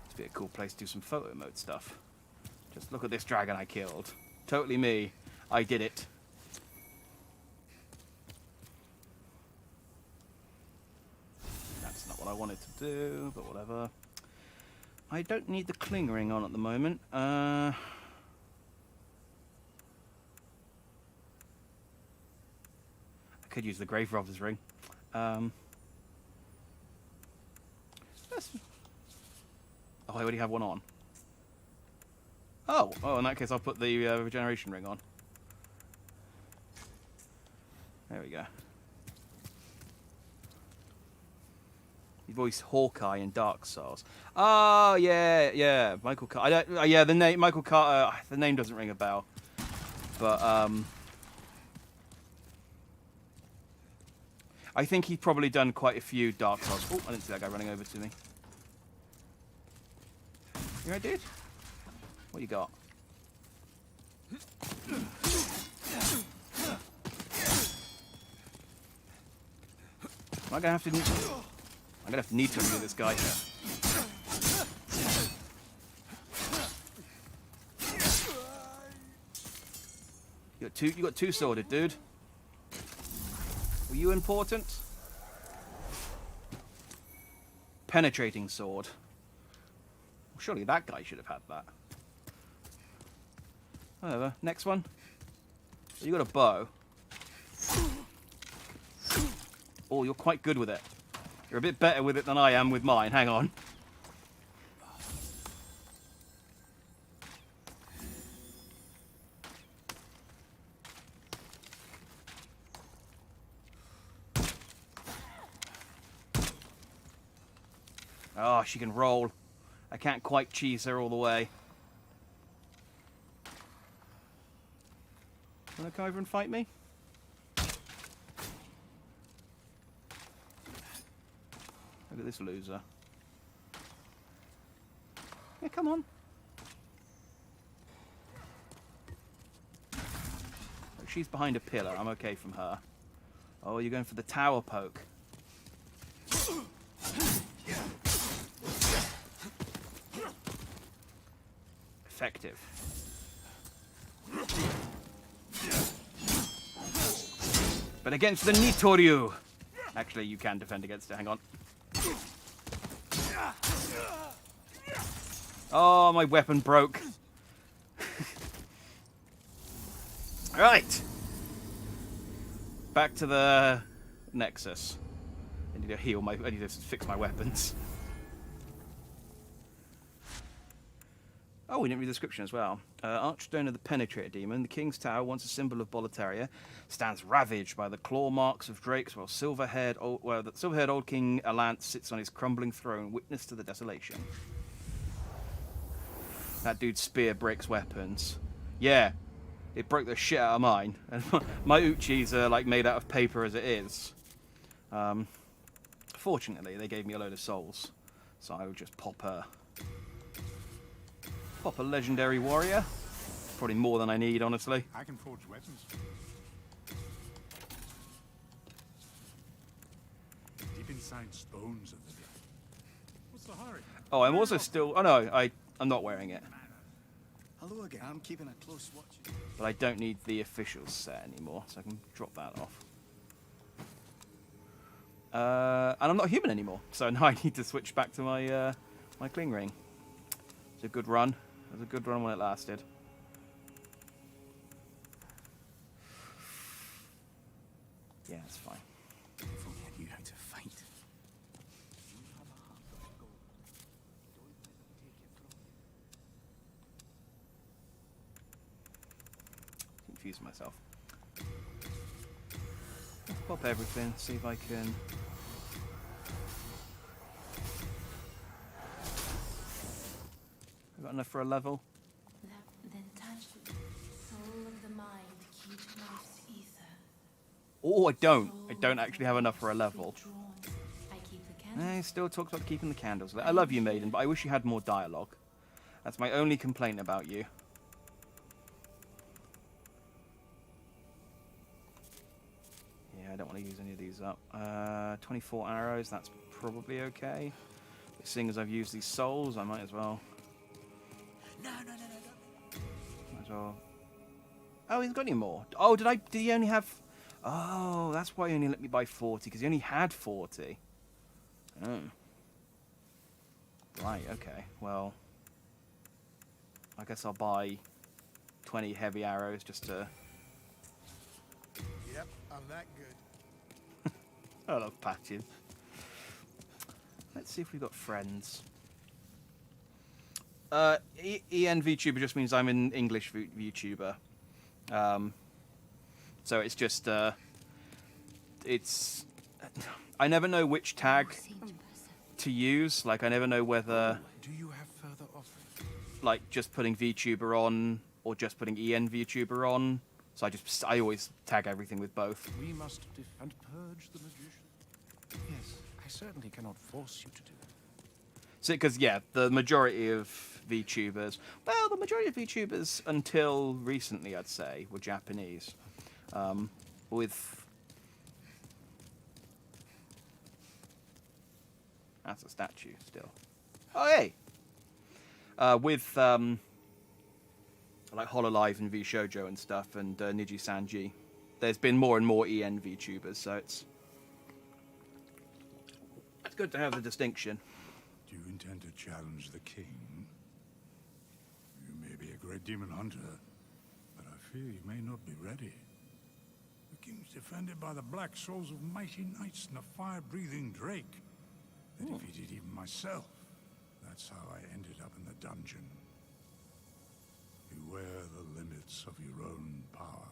It's be a cool place to do some photo mode stuff. Just look at this dragon I killed. Totally me. I did it. That's not what I wanted to do, but whatever. I don't need the cling ring on at the moment. I could use the grave robber's ring. Oh, I already have one on. Oh, in that case, I'll put the regeneration ring on. There we go. He voiced Hawkeye in Dark Souls. Oh yeah, Michael Carter. Yeah, the name Michael Carter. The name doesn't ring a bell, but I think he's probably done quite a few Dark Souls. Oh, I didn't see that guy running over to me. You right, dude? What you got? Am I gonna have to? I'm gonna have to need to do this guy. You got two sworded, dude. Were you important? Penetrating sword. Well, surely that guy should have had that. Whatever. Next one. You got a bow. Oh, you're quite good with it. You're a bit better with it than I am with mine. Hang on. Oh, she can roll. I can't quite cheese her all the way. Wanna come over and fight me? Look at this loser. Yeah, come on. Look, she's behind a pillar. I'm okay from her. Oh, you're going for the tower poke. Effective. But against the Nitoryu. Actually, you can defend against it. Hang on. Oh, my weapon broke. Right. Back to the Nexus. I need to heal my. I need to fix my weapons. Oh, we didn't read the description as well. Archstone of the Penetrator Demon, the King's Tower, once a symbol of Boletaria, stands ravaged by the claw marks of drakes, while the silver-haired old King Allant sits on his crumbling throne, witness to the desolation. That dude's spear breaks weapons. Yeah, it broke the shit out of mine. And my Uchis are like made out of paper as it is. Fortunately, they gave me a load of souls, so I would just pop a legendary warrior. Probably more than I need, honestly. I can forge weapons. Deep inside stones of the dead. What's the hurry? Oh, I'm also still. Oh no, I'm not wearing it. Hello again. I'm keeping a close watch. But I don't need the official set anymore, so I can drop that off. And I'm not human anymore, so now I need to switch back to my my cling ring. It's a good run. It was a good run when it lasted. Yeah, it's fine. If only I knew how to fight. Confuse myself. Let's pop everything, see if I can. Got enough for a level? The intangible soul of the mind, key to life's ether. Oh, I don't. I don't actually have enough for a level. I keep the candle. He still talks about keeping the candles lit. I love you, maiden, but I wish you had more dialogue. That's my only complaint about you. want to use any of these up. 24 arrows, that's probably okay. But seeing as I've used these souls, I might as well. No. Might as well. Oh, he's got any more. Oh, did he only have... Oh, that's why he only let me buy 40, because he only had 40. Oh. Right, okay. Well, I guess I'll buy 20 heavy arrows just to... Yep, I'm that good. I love patches. Let's see if we've got friends. EN VTuber just means I'm an English VTuber. So it's just, it's... I never know which tag to use. Like, I never know whether... Do you have further offers? Like, just putting VTuber on, or just putting EN VTuber on. So I always tag everything with both. We must and purge the magician. Yes, I certainly cannot force you to do that. So, because, yeah, the majority of VTubers... Well, the majority of VTubers, until recently, I'd say, were Japanese. With... That's a statue, still. Oh, hey! With, like, Hololive and VShojo and stuff, and Niji Sanji. There's been more and more EN VTubers, so it's good to have the distinction. Do you intend to challenge the king? You may be a great demon hunter, but I fear you may not be ready. The king's defended by the black souls of mighty knights and a fire-breathing drake. They defeated even myself. That's how I ended up in the dungeon. Beware the limits of your own power.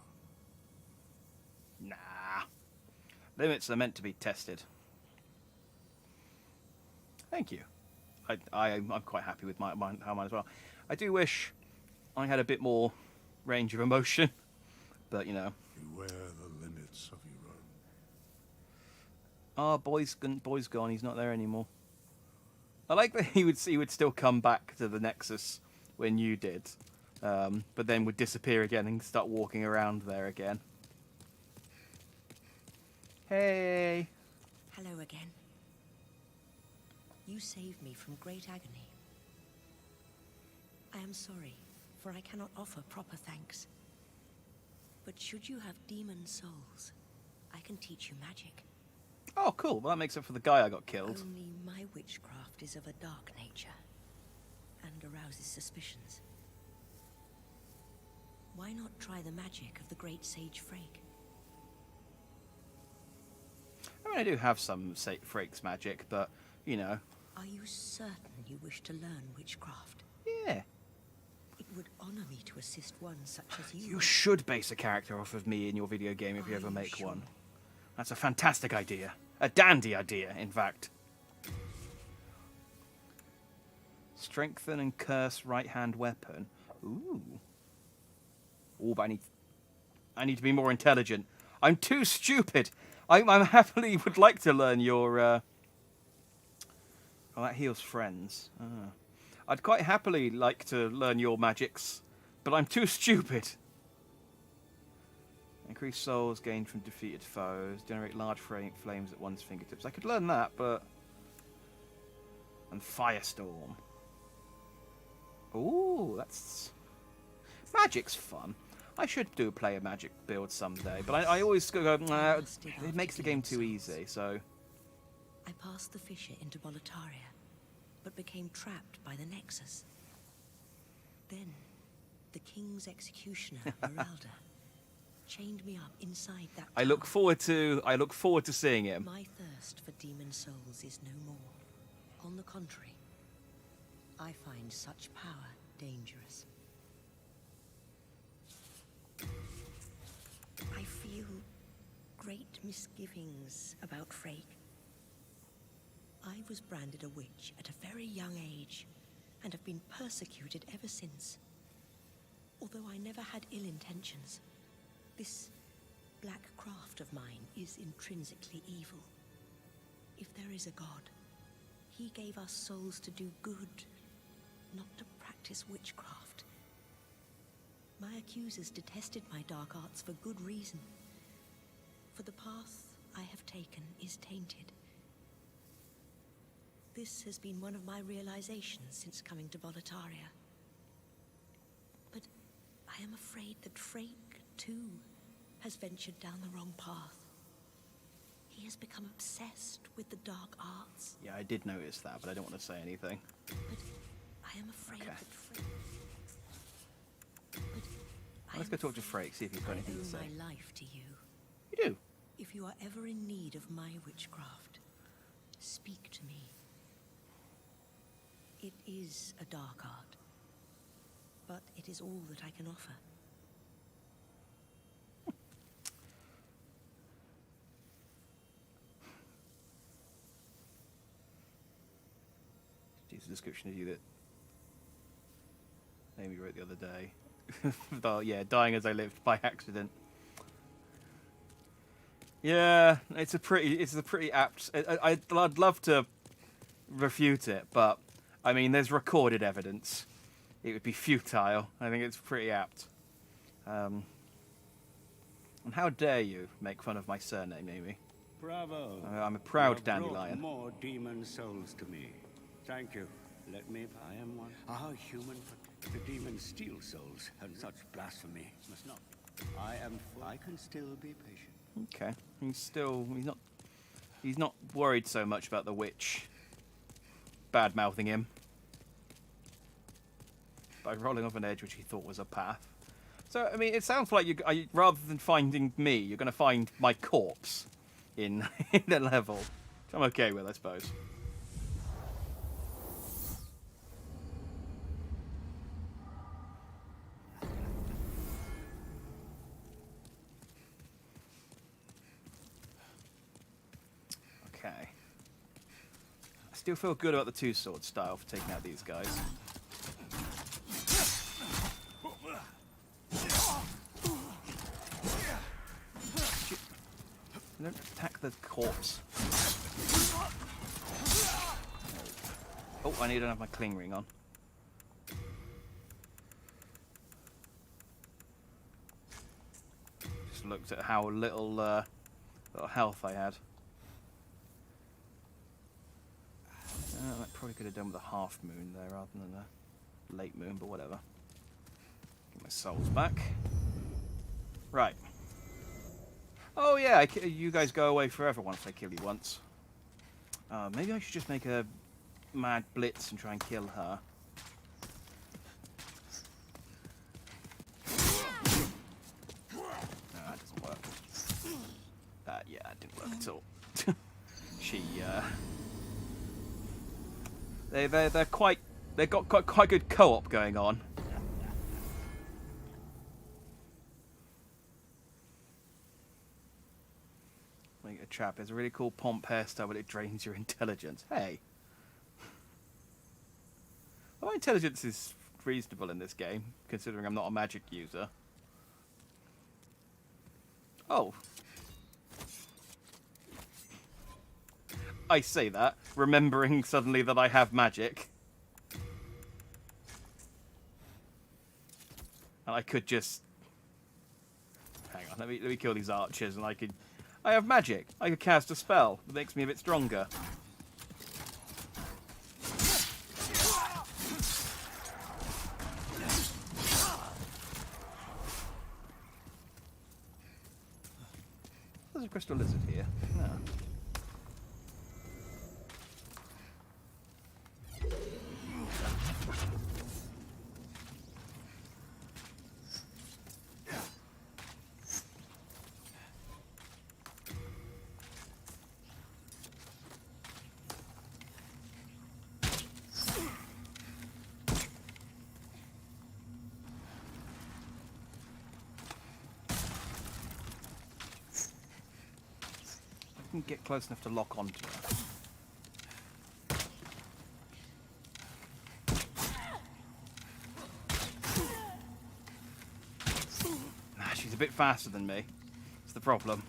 Nah. Limits are meant to be tested. Thank you. I'm quite happy with how mine as well. I do wish I had a bit more range of emotion, but you know. Beware the limits of your own. Oh, boy's gone. He's not there anymore. I like that he would still come back to the Nexus when you did, but then would disappear again and start walking around there again. Hey. Hello again. You saved me from great agony. I am sorry, for I cannot offer proper thanks. But should you have demon souls, I can teach you magic. Oh, cool. Well, that makes up for the guy I got killed. Only my witchcraft is of a dark nature, and arouses suspicions. Why not try the magic of the great sage Frake? I mean, I do have some Frake's magic, but, you know. Are you certain you wish to learn witchcraft? Yeah. It would honor me to assist one such as you. You should base a character off of me in your video game if you ever make one. That's a fantastic idea. A dandy idea, in fact. Strengthen and curse right-hand weapon. Ooh. Ooh, but I need to be more intelligent. I'm too stupid. I happily would like to learn your... Oh, that heals friends. Ah. I'd quite happily like to learn your magics, but I'm too stupid. Increase souls gained from defeated foes. Generate large flames at one's fingertips. I could learn that, but... And Firestorm. Ooh, that's... Magic's fun. I should play a magic build someday, but I always go, nah, it makes the game too easy, so... I passed the fissure into Boletaria, but became trapped by the Nexus. Then, the King's executioner, Meralda, chained me up inside that I look forward to seeing him. My thirst for demon souls is no more. On the contrary, I find such power dangerous. I feel great misgivings about Frake. I was branded a witch at a very young age, and have been persecuted ever since. Although I never had ill intentions, this black craft of mine is intrinsically evil. If there is a God, he gave us souls to do good, not to practice witchcraft. My accusers detested my dark arts for good reason. For the path I have taken is tainted. This has been one of my realizations since coming to Boletaria. But I am afraid that Frake, too, has ventured down the wrong path. He has become obsessed with the dark arts. Yeah, I did notice that, but I don't want to say anything. But I am afraid that Frake... Let's go talk to Frake, see if he's got anything to say. I owe my life to you. You do? If you are ever in need of my witchcraft, speak to me. It is a dark art, but it is all that I can offer. It's a description of you that Amy wrote the other day. Oh, yeah, dying as I lived by accident. Yeah, it's a pretty apt. I'd love to refute it, but I mean, there's recorded evidence. It would be futile. I think it's pretty apt. And how dare you make fun of my surname, Amy? Bravo. I'm a proud You have brought dandelion. more demon souls to me. Thank you. Let me, I am one. Ah, human, but the demons steal souls, and such blasphemy must not. I can still be patient. Okay, he's not worried so much about the witch bad mouthing him by rolling off an edge which he thought was a path. So I mean, it sounds like rather than finding me, you're going to find my corpse in in the level, which I'm okay with, I suppose. Okay. I still feel good about the two-sword style for taking out these guys. Don't attack the corpse. Oh, I need to have my cling ring on. Just looked at how little health I had. That probably could have done with a half moon there rather than a late moon, but whatever. Get my souls back. Right. Oh yeah, you guys go away forever once I kill you once. Maybe I should just make a mad blitz and try and kill her. No, that doesn't work. Yeah, it didn't work at all. They've got quite good co-op going on. Like a chap, it's a really cool pomp hairstyle, but it drains your intelligence. Hey. Well, my intelligence is reasonable in this game, considering I'm not a magic user. Oh. I say that, remembering suddenly that I have magic. And I could just... Hang on, let me kill these archers and I have magic. I could cast a spell that makes me a bit stronger. There's a crystal lizard here. No. Get close enough to lock onto her. She's a bit faster than me. It's the problem.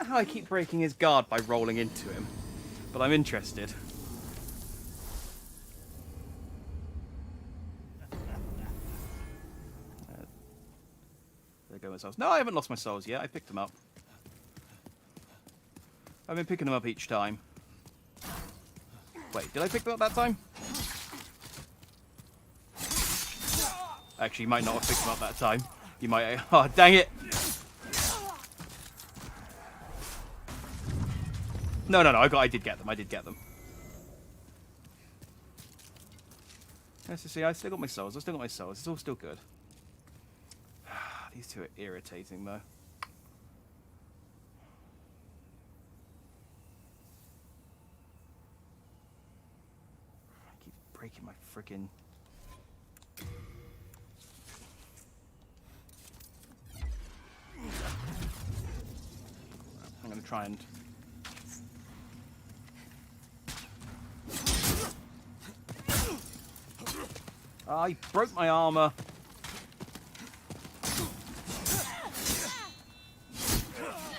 get how I keep breaking his guard by rolling into him, but I'm interested. There go my souls. No, I haven't lost my souls yet. I picked them up. I've been picking them up each time. Wait, did I pick them up that time? Actually, you might not have picked them up that time. You might... Oh, dang it! No, I did get them. I did get them. Let's just see. I still got my souls. It's all still good. These two are irritating, though. I keep breaking my freaking... I'm going to try and... I broke my armor.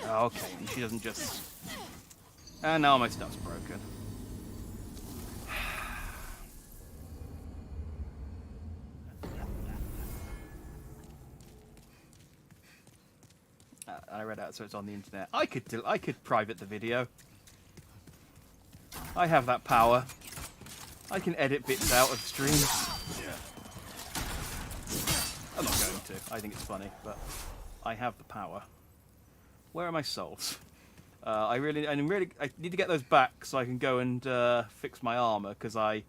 Okay, she doesn't just... And now my stuff's broken. I read out, so it's on the internet. I could private the video. I have that power. I can edit bits out of streams. I'm not going to. I think it's funny, but I have the power. Where are my souls? I need to get those back so I can go and fix my armor, because I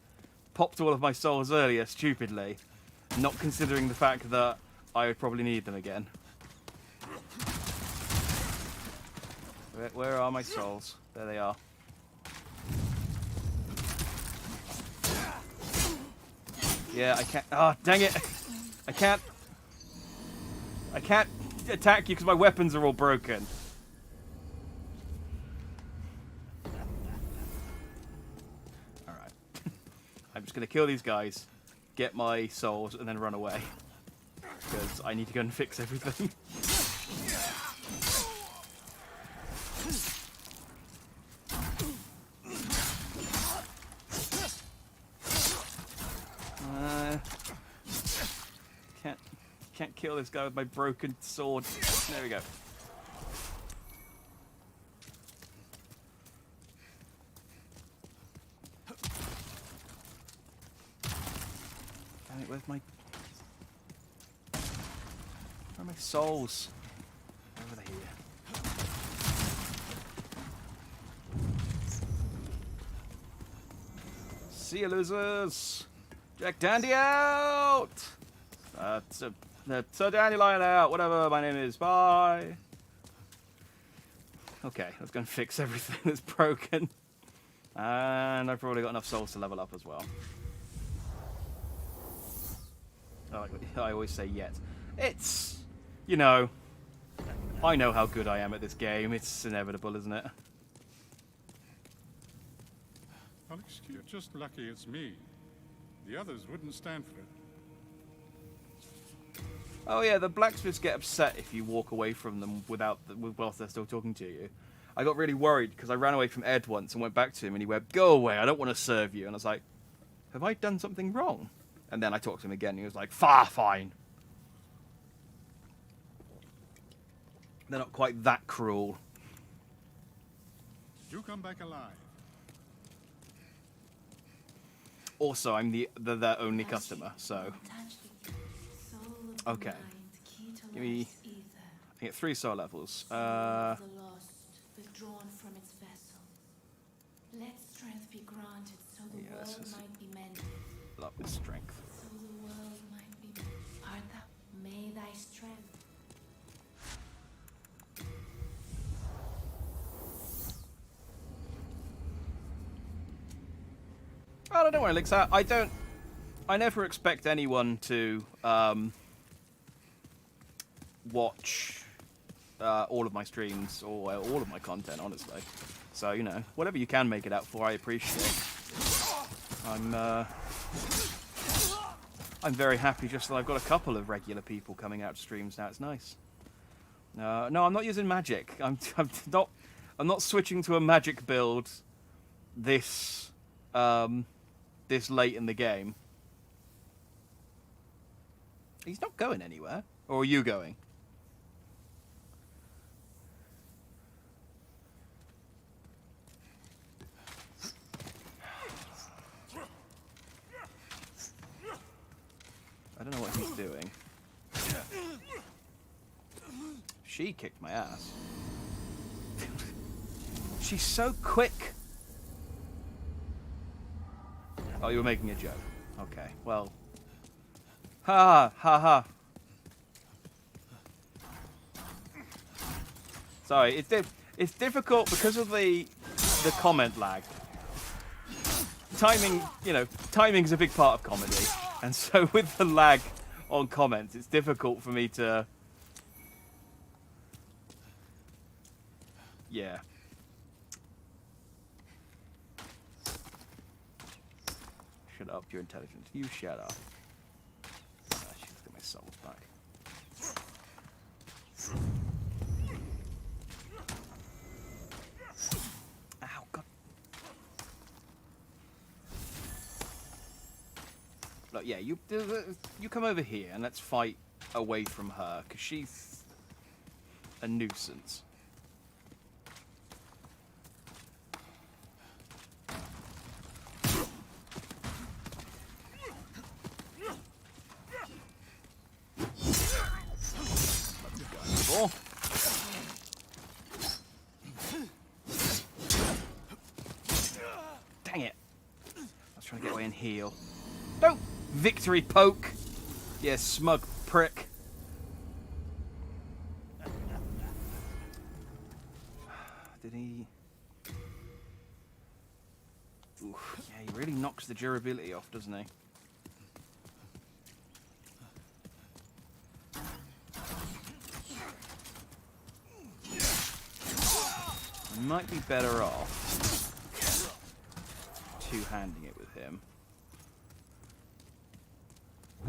popped all of my souls earlier stupidly, not considering the fact that I would probably need them again. Where are my souls? There they are. Yeah, I can't. Oh, dang it! I can't attack you because my weapons are all broken. Alright. I'm just going to kill these guys, get my souls, and then run away. Because I need to go and fix everything. Can't kill this guy with my broken sword. There we go. Damn it, where are my souls? Over here. See you, losers! Jack Dandy out! So Dandelion out, whatever my name is, bye. Okay, let's go and fix everything that's broken. And I've probably got enough souls to level up as well. I always say yet. It's, you know, I know how good I am at this game. It's inevitable, isn't it? Alex, you're just lucky it's me. The others wouldn't stand for it. Oh yeah, the blacksmiths get upset if you walk away from them whilst they're still talking to you. I got really worried because I ran away from Ed once and went back to him and he went, "Go away, I don't want to serve you." And I was like, have I done something wrong? And then I talked to him again and he was like, fine. They're not quite that cruel. You come back alive. Also, I'm their only customer, so... Okay. Give me... I get 3 soul levels. Withdrawn from its vessel. Let strength be granted so the world might be mended. Love this strength. So the world might be mended. Arthur, may thy strength. Oh, don't worry, Elixir. I never expect anyone to watch all of my streams or all of my content, honestly. So, you know, whatever you can make it out for, I appreciate. I'm very happy just that I've got a couple of regular people coming out to streams now. It's nice. No, I'm not using magic. I'm not switching to a magic build this this late in the game. He's not going anywhere. Or are you going? I don't know what he's doing. She kicked my ass. She's so quick. Oh, you were making a joke. Okay, well. Ha ha ha. Sorry, it's difficult because of the comment lag. Timing, you know, timing is a big part of comedy, and so with the lag on comments, it's difficult for me to. Yeah. Shut up, you're intelligent. You shut up. I should get my souls back. Ow, God. Look, yeah, you come over here and let's fight away from her, because she's a nuisance. Dang it. I was trying to get away and heal. Don't victory poke, you smug prick. Did he... Oof, yeah, he really knocks the durability off, doesn't he? Might be better off two-handing it with him.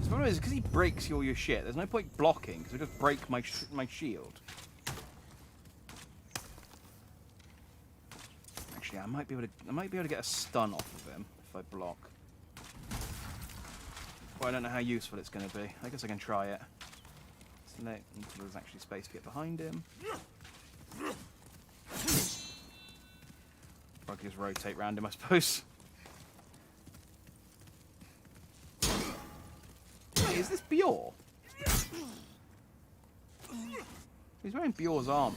The problem is, because he breaks all your shit, there's no point blocking, because he'll just break my shield. Actually, I might be able to get a stun off of him if I block. Well, I don't know how useful it's going to be. I guess I can try it. Select until there's actually space to get behind him. I can just rotate round him, I suppose. Hey, is this Bjorn? He's wearing Bjorn's armor.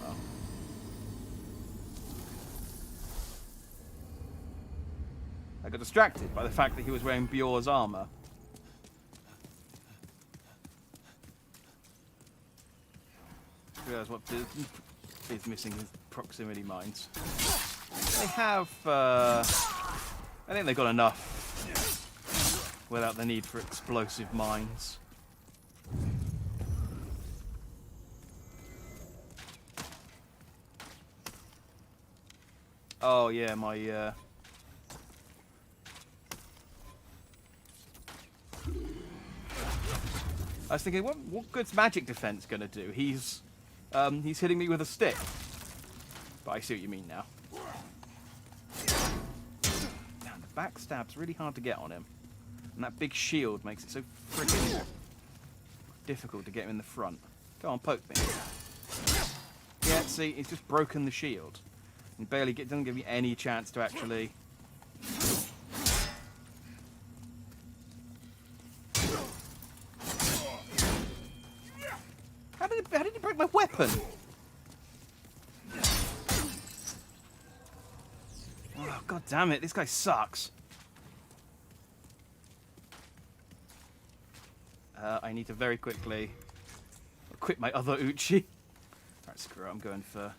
I got distracted by the fact that he was wearing Bjorn's armor. I realize what is missing his proximity mines. They have, I think they've got enough without the need for explosive mines. Oh yeah, my, I was thinking, what good's magic defense gonna do? He's hitting me with a stick. But I see what you mean now. Damn, the backstab's really hard to get on him. And that big shield makes it so freaking difficult to get him in the front. Go on, poke me. Yeah, see, he's just broken the shield. And doesn't give me any chance to actually... How did he break my weapon? Oh, God damn it, this guy sucks. I need to very quickly equip my other Uchi. Alright, screw it, I'm going for...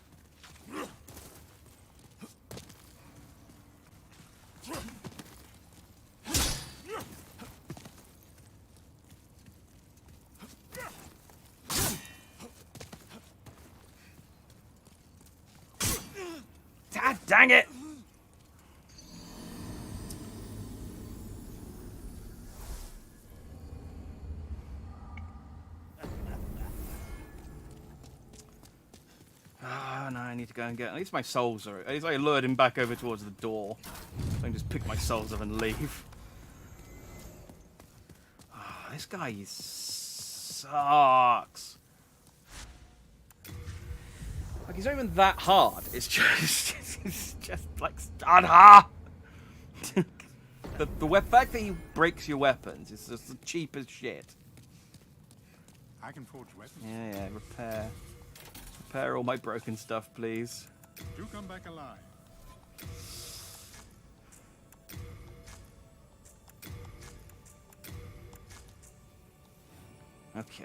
God dang it! to go and get... At least my souls are... At least I lured him back over towards the door. So I can just pick my souls up and leave. Oh, this guy sucks. Like, he's not even that hard. It's just... It's just, like, stun. The fact that he breaks your weapons is just the cheapest shit. I can forge weapons. Yeah, repair. Repair all my broken stuff, please. Do come back alive. Okay.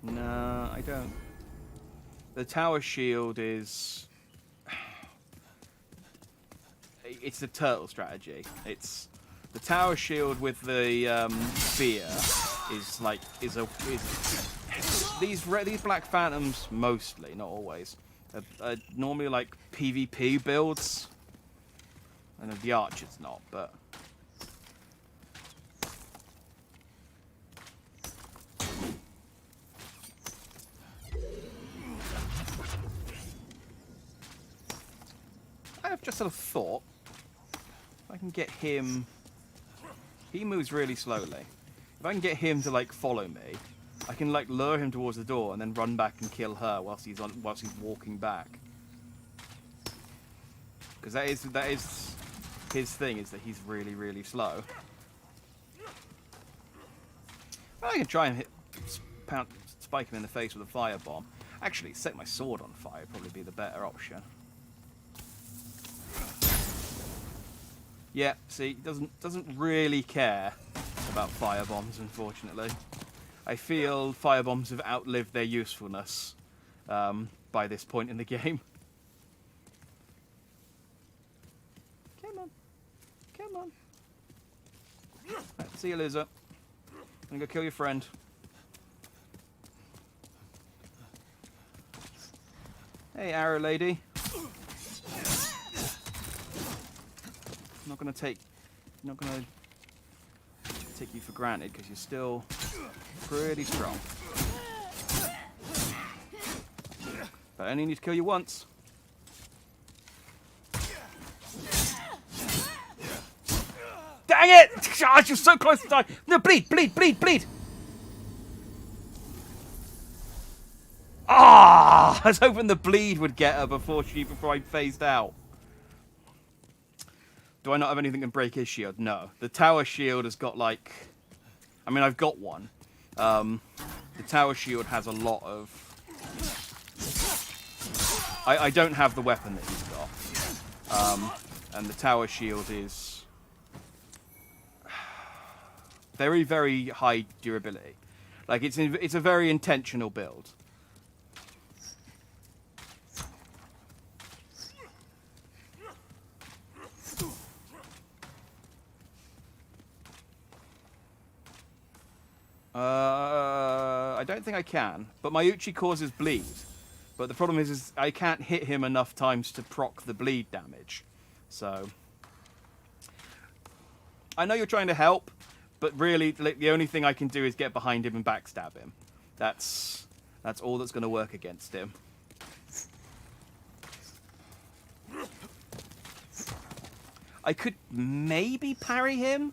No, I don't. The tower shield is... It's the turtle strategy. It's the tower shield with the spear these Black Phantoms mostly, not always, are normally like PvP builds. I know the archer's not, but I have just a thought. I can get him... He moves really slowly. If I can get him to, like, follow me, I can, like, lure him towards the door and then run back and kill her whilst he's walking back. Because that is his thing, is that he's really, really slow. Well, I can try and spike him in the face with a firebomb. Actually, set my sword on fire would probably be the better option. Yeah, see, doesn't really care about firebombs, unfortunately. I feel firebombs have outlived their usefulness by this point in the game. Come on. Come on. Right, see you, loser. I'm gonna go kill your friend. Hey, arrow lady. Not gonna take you for granted because you're still pretty strong. But I only need to kill you once. Dang it! Gosh, you're so close to die. No, bleed, bleed, bleed, bleed. Ah! I was hoping the bleed would get her before I phased out. Do I not have anything that can break his shield? No. The tower shield has got, like... I mean, I've got one. The tower shield has a lot of... I don't have the weapon that he's got. And the tower shield is... very, very high durability. Like, it's a very intentional build. I don't think I can, but my Uchi causes bleed. But the problem is I can't hit him enough times to proc the bleed damage. So I know you're trying to help, but really, like, the only thing I can do is get behind him and backstab him. That's all that's going to work against him. I could maybe parry him,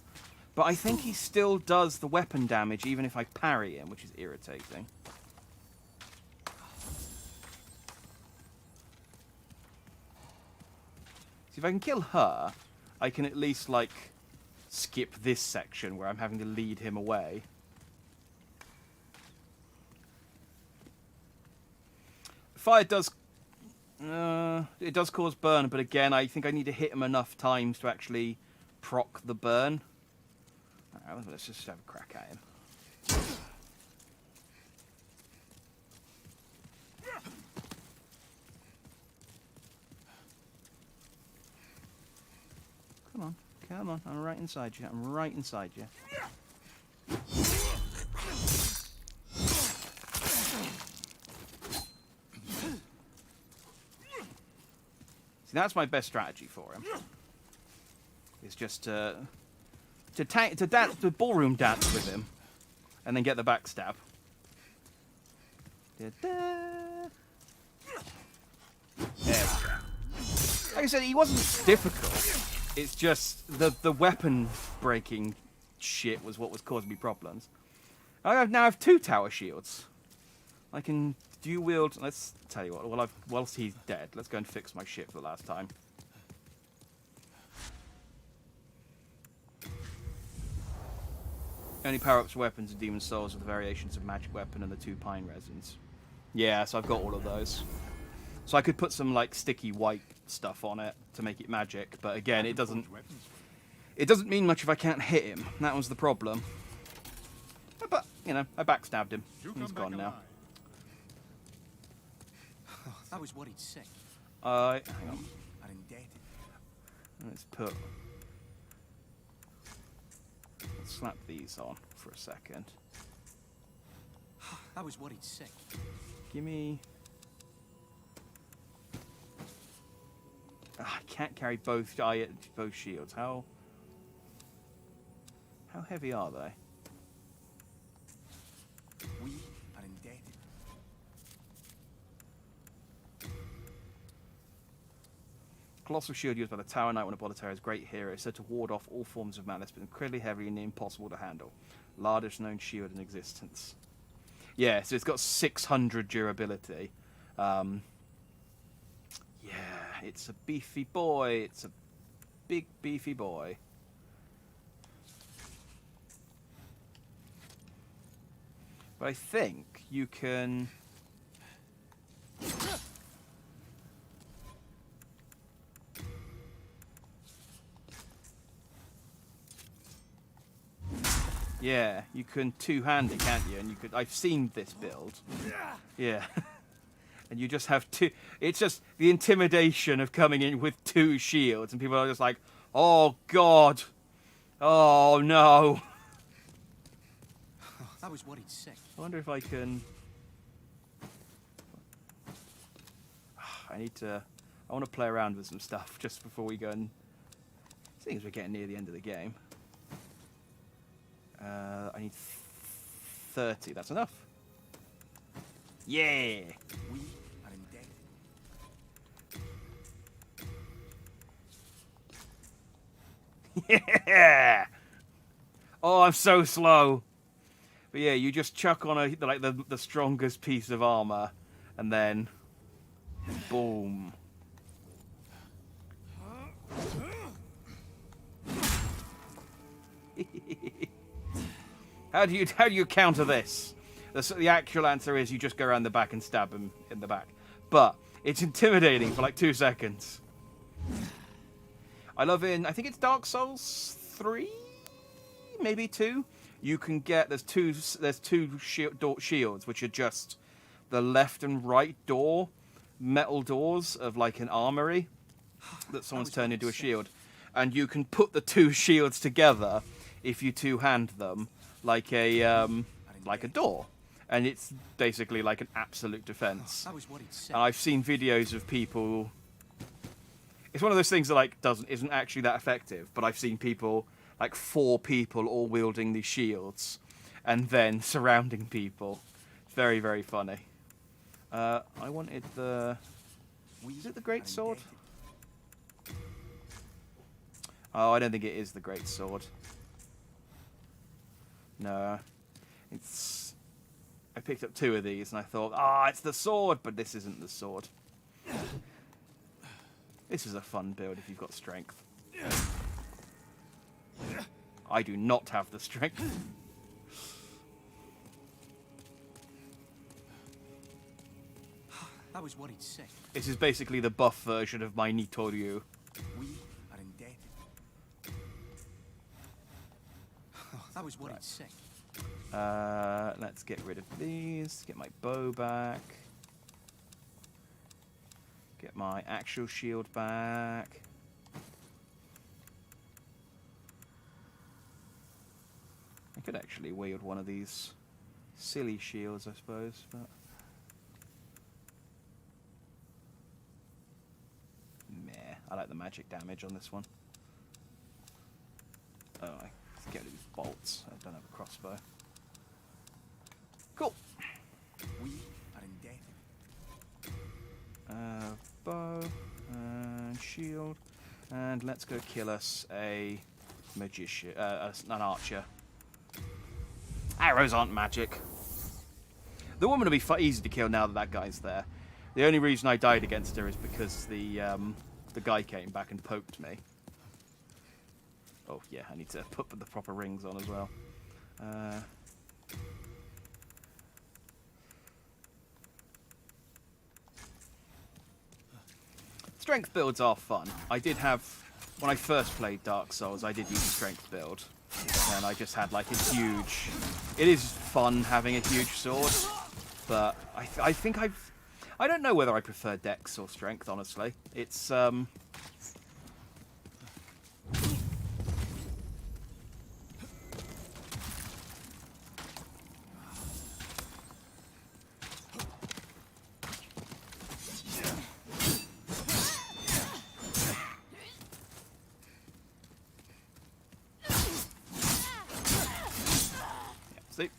but I think he still does the weapon damage even if I parry him, which is irritating. See, if I can kill her, I can at least, like, skip this section where I'm having to lead him away. Fire does... it does cause burn, but again, I think I need to hit him enough times to actually proc the burn. Alright, let's just have a crack at him. Come on, come on, I'm right inside you, I'm right inside you. See, that's my best strategy for him. Is just to to ballroom dance with him, and then get the backstab. There we go. Like I said, he wasn't difficult. It's just the weapon breaking shit was what was causing me problems. I now have 2 tower shields. I can dual wield. Let's tell you what. Whilst he's dead, let's go and fix my ship for the last time. Only power-ups for weapons and demon souls are the variations of magic weapon and the 2 pine resins. Yeah, so I've got all of those. So I could put some like sticky white stuff on it to make it magic, but again, it doesn't mean much if I can't hit him. That was the problem. But you know, I backstabbed him. He's gone now. I was worried sick. Hang on. Are indebted. Let's put. Let's slap these on for a second. I was worried sick. Give me. I can't carry both shields. How heavy are they? We are indebted. Colossal shield used by the Tower Knight when a Boletaria is great hero, is said to ward off all forms of malice, but incredibly heavy and impossible to handle. Largest known shield in existence. Yeah, so it's got 600 durability. Yeah, it's a beefy boy. It's a big beefy boy. But I think you can. Yeah, you can two-hand it, can't you? And you could. I've seen this build. Yeah. And you just have 2. It's just the intimidation of coming in with 2 shields, and people are just like, "Oh God, oh no." I was worried sick. I wonder if I can. I want to play around with some stuff just before we go and. Seeing as we're getting near the end of the game. I need 30. That's enough. Yeah. We are indebted. Yeah. Oh, I'm so slow. But yeah, you just chuck on the strongest piece of armor, and then boom. How do you counter this? The actual answer is you just go around the back and stab him in the back. But it's intimidating for like 2 seconds. I love I think it's Dark Souls 3, maybe 2. You can get there's two shields which are just the left and right metal doors of like an armory that someone's turned into a shield, and you can put the 2 shields together if you two-hand them like a door, and it's basically like an absolute defense. And I've seen videos of people. It's one of those things that like isn't actually that effective, but I've seen people, like 4 people all wielding these shields and then surrounding people. It's very, very funny. I wanted the. Is it the Great Sword? Oh, I don't think it is the Great Sword. No, it's. I picked up 2 of these and I thought, it's the sword, but this isn't the sword. This is a fun build if you've got strength. I do not have the strength. I was worried sick. This is basically the buff version of my Nitoryu. We are indebted. I was worried sick. Let's get rid of these. Get my bow back. Get my actual shield back. I could actually wield one of these silly shields, I suppose, but. Meh. I like the magic damage on this one. Oh, let's bolts. I don't have a crossbow. Cool. We are indebted. Bow and shield, and let's go kill us a magician, an archer. Arrows aren't magic. The woman will be easy to kill now that that guy's there. The only reason I died against her is because the guy came back and poked me. Oh yeah, I need to put the proper rings on as well. Strength builds are fun. I did have, when I first played Dark Souls, I did use a strength build. And I just had like a huge... It is fun having a huge sword, but I think I don't know whether I prefer Dex or Strength, honestly. It's,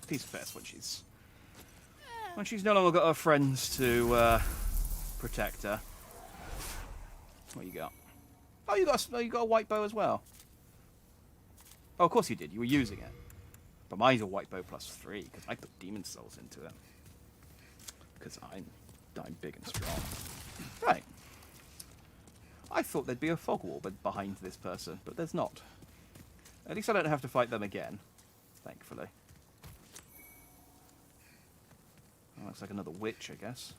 piece of piss when she's no longer got her friends to protect her. What you got? Oh, you got a white bow as well. Oh, of course you did. You were using it. But mine's a white bow +3 because I put demon souls into it. Because I'm big and strong. Right. I thought there'd be a fog wall behind this person, but there's not. At least I don't have to fight them again, thankfully. Oh, looks like another witch, I guess.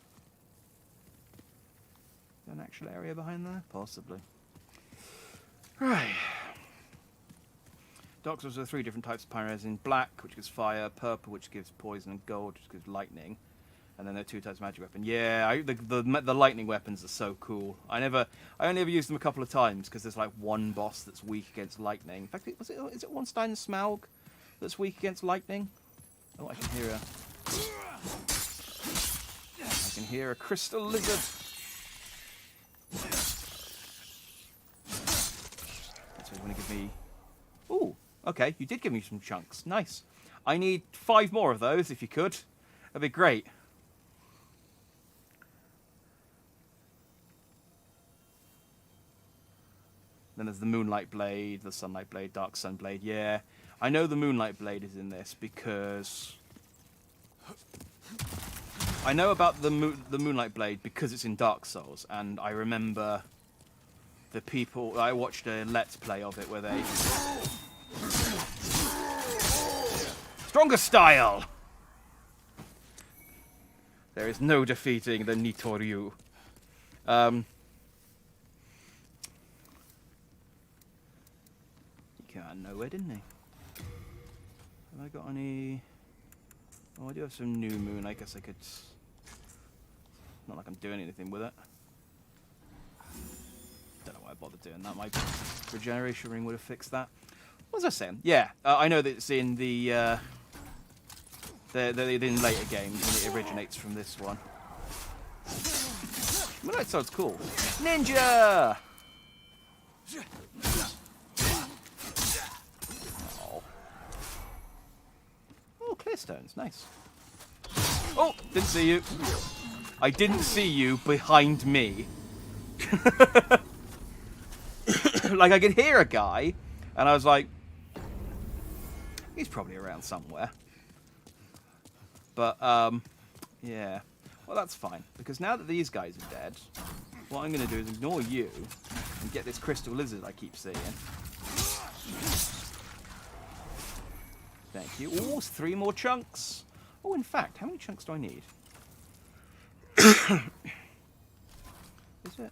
An actual area behind there? Possibly. Right. Dark Souls are 3 different types of pyroresin. Black, which gives fire. Purple, which gives poison. And gold, which gives lightning. And then there are 2 types of magic weapon. Yeah, the lightning weapons are so cool. I only ever used them a couple of times because there's like one boss that's weak against lightning. In fact, is it Ornstein Smaug that's weak against lightning? Oh, I can hear a crystal lizard. That's what you want to give me. Ooh, okay, you did give me some chunks. Nice. I need 5 more of those if you could. That'd be great. Then there's the Moonlight Blade, the Sunlight Blade, Dark Sun Blade. Yeah, I know the Moonlight Blade is in this because... I know about the Moonlight Blade because it's in Dark Souls, and I remember the people... I watched a Let's Play of it where they... Stronger style! There is no defeating the Nitoryu. He came out of nowhere, didn't he? Have I got any... Oh, I do have some new moon. I guess I could... Not like I'm doing anything with it. Don't know why I bothered doing that. My regeneration ring would have fixed that. What was I saying? Yeah, I know that it's in the in later games, and it originates from this one. Well, that sounds cool. Ninja! Oh, clear stones. Nice. Oh, didn't see you. I didn't see you behind me. Like, I could hear a guy, and I was like, he's probably around somewhere. But, yeah. Well, that's fine, because now that these guys are dead, what I'm going to do is ignore you and get this crystal lizard I keep seeing. Thank you. Oh, 3 more chunks. Oh, in fact, how many chunks do I need? Is it?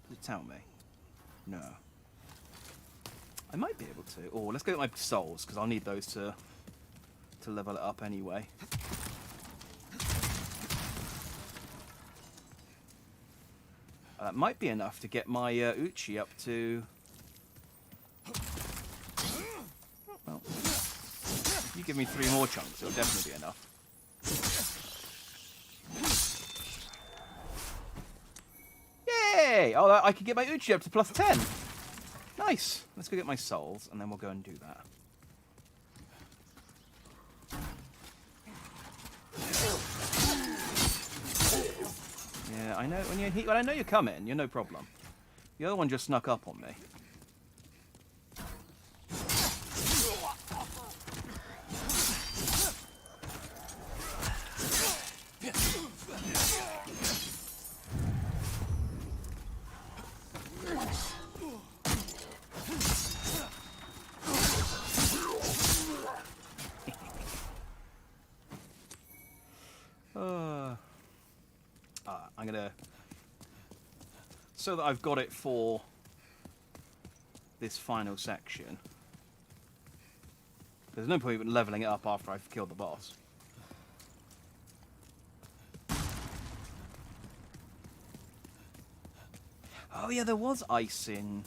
Does it tell me? No. I might be able to. Oh, let's go get my souls, because I'll need those to level it up anyway. That might be enough to get my Uchi up to... Well, if you give me 3 more chunks, it'll definitely be enough. Yay! Oh, I could get my Uchi up to +10. Nice. Let's go get my souls, and then we'll go and do that. Yeah, I know when I know you're coming. You're no problem. The other one just snuck up on me. I'm gonna, so that I've got it for this final section. There's no point in leveling it up after I've killed the boss. Oh yeah, there was ice in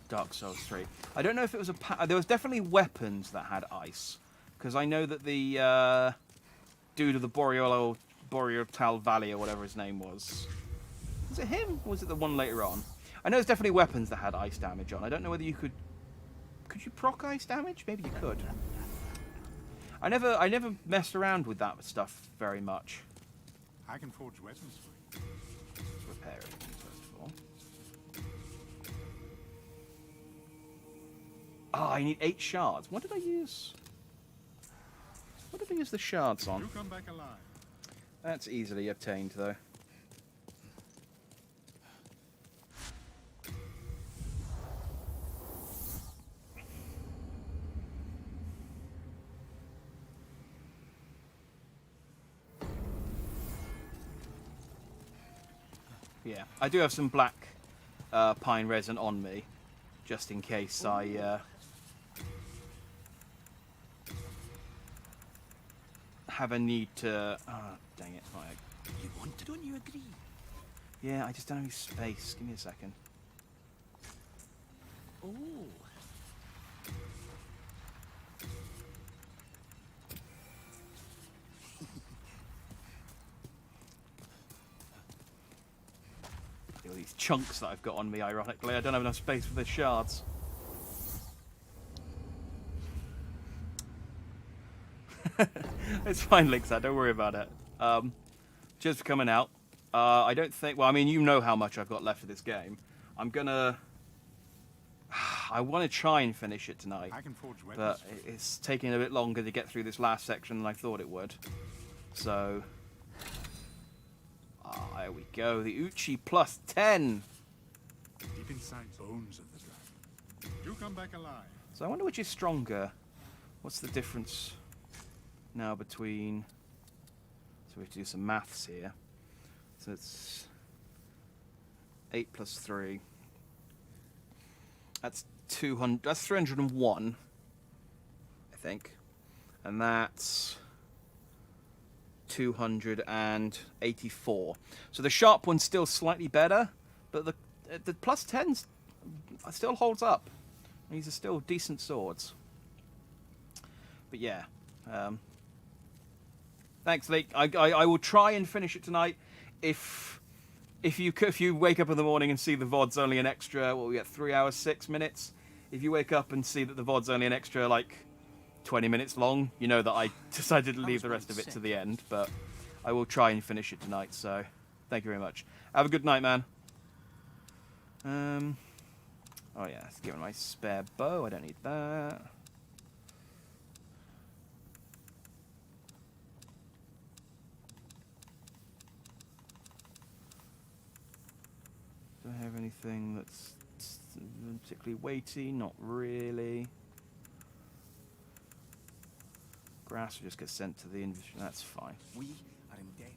Dark Souls 3. I don't know if it was there was definitely weapons that had ice, because I know that the dude of the Boreal Valley, or whatever his name was. Was it him? Or was it the one later on? I know there's definitely weapons that had ice damage on. I don't know whether you could... Could you proc ice damage? Maybe you could. I never messed around with that stuff very much. I can forge weapons for you. Let's repair it first of all. Oh, I need 8 shards. What did I use? What did I use the shards on? You come back alive. That's easily obtained, though. Yeah, I do have some black pine resin on me, just in case I have a need to... Oh, dang it. Right. You want to, don't you agree? Yeah, I just don't have any space. Give me a second. Oh. All these chunks that I've got on me, ironically. I don't have enough space for the shards. It's fine, Lixat. Don't worry about it. Cheers for coming out. I don't think... Well, I mean, you know how much I've got left of this game. I'm gonna... I want to try and finish it tonight. I can forge weapons. But it's taking a bit longer to get through this last section than I thought it would. So... there we go. The Uchi plus 10. Deep inside bones of the dragon. You come back alive. So I wonder which is stronger. What's the difference now between... So we have to do some maths here. So it's 8 plus 3. That's 200. That's 301, I think. And that's 284. So the sharp one's still slightly better, but the plus 10 still holds up. These are still decent swords. But yeah. Thanks, Leek. I will try and finish it tonight. If you wake up in the morning and see the VOD's only an extra, what we get, 3 hours 6 minutes. If you wake up and see that the VOD's only an extra like 20 minutes long, you know that I decided to leave the rest of it to the end. But I will try and finish it tonight. So thank you very much. Have a good night, man. Oh yeah, it's giving my spare bow. I don't need that. Do I have anything that's particularly weighty? Not really. Grass will just get sent to the inventory. That's fine. We are indebted.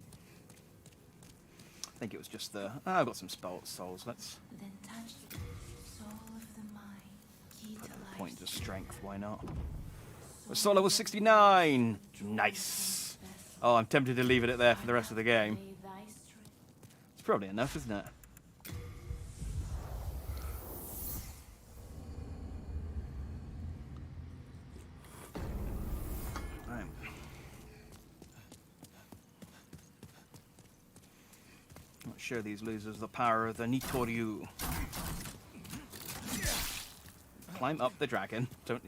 I think it was just the... I've got some souls. Let's Then touch the soul of the mind. Key put to the life's point to secret. strength. Why not? We're soul level 69. Nice. Oh, I'm tempted to leave it at there for the rest of the game. Lay thy strength. It's probably enough, isn't it? Right. Let's show these losers the power of the Nitoryu. climb up the dragon. Don't.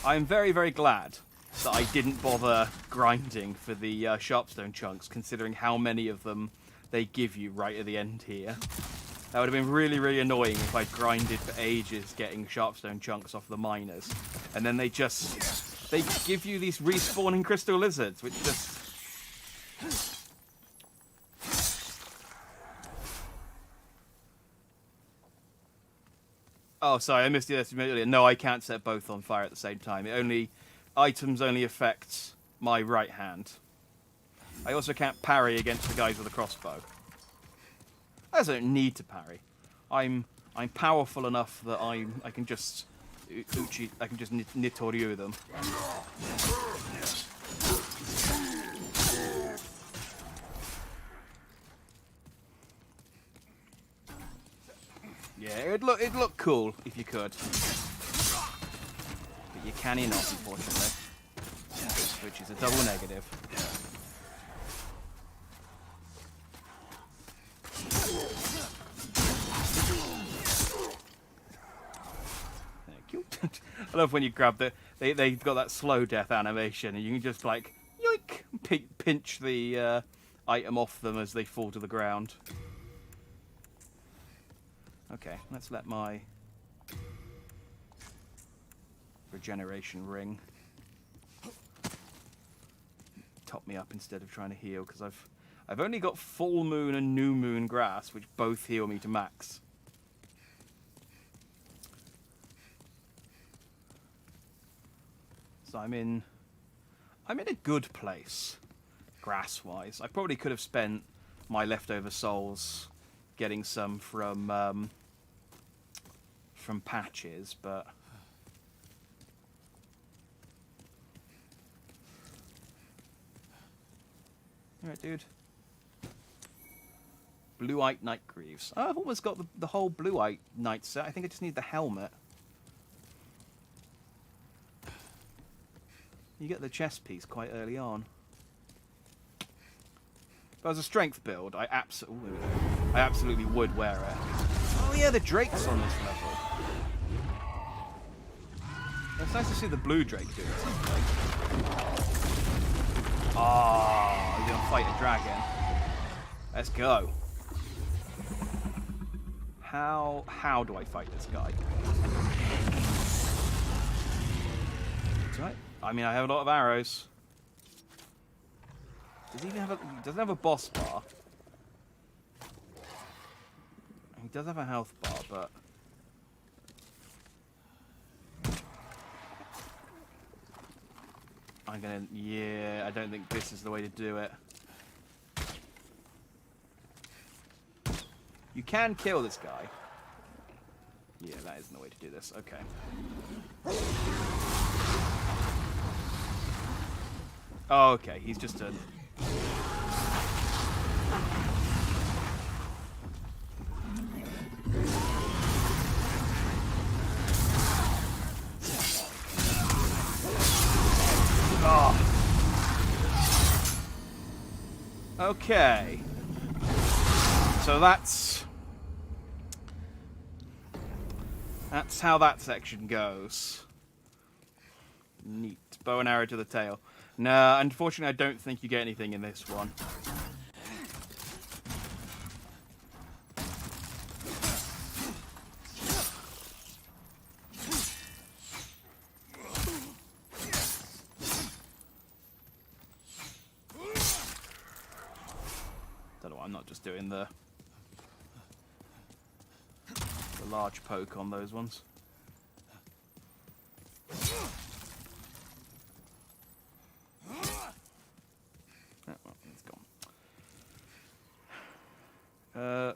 I'm very, very glad that I didn't bother grinding for the sharpstone chunks, considering how many of them they give you right at the end here. That would have been really, really annoying if I'd grinded for ages getting sharpstone chunks off the miners. And then they give you these respawning crystal lizards, which just... Oh, sorry, I missed this earlier. No, I can't set both on fire at the same time. Items only affect my right hand. I also can't parry against the guys with a crossbow. I also don't need to parry. I'm powerful enough that I can just Nitoryu them. Yeah, it'd look cool if you could, but you can not, unfortunately, which is a double negative. Thank you. I love when you grab they've got that slow death animation, and you can just like yoink, pinch the item off them as they fall to the ground. Okay, let's let my regeneration ring top me up instead of trying to heal, because I've only got full moon and new moon grass, which both heal me to max. So I'm in a good place, grass-wise. I probably could have spent my leftover souls getting some from patches, but alright, dude. Blue-eyed Night Greaves. Oh, I've almost got the whole Blue-eyed Knight set. I think I just need the helmet. You get the chest piece quite early on. But as a strength build, I absolutely would wear it. Oh yeah, the Drake's on this level. It's nice to see the blue Drake doing something. Oh, you're gonna fight a dragon. Let's go. How do I fight this guy? That's right. I mean, I have a lot of arrows. Does he even have he doesn't have a boss bar. He does have a health bar, but I don't think this is the way to do it. You can kill this guy. Yeah, that isn't the way to do this. Okay. Oh, okay, he's just a... Oh. Okay. So that's how that section goes. Neat. Bow and arrow to the tail. No, unfortunately, I don't think you get anything in this one. Don't know why I'm not just doing the large poke on those ones.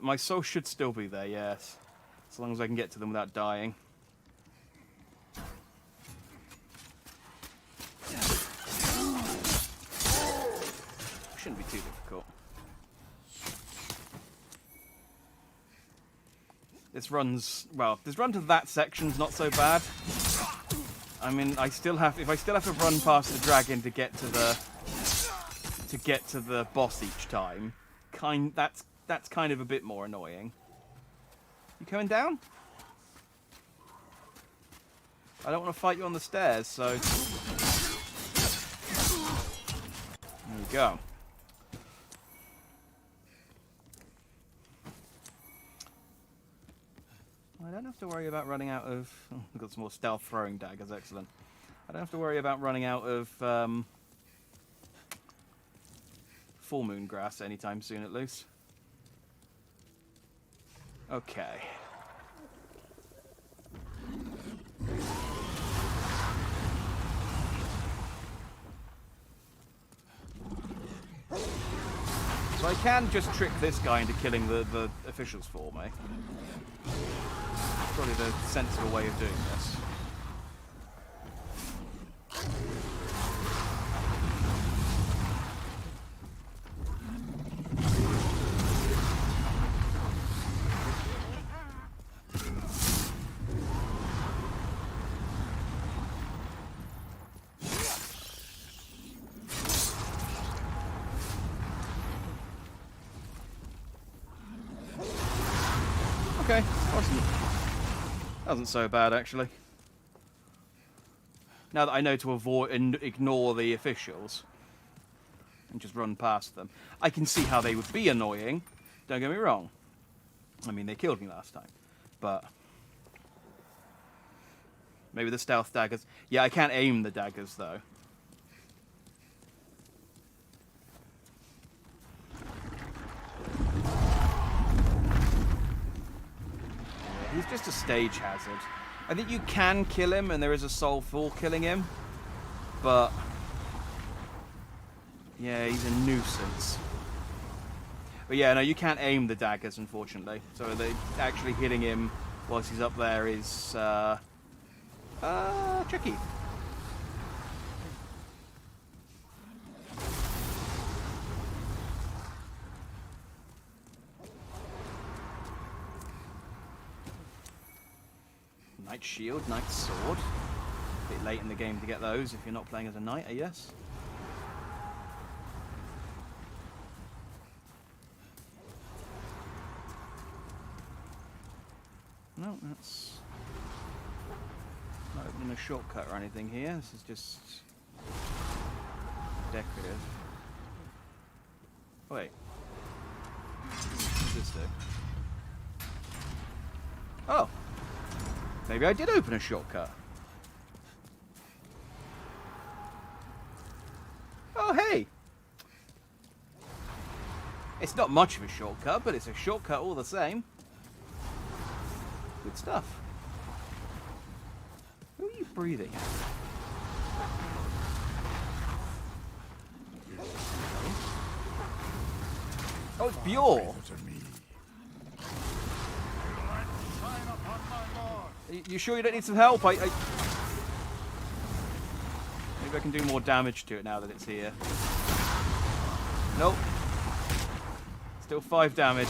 My soul should still be there, yes. As long as I can get to them without dying. Shouldn't be too difficult. This run to that section's not so bad. I mean, if I still have to run past the dragon to get to to get to the boss each time. That's kind of a bit more annoying. You coming down? I don't want to fight you on the stairs, so... There you go. I don't have to worry about running out of... Oh, I've got some more stealth throwing daggers, excellent. I don't have to worry about running out of full moon grass anytime soon, at least. Okay. So I can just trick this guy into killing the officials for me. Probably the sensible way of doing this. Okay, wasn't so bad actually. Now that I know to avoid and ignore the officials and just run past them, I can see how they would be annoying. Don't get me wrong. I mean, they killed me last time, but maybe the stealth daggers. Yeah, I can't aim the daggers though. He's just a stage hazard. I think you can kill him, and there is a soul for killing him, but yeah, he's a nuisance. But yeah, no, you can't aim the daggers, unfortunately. So actually hitting him whilst he's up there is tricky. Knight shield, knight sword. A bit late in the game to get those if you're not playing as a knight, I guess. No, that's not opening a shortcut or anything here. This is just decorative. Wait. What does this do? Oh. Maybe I did open a shortcut. Oh, hey! It's not much of a shortcut, but it's a shortcut all the same. Good stuff. Who are you breathing at? Oh, it's Bjorn. You sure you don't need some help? Maybe I can do more damage to it now that it's here. Nope. Still 5 damage.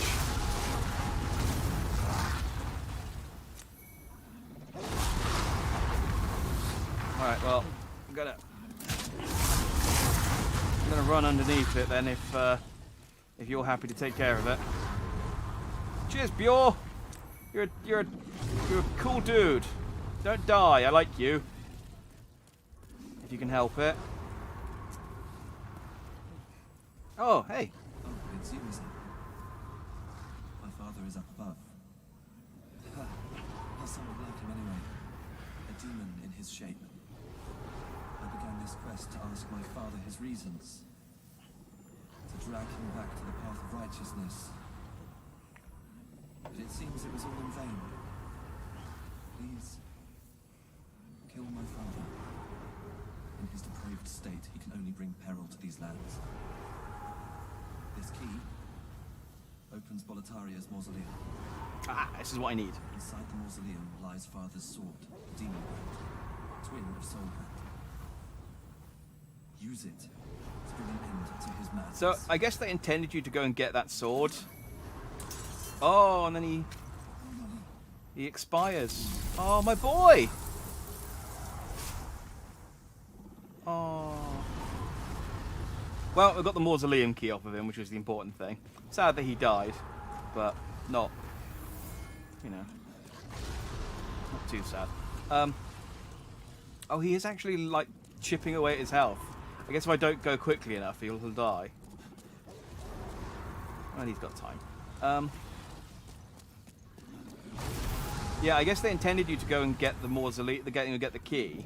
Alright, well, I'm gonna run underneath it then if you're happy to take care of it. Cheers, Bjorn! You're a cool dude. Don't die. I like you. If you can help it. Oh, hey. Oh, it's you, is it? My father is up above. Or somewhat like him anyway. A demon in his shape. I began this quest to ask my father his reasons. To drag him back to the path of righteousness. But it seems it was all in vain. Please, kill my father. In his depraved state, he can only bring peril to these lands. This key opens Boletaria's mausoleum. Ah, this is what I need. Inside the mausoleum lies father's sword, Demon Hand, twin of Soul Hand. Use it to bring an end to his madness. So, I guess they intended you to go and get that sword. Oh, and then he expires. Oh, my boy! Oh. Well, I got the mausoleum key off of him, which was the important thing. Sad that he died, but not, you know, not too sad. Oh, he is actually, like, chipping away at his health. I guess if I don't go quickly enough, he'll die. Well, he's got time. Yeah, I guess they intended you to go and get the mausoleum, get the key.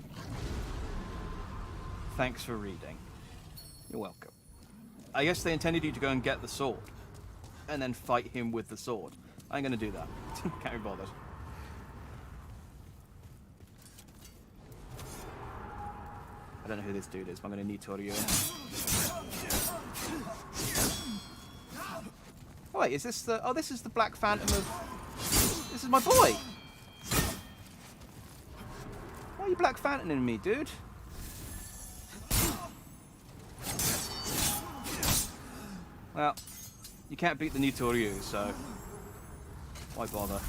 Thanks for reading. You're welcome. I guess they intended you to go and get the sword, and then fight him with the sword. I ain't gonna do that. Can't be bothered. I don't know who this dude is, but I'm gonna need Torio. Oh wait, is this the... Oh, this is the Black Phantom of... This is my boy! Why are you Black Phantoming me, dude? Well, you can't beat the new Toryu, so... Why bother?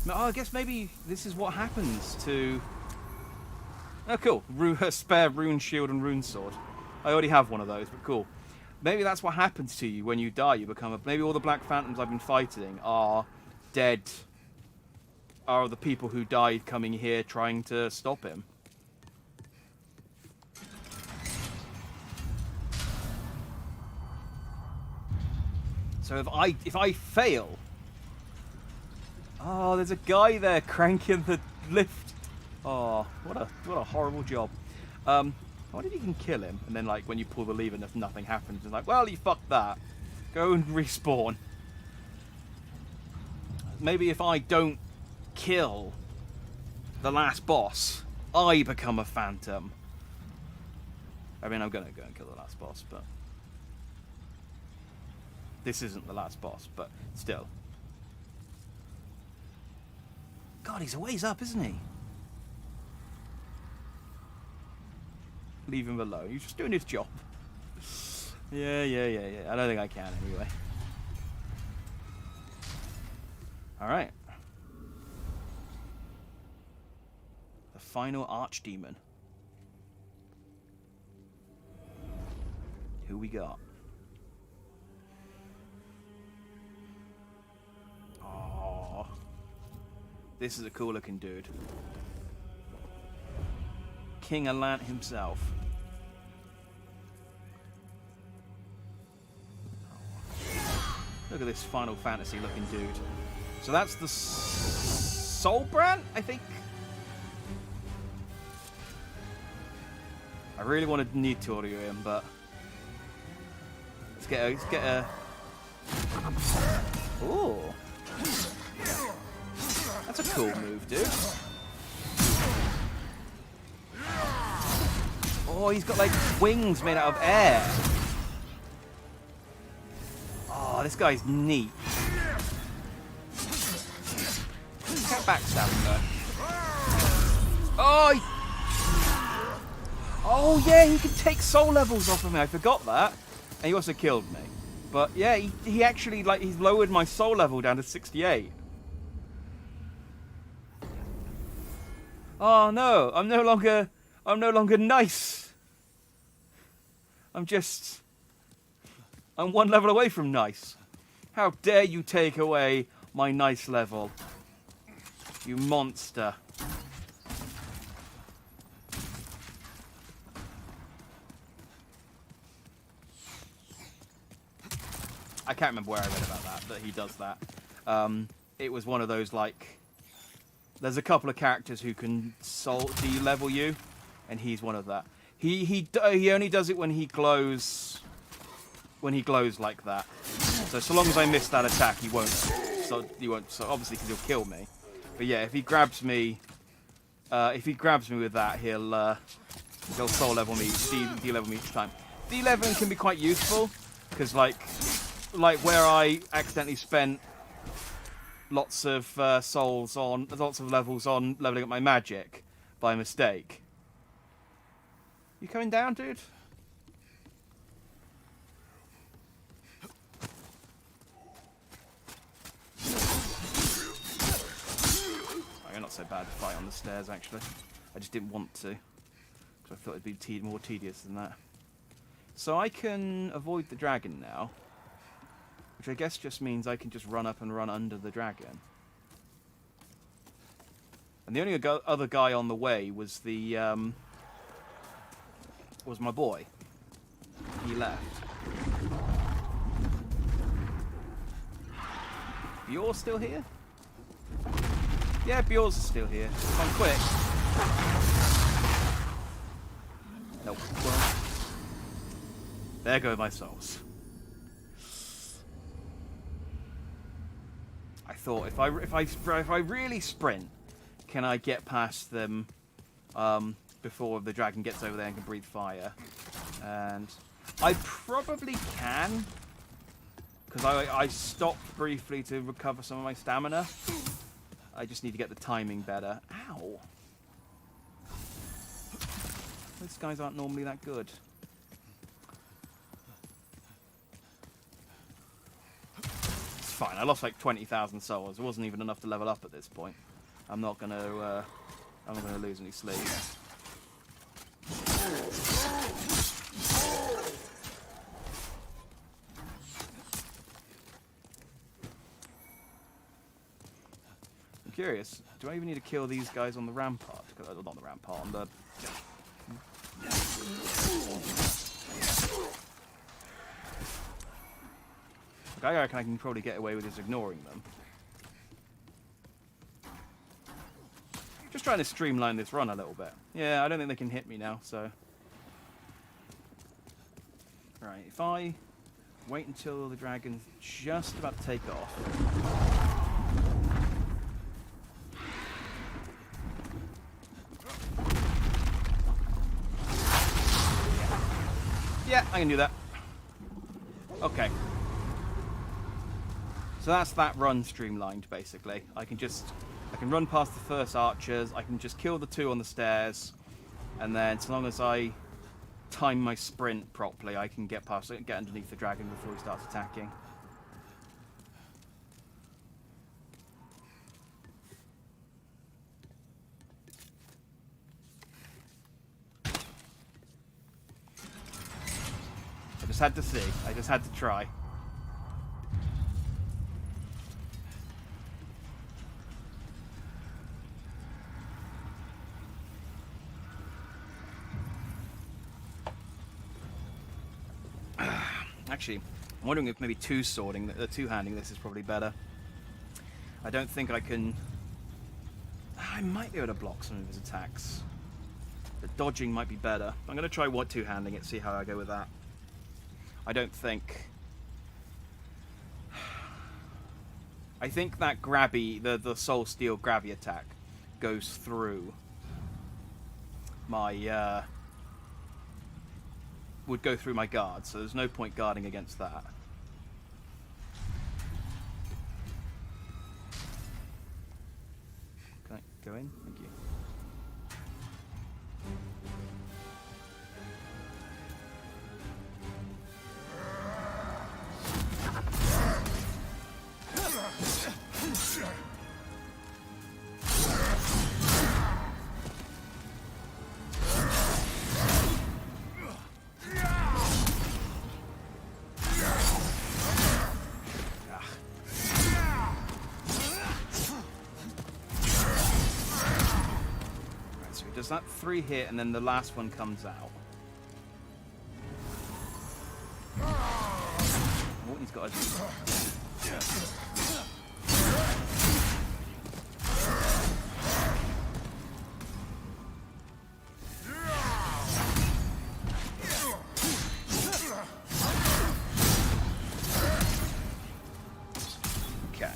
Oh, I guess maybe this is what happens to... Oh, cool. Spare rune shield and rune sword. I already have one of those, but cool. Maybe that's what happens to you when you die. You become a... Maybe all the Black Phantoms I've been fighting are dead... Are the people who died coming here trying to stop him. So if I fail... Oh, there's a guy there cranking the lift. Oh, what a horrible job. I wonder if you can kill him, and then like when you pull the lever, nothing happens. It's like, well, you fucked that. Go and respawn. Maybe if I don't kill the last boss, I become a phantom. I mean, I'm gonna go and kill the last boss, but this isn't the last boss. But still, God, he's a ways up, isn't he? Leave him alone. He's just doing his job. Yeah. I don't think I can anyway. All right. The final archdemon. Who we got? Oh, this is a cool looking dude. King Alant himself. Look at this Final Fantasy looking dude. So that's the Soul Brand, I think. I really wanted to need Torio him, but let's get a. Ooh, that's a cool move, dude. Oh, he's got like wings made out of air. Oh, this guy's neat. Can't backstab him though. Oh yeah, he can take soul levels off of me. I forgot that. And he also killed me. But yeah, he actually he's lowered my soul level down to 68. Oh no, I'm no longer nice. I'm one level away from nice. How dare you take away my nice level, you monster. I can't remember where I read about that he does that. It was one of those, like, there's a couple of characters who can de-level you, and he's one of that. He only does it when he glows like that. So long as I miss that attack, he won't. So obviously, because he'll kill me. But yeah, if he grabs me with that, he'll soul level me, de-level me each time. De-leveling can be quite useful because like where I accidentally spent lots of levels on leveling up my magic by mistake. You coming down, dude? You're not so bad to fight on the stairs, actually. I just didn't want to, because I thought it'd be more tedious than that. So I can avoid the dragon now. Which I guess just means I can just run up and run under the dragon. And the only other guy on the way was the was my boy. He left. Bjor's still here? Yeah, Bjor's still here. Come on, quick. Nope. Well, there go my souls. I thought if I really sprint, can I get past them before the dragon gets over there and can breathe fire? And I probably can, because I stopped briefly to recover some of my stamina. I just need to get the timing better. Ow! Those guys aren't normally that good. It's fine. I lost like 20,000 souls. It wasn't even enough to level up at this point. I'm not gonna lose any sleep. I'm curious. Do I even need to kill these guys on the rampart? Not on the rampart. On the. I reckon I can probably get away with just ignoring them. Just trying to streamline this run a little bit. Yeah, I don't think they can hit me now, so... Right, if I wait until the dragon's just about to take off... Yeah, I can do that. Okay. So that's that run streamlined, basically. I can run past the first archers, I can just kill the two on the stairs, and then as long as I time my sprint properly, I can get past it and get underneath the dragon before he starts attacking. I just had to see. I just had to try. Actually, I'm wondering if maybe two-handing this is probably better. I don't think I can... I might be able to block some of his attacks. The dodging might be better. I'm going to try two-handing it, see how I go with that. I don't think... I think that grabby, the Soul Steel grabby attack goes through my... would go through my guard, so there's no point guarding against that. Can I go in? Thank you. Does that 3 hit and then the last one comes out? Oh, he's got a... Okay,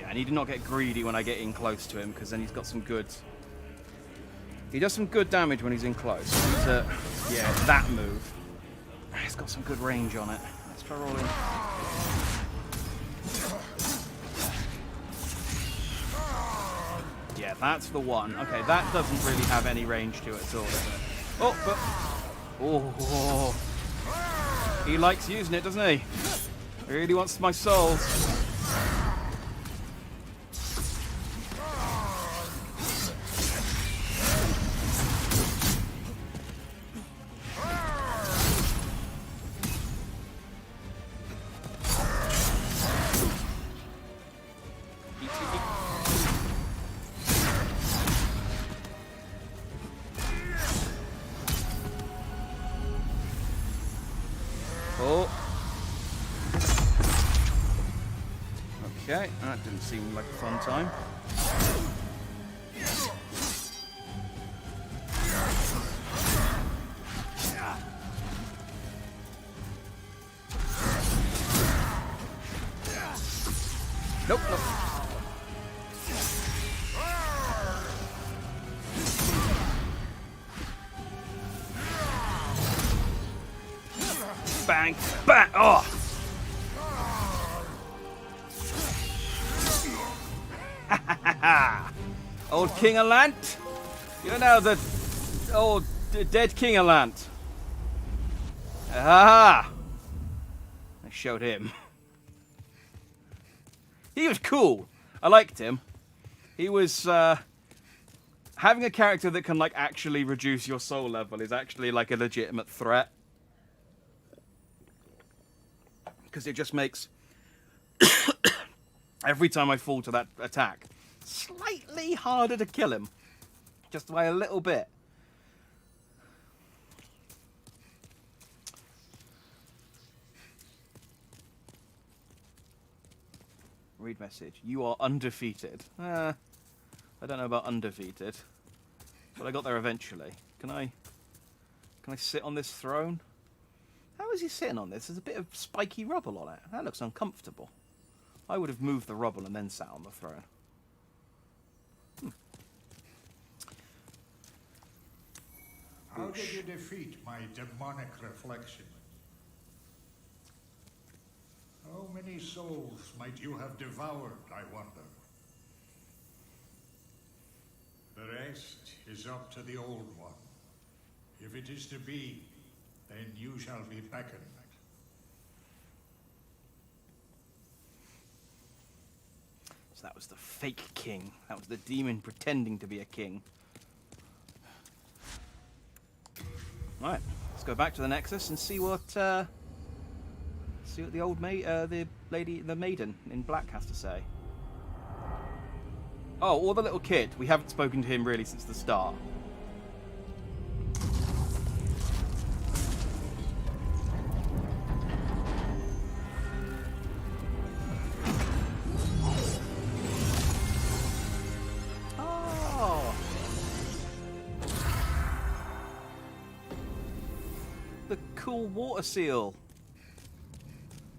I need to not get greedy when I get in close to him, because then he's got some good... He does some good damage when he's in close. Yeah, that move. He's got some good range on it. Let's try rolling. Yeah, that's the one. Okay, that doesn't really have any range to it at all, does it? Oh, but... Oh. He likes using it, doesn't he? He really wants my souls. Okay, that didn't seem like a fun time. Nope, nope. Bang! Bang! Oh! Old King of Lant! You're now the old dead King of Lant. Aha! I showed him. He was cool. I liked him. He was having a character that can like actually reduce your soul level is actually like a legitimate threat. Because it just makes every time I fall to that attack slightly harder to kill him. Just by a little bit. Read message. You are undefeated. I don't know about undefeated. But I got there eventually. Can I sit on this throne? How is he sitting on this? There's a bit of spiky rubble on it. That looks uncomfortable. I would have moved the rubble and then sat on the throne. How did you defeat my demonic reflection? How many souls might you have devoured, I wonder? The rest is up to the Old One. If it is to be, then you shall be beckoned. So that was the fake king. That was the demon pretending to be a king. Right, let's go back to the Nexus and see what the old the maiden in black has to say. Oh, or the little kid. We haven't spoken to him really since the start. Oh. The cool water seal.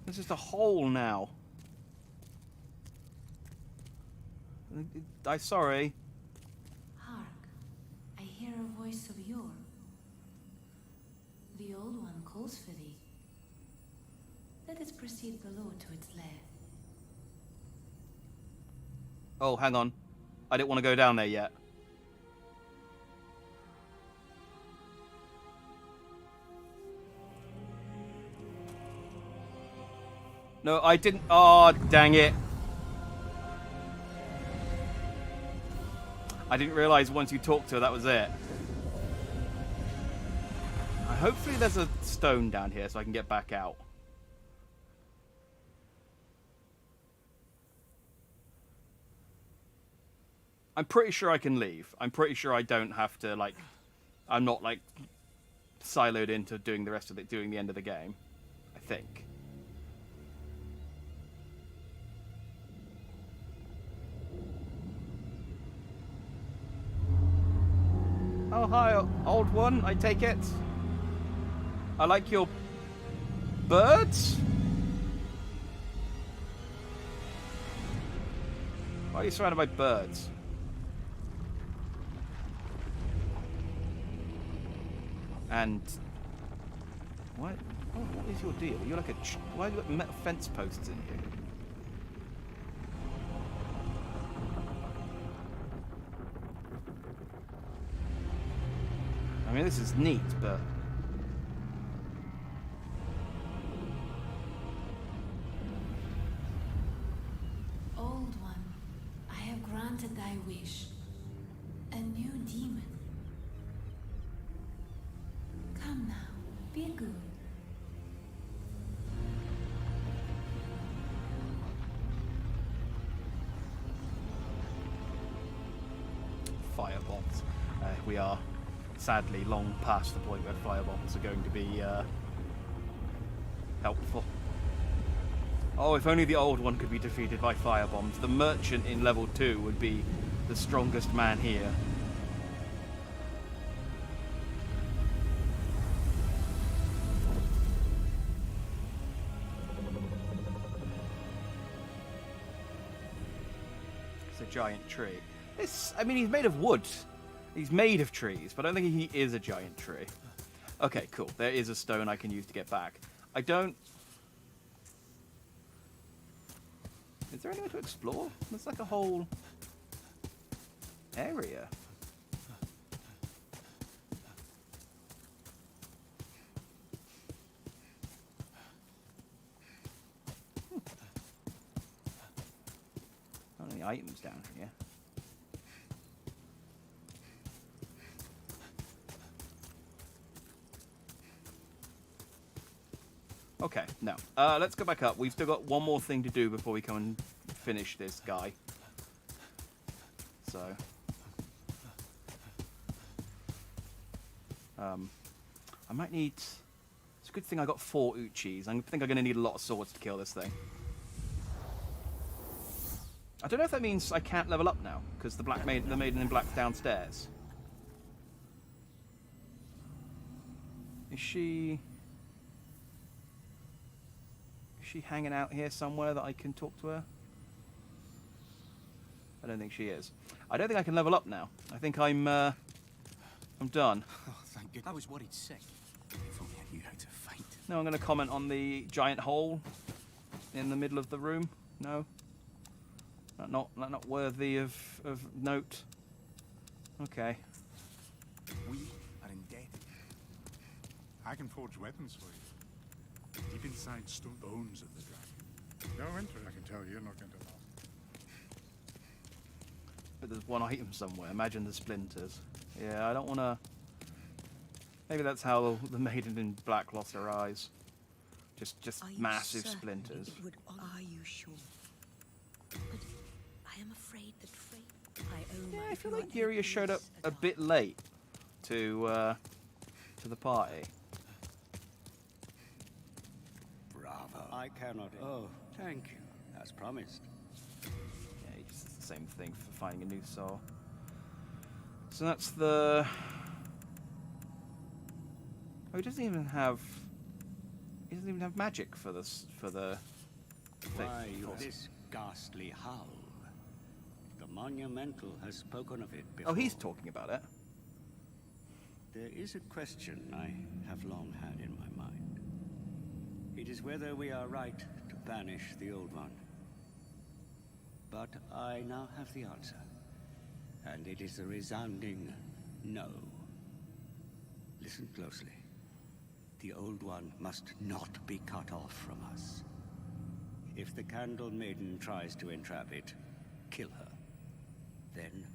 There's just a hole now. I'm sorry. Hark, I hear a voice of yore. The Old One calls for thee. Let us proceed below to its lair. Oh, hang on. I didn't want to go down there yet. No, I didn't. Oh, dang it. I didn't realize once you talked to her, that was it. Hopefully there's a stone down here so I can get back out. I'm pretty sure I can leave. I'm pretty sure I don't have to, like... I'm not, like, siloed into doing the rest of it, doing the end of the game. I think. Oh, hi, old one, I take it. I like your birds? Why are you surrounded by birds? And what is your deal? You're like a why have you got metal fence posts in here? I mean, this is neat, but Old One, I have granted thy wish. A new demon. Come now, be good. firebombs. We are sadly long past the point where firebombs are going to be helpful. Oh, if only the old one could be defeated by firebombs. The merchant in level 2 would be the strongest man here. It's a giant tree. I mean, he's made of wood. He's made of trees, but I don't think he is a giant tree. Okay, cool. There is a stone I can use to get back. I don't... Is there anywhere to explore? There's like a whole area. Not any items down here. Okay, no. Let's go back up. We've still got one more thing to do before we come and finish this guy. So... I might need... It's a good thing I got 4 Uchis. I think I'm going to need a lot of swords to kill this thing. I don't know if that means I can't level up now, because the Maiden in Black's downstairs. Is she hanging out here somewhere that I can talk to her? I don't think she is. I don't think I can level up now. I think I'm done. Oh, thank goodness. I was worried sick. If only I knew how to fight. No, I'm going to comment on the giant hole in the middle of the room. No. Not worthy of note. Okay. We are in debt. I can forge weapons for you. Deep inside stone bones of the dragon. No winter, I can tell you're not going to last. But there's one item somewhere. Imagine the splinters. Yeah, I don't want to... Maybe that's how the Maiden in Black lost her eyes. Just massive splinters. Are you sure? But I am afraid that Yeah, I feel like Yuria showed up a bit late to the party. Bravo. I cannot... Oh, thank you. As promised. Yeah, it's the same thing for finding a new soul. So that's the... Oh, he doesn't even have... He doesn't even have magic for this, for the... Why, this ghastly howl. The Monumental has spoken of it before. Oh, he's talking about it. There is a question I have long had in my mind. It is whether we are right to banish the Old One. But I now have the answer. And it is a resounding no. Listen closely. The Old One must not be cut off from us. If the Candle Maiden tries to entrap it, kill her. Then,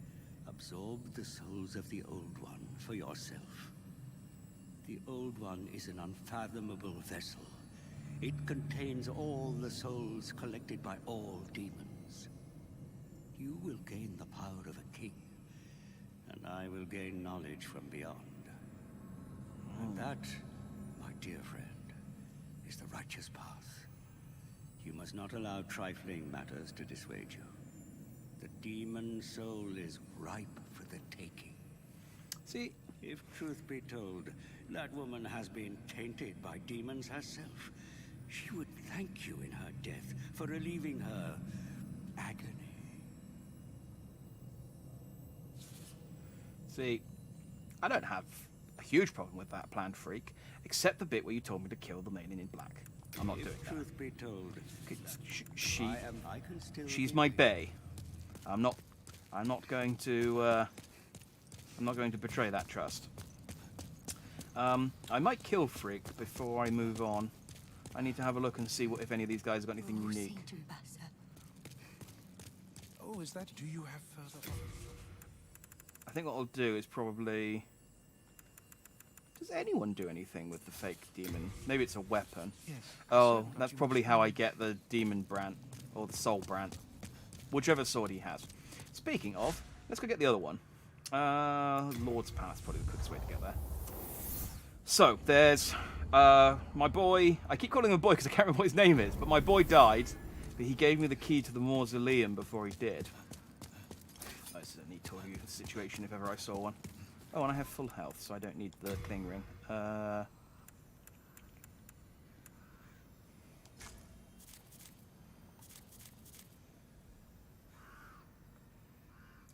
absorb the souls of the Old One for yourself. The Old One is an unfathomable vessel. It contains all the souls collected by all demons. You will gain the power of a king, and I will gain knowledge from beyond. And that, my dear friend, is the righteous path. You must not allow trifling matters to dissuade you. The demon soul is ripe for the taking. See, if truth be told, that woman has been tainted by demons herself. She would thank you in her death for relieving her agony. See, I don't have a huge problem with that plan, Freak, except the bit where you told me to kill the Maiden in Black. I'm not doing that. Truth be told, she's my bae. I'm not going to betray that trust. I might kill Freak before I move on. I need to have a look and see if any of these guys have got anything unique. Oh, is that... Do you have further... I think what I'll do is probably... Does anyone do anything with the fake demon? Maybe it's a weapon. Yes. Oh, that's probably how I get the demon brand, or the soul brand. Whichever sword he has. Speaking of, let's go get the other one. Lord's Palace, probably the quickest way to get there. So, there's my boy, I keep calling him a boy because I can't remember what his name is, but my boy died, but he gave me the key to the mausoleum before he did. That's a neat toy situation if ever I saw one. Oh, and I have full health, so I don't need the cling ring.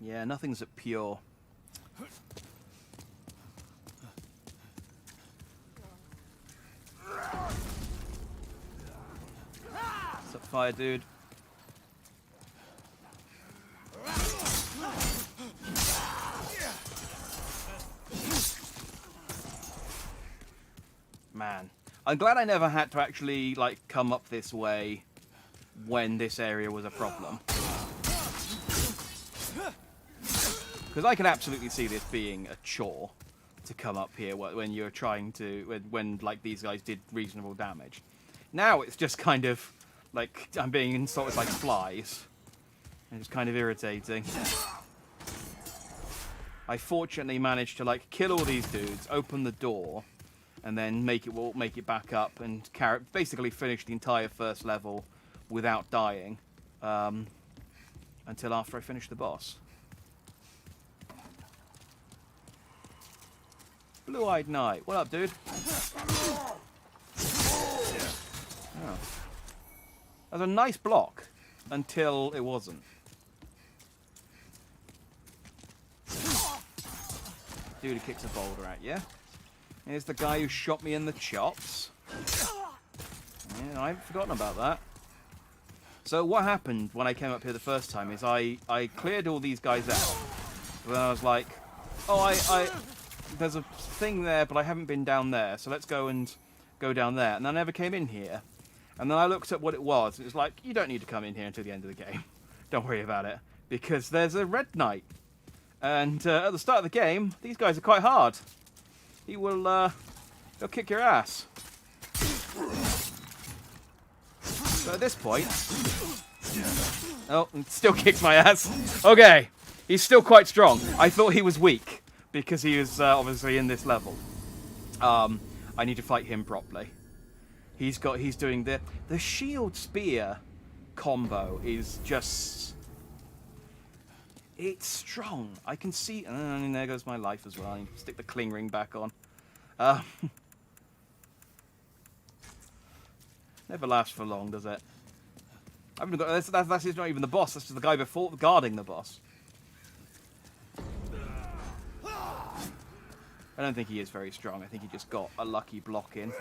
Yeah, nothing's at pure. What's up, fire dude? Man, I'm glad I never had to actually, like, come up this way when this area was a problem. Because I can absolutely see this being a chore to come up here when you're trying to, when like, these guys did reasonable damage. Now it's just kind of, like, I'm being insulted like flies. And it's kind of irritating. I fortunately managed to, like, kill all these dudes, open the door, and then make it back up and basically finish the entire first level without dying until after I finished the boss. Blue-eyed Knight, what up, dude? Oh. That was a nice block until it wasn't. Dude who kicks a boulder at you. Here's the guy who shot me in the chops. Yeah, I haven't forgotten about that. So what happened when I came up here the first time is I cleared all these guys out. And then I was like, oh, there's a thing there, but I haven't been down there, so let's go down there. And I never came in here. And then I looked at what it was. It was like, you don't need to come in here until the end of the game. Don't worry about it. Because there's a red knight. And at the start of the game, these guys are quite hard. He will, he'll kick your ass. So at this point... Oh, he still kicks my ass. Okay. He's still quite strong. I thought he was weak. Because he was obviously in this level. I need to fight him properly. He's doing the shield spear combo is just, it's strong. I can see, and there goes my life as well. I need to stick the cling ring back on. Never lasts for long, does it? I haven't got, that's not even the boss. That's just the guy before guarding the boss. I don't think he is very strong. I think he just got a lucky block in.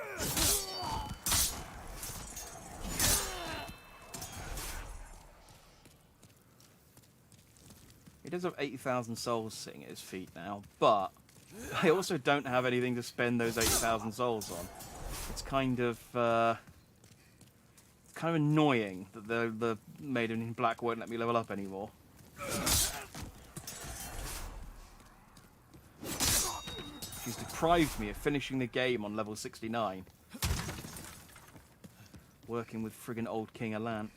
He does have 80,000 souls sitting at his feet now, but I also don't have anything to spend those 80,000 souls on. It's kind of annoying that the Maiden in Black won't let me level up anymore. She's deprived me of finishing the game on level 69. Working with friggin' old King Alant.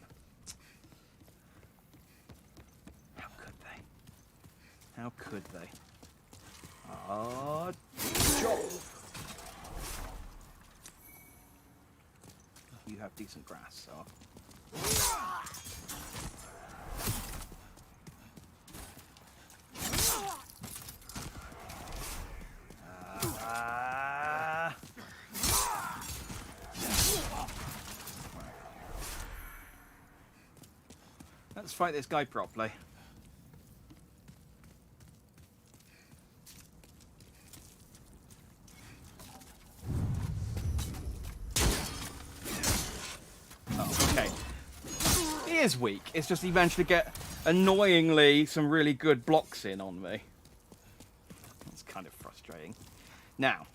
How could they? How could they? Ah, job. You have decent grass, so... Let's fight this guy properly. Oh, okay. He is weak. It's just he managed to get, annoyingly, some really good blocks in on me. That's kind of frustrating. Now,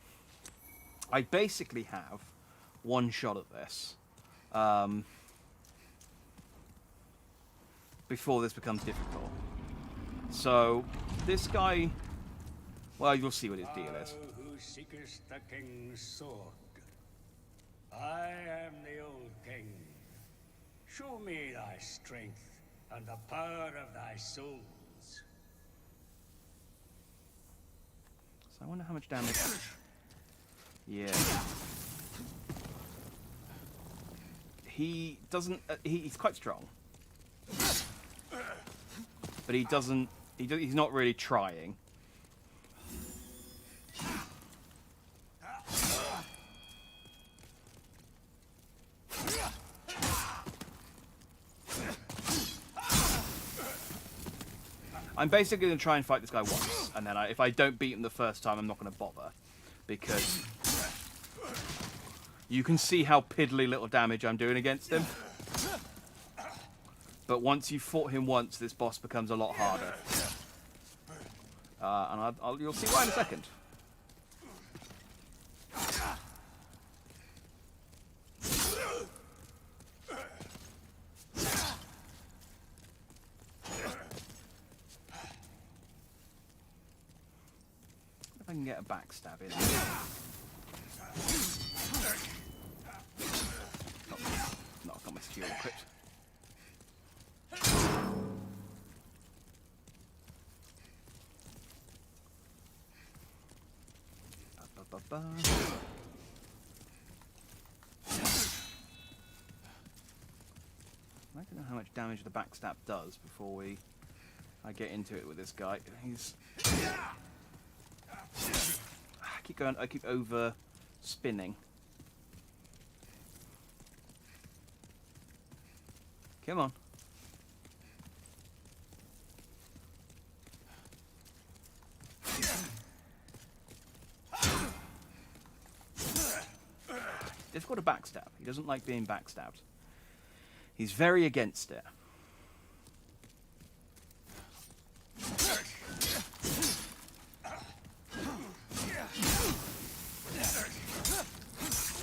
I basically have one shot at this. Before this becomes difficult. So, this guy... Well, you'll see what his deal is. Who seekest the king's sword? I am the old king. Show me thy strength and the power of thy souls. So I wonder how much damage... Yeah. he doesn't. He's quite strong, but he doesn't. He's not really trying. I'm basically going to try and fight this guy once, and then if I don't beat him the first time, I'm not going to bother, because you can see how piddly little damage I'm doing against him. But once you've fought him once, this boss becomes a lot harder. And you'll see why in a second. If I can get a backstab in. No, I've got my skill equipped. I don't know how much damage the backstab does before I get into it with this guy. I keep over spinning. Come on. Difficult to backstab. He doesn't like being backstabbed. He's very against it.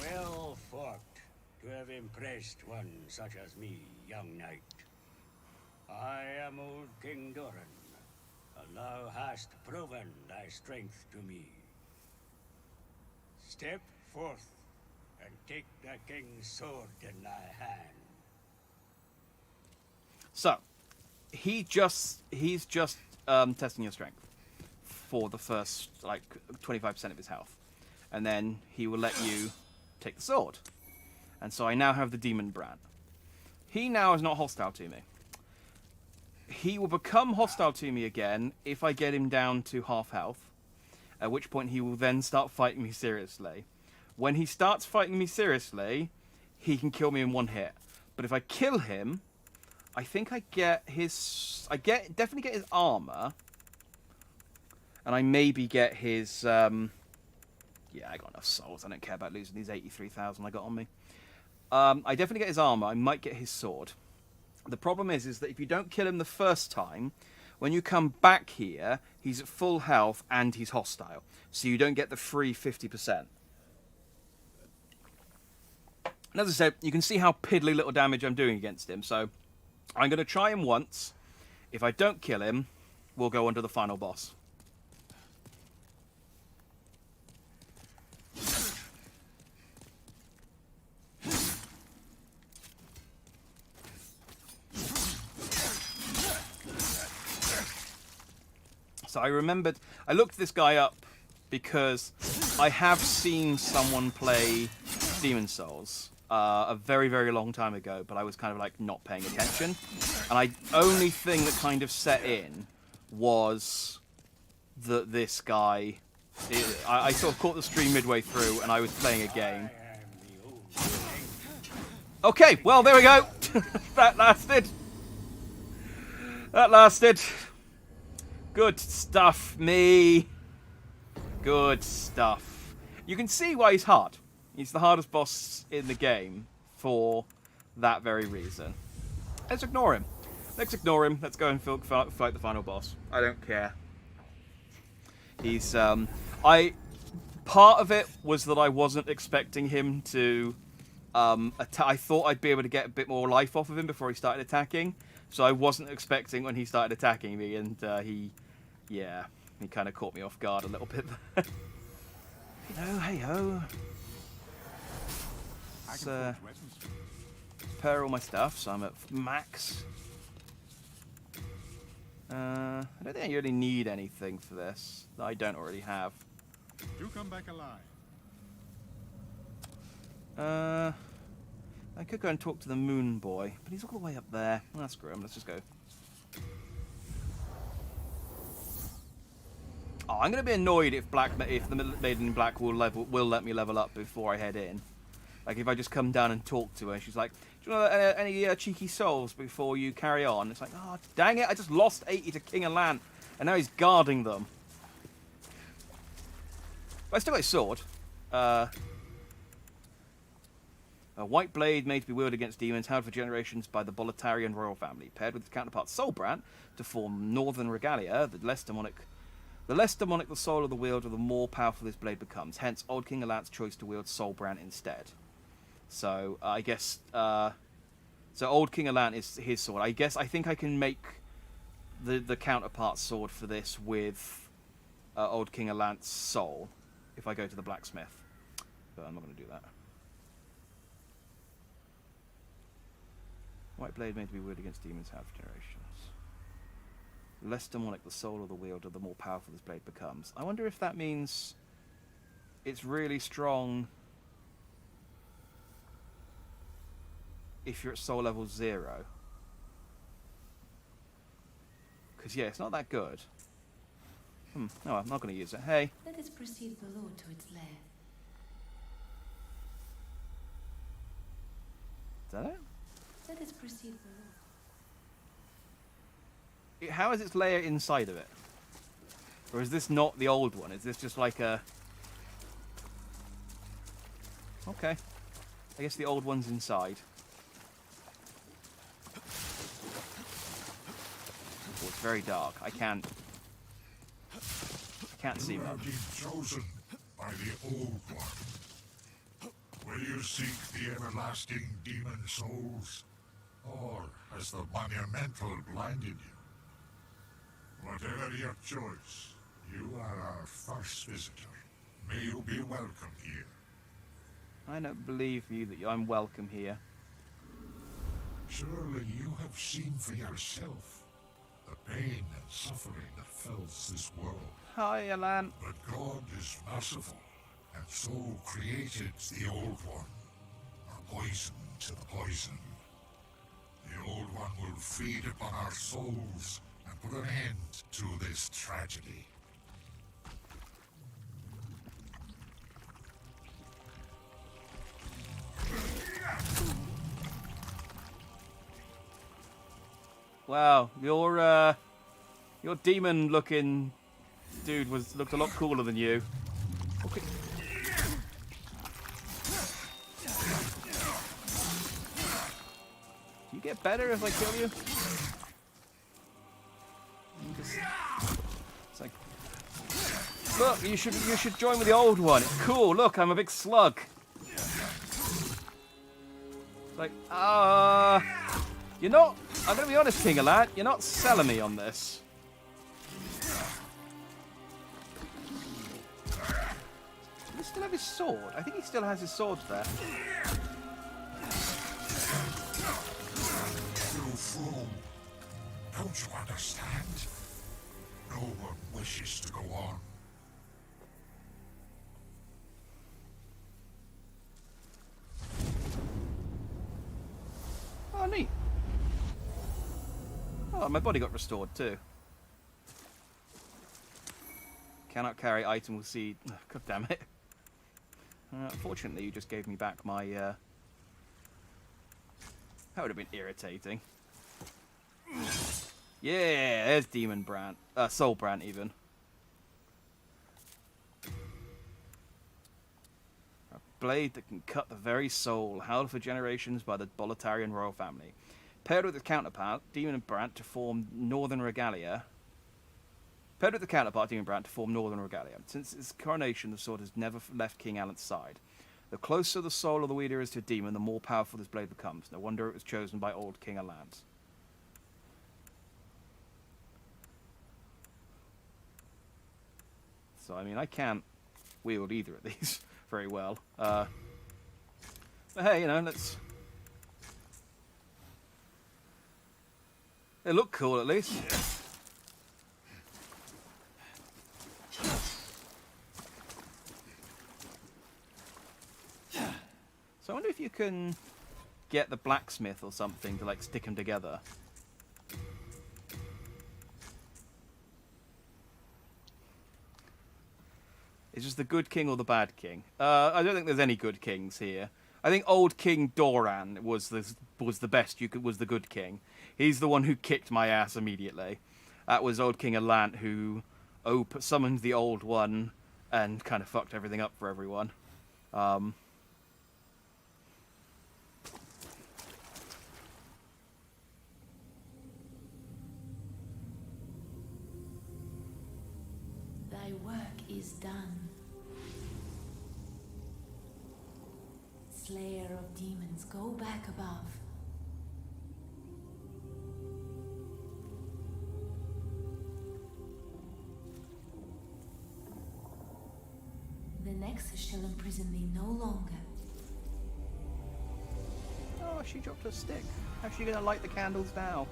Well fought to have impressed one such as me, young knight. I am old King Doran, and thou hast proven thy strength to me. Step forth and take the king's sword in thy hand. So, he's just testing your strength for the first, like, 25% of his health. And then he will let you take the sword. And so I now have the demon brand. He now is not hostile to me. He will become hostile to me again if I get him down to half health. At which point he will then start fighting me seriously. When he starts fighting me seriously, he can kill me in one hit. But if I kill him, I think I get his... definitely get his armor. And I maybe get his... yeah, I got enough souls. I don't care about losing these 83,000 I got on me. I definitely get his armor. I might get his sword. The problem is that if you don't kill him the first time, when you come back here, he's at full health and he's hostile. So you don't get the free 50%. And as I said, you can see how piddly little damage I'm doing against him. So I'm going to try him once. If I don't kill him, we'll go on to the final boss. So I looked this guy up because I have seen someone play Demon's Souls a very, very long time ago, but I was kind of like not paying attention. And only thing that kind of set in was that this guy, I sort of caught the stream midway through and I was playing a game. Okay, well, there we go. That lasted. Good stuff, me. Good stuff. You can see why he's hard. He's the hardest boss in the game for that very reason. Let's ignore him. Let's go and fight the final boss. I don't care. He's, part of it was that I wasn't expecting him to, I thought I'd be able to get a bit more life off of him before he started attacking. So I wasn't expecting when he started attacking me, and he kind of caught me off guard a little bit. Hey-ho. Let's repair all my stuff, so I'm at max. I don't think I really need anything for this that I don't already have. Do come back alive. I could go and talk to the moon boy, but he's all the way up there. Oh, screw him. Let's just go. Oh, I'm going to be annoyed if the Maiden in Black will let me level up before I head in. Like, if I just come down and talk to her, she's like, do you want any cheeky souls before you carry on? It's like, oh, dang it, I just lost 80 to King Alant, and now he's guarding them. But I still got his sword. A white blade made to be wielded against demons, held for generations by the Boletarian royal family, paired with its counterpart Soulbrand to form Northern Regalia, the less demonic the soul of the wielder, the more powerful this blade becomes. Hence, Old King Alant's choice to wield Soulbrand instead. So, I guess, so Old King Alant is his sword. I think I can make the counterpart sword for this with Old King Alant's soul if I go to the blacksmith. But I'm not going to do that. White blade made to be wielded against demons half generations. The less demonic the soul of the wielder, the more powerful this blade becomes. I wonder if that means it's really strong if you're at soul level 0. Because, yeah, it's not that good. No, I'm not going to use it. Hey. Let us proceed below to its lair. Is that it? Let us proceed below. How is its layer inside of it? Or is this not the old one? Is this just like a... Okay. I guess the old one's inside. Oh, it's very dark. I can't see You much. have been chosen by the Old One. Will you seek the everlasting demon souls? Or has the monumental blinded you? Whatever your choice, you are our first visitor. May you be welcome here. I don't believe you that I'm welcome here. Surely you have seen for yourself the pain and suffering that fills this world. Hi, Alan. But God is merciful, and so created the Old One, a poison to the poison. The Old One will feed upon our souls and put an end to this tragedy. Wow, your demon-looking dude looked a lot cooler than you. Okay. Do you get better if I kill you? It's like, look, you should join with the old one. It's cool. Look, I'm a big slug. It's like, you're not. I'm gonna be honest, King Alant. You're not selling me on this. Does he still have his sword? I think he still has his sword there. You fool! Don't you understand? No one wishes to go on. Oh, neat. Oh, my body got restored too. Cannot carry item will see. God damn it. Fortunately, you just gave me back my. That would have been irritating. Yeah, there's Demon Brand. Soul Brand, even. A blade that can cut the very soul, held for generations by the Boletarian royal family. Paired with its counterpart, Demon Brand, to form Northern Regalia. Paired with the counterpart, Demon Brand, to form Northern Regalia. Since its coronation, the sword has never left King Alant's side. The closer the soul of the wielder is to a demon, the more powerful this blade becomes. No wonder it was chosen by old King Alant. So, I mean, I can't wield either of these very well. But hey, you know, let's... They look cool, at least. So I wonder if you can... get the blacksmith or something to like stick them together. Is this the good king or the bad king? I don't think there's any good kings here. I think old King Doran was the best. Was the good king. He's the one who kicked my ass immediately. That was old King Alant who summoned the old one and kind of fucked everything up for everyone. Thy work is done. Slayer of demons, go back above. The Nexus shall imprison thee no longer. Oh, she dropped her stick. How's she gonna light the candles now?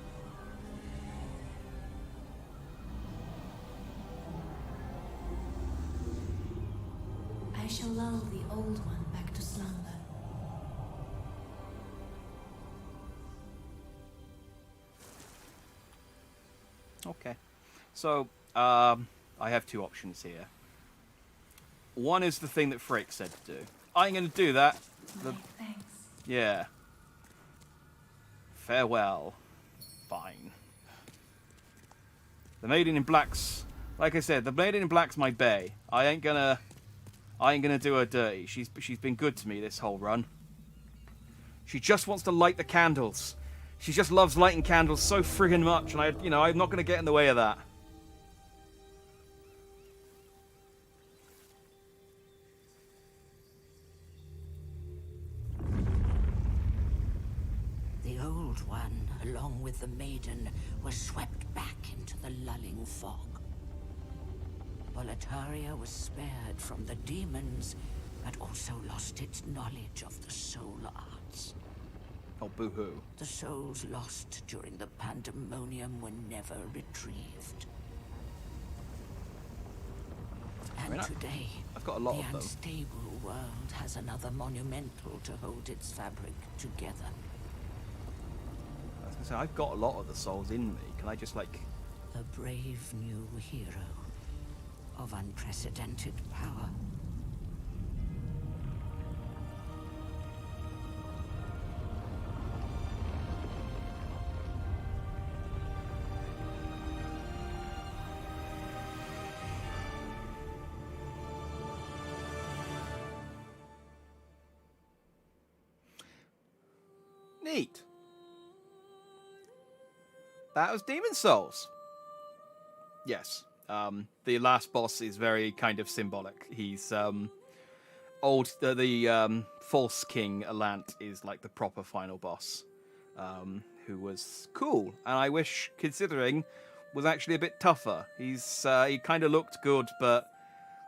I shall lull the old one back to slumber. Okay. So, I have two options here. One is the thing that Frake said to do. I'm going to do that. Thanks. Yeah. Farewell. Fine. The Maiden in Black's... Like I said, the Maiden in Black's my bae. I ain't gonna do her dirty. She's been good to me this whole run. She just wants to light the candles. She just loves lighting candles so friggin' much, and I'm not gonna get in the way of that. The Old One, along with the Maiden, was swept back into the lulling fog. Boletaria was spared from the demons, but also lost its knowledge of the soul arts. Oh, boo-hoo. The souls lost during the pandemonium were never retrieved. And today, I've got a lot the of them. unstable world has another monumental to hold its fabric together. I was gonna say, I've got a lot of the souls in me. Can I just, like... A brave new hero of unprecedented power. Neat. That was Demon Souls. Yes. The last boss is very kind of symbolic. He's the false king Alant is like the proper final boss, who was cool, and I wish, considering, was actually a bit tougher. He kind of looked good, but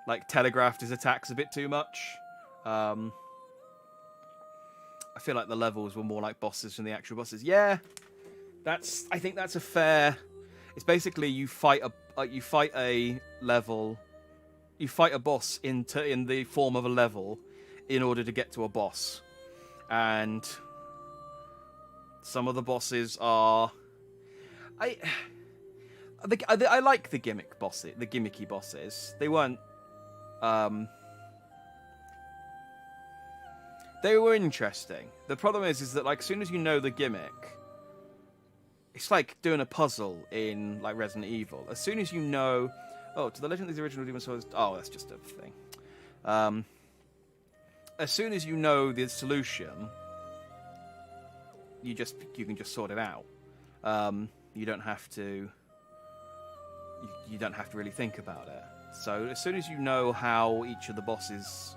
like telegraphed his attacks a bit too much. I feel like the levels were more like bosses than the actual bosses. Yeah, I think that's a fair. It's basically you fight a boss in the form of a level in order to get to a boss, and some of the bosses are. I like the gimmicky bosses. They weren't. They were interesting. The problem is that like as soon as you know the gimmick, it's like doing a puzzle in like Resident Evil. As soon as you know, to the Legend of the Original Demon Souls. Oh, that's just a thing. As soon as you know the solution, you can just sort it out. You don't have to. You don't have to really think about it. So as soon as you know how each of the bosses,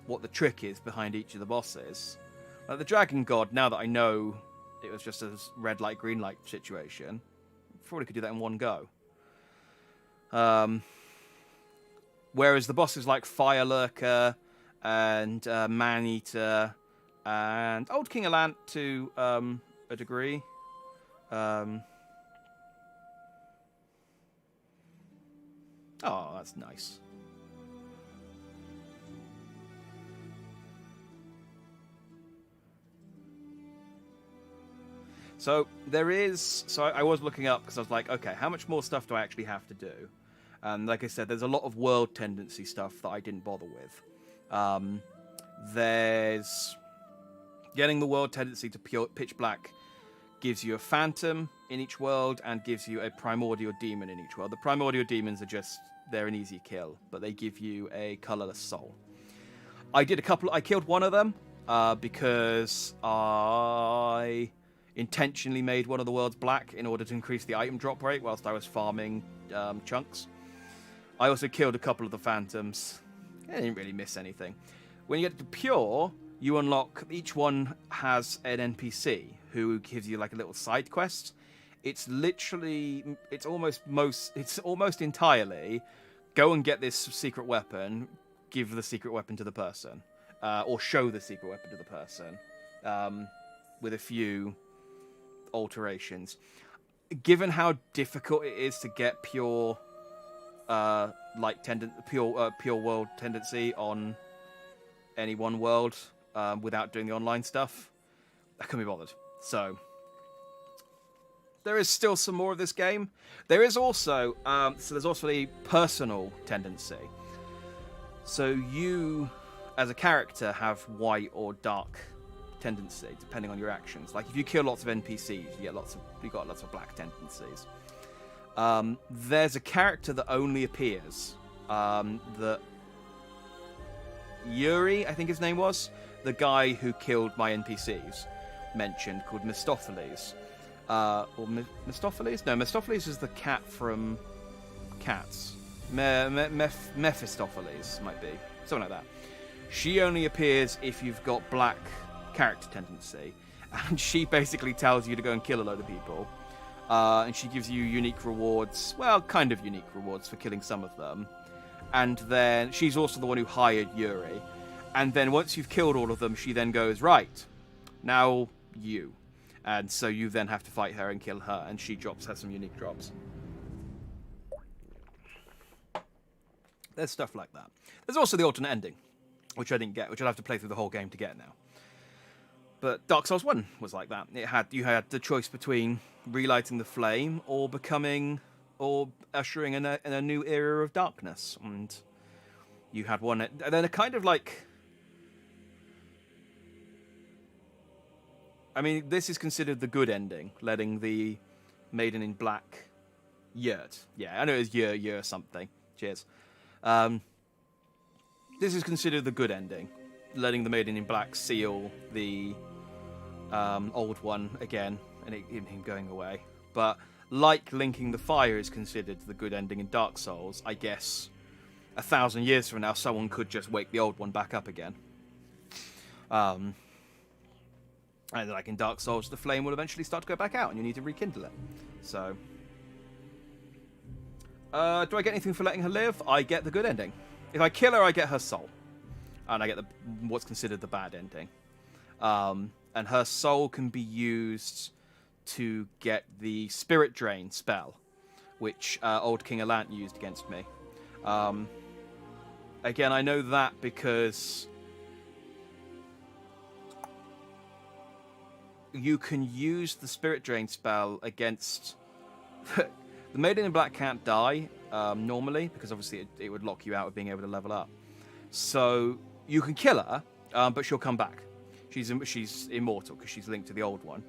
what the trick is behind each of the bosses, like the Dragon God. Now that I know it was just a red light, green light situation, probably could do that in one go. Whereas the bosses like Fire Lurker and Man-Eater and Old King Alant to a degree. Oh, that's nice. So there is. So I was looking up because I was like, okay, how much more stuff do I actually have to do? And like I said, there's a lot of world tendency stuff that I didn't bother with. There's getting the world tendency to pitch black gives you a phantom in each world and gives you a primordial demon in each world. The primordial demons are just, they're an easy kill, but they give you a colorless soul. I killed one of them because I intentionally made one of the worlds black in order to increase the item drop rate whilst I was farming chunks. I also killed a couple of the phantoms. I didn't really miss anything. When you get to pure, you unlock, each one has an NPC who gives you like a little side quest. It's almost entirely go and get this secret weapon, give the secret weapon to the person, or show the secret weapon to the person, with a few alterations. Given how difficult it is to get pure world tendency on any one world without doing the online stuff, I couldn't be bothered. So there is still some more of this game. There is also there's also the personal tendency. So you, as a character, have white or dark tendency depending on your actions. Like if you kill lots of NPCs, you got lots of black tendencies. There's a character that only appears that Yuri, I think his name was, the guy who killed my NPCs, mentioned, called Mistopheles. Mistopheles? No, Mistopheles is the cat from Cats. Mephistopheles might be. Something like that. She only appears if you've got black character tendency. And she basically tells you to go and kill a load of people. And she gives you unique rewards. Well, kind of unique rewards for killing some of them. And then she's also the one who hired Yuri. And then once you've killed all of them, she then goes, right, now you. And so you then have to fight her and kill her. And she has some unique drops. There's stuff like that. There's also the alternate ending, which I didn't get, which I'll have to play through the whole game to get now. But Dark Souls 1 was like that. You had the choice between relighting the flame or ushering in a new era of darkness. And you had one, and then a kind of like, I mean, this is considered the good ending, letting the Maiden in Black yurt. Yeah, I know it was year something. Cheers. This is considered the good ending, letting the Maiden in Black seal the old one again, and him going away. But like linking the fire is considered the good ending in Dark Souls, I guess 1,000 years from now, someone could just wake the old one back up again. And like in Dark Souls, the flame will eventually start to go back out, and you need to rekindle it. So, do I get anything for letting her live? I get the good ending. If I kill her, I get her soul, and I get what's considered the bad ending. And her soul can be used to get the Spirit Drain spell, which old King Alant used against me. Again, I know that because you can use the Spirit Drain spell against... the Maiden in Black can't die normally, because obviously it would lock you out of being able to level up. So you can kill her, but she'll come back. She's immortal because she's linked to the old one.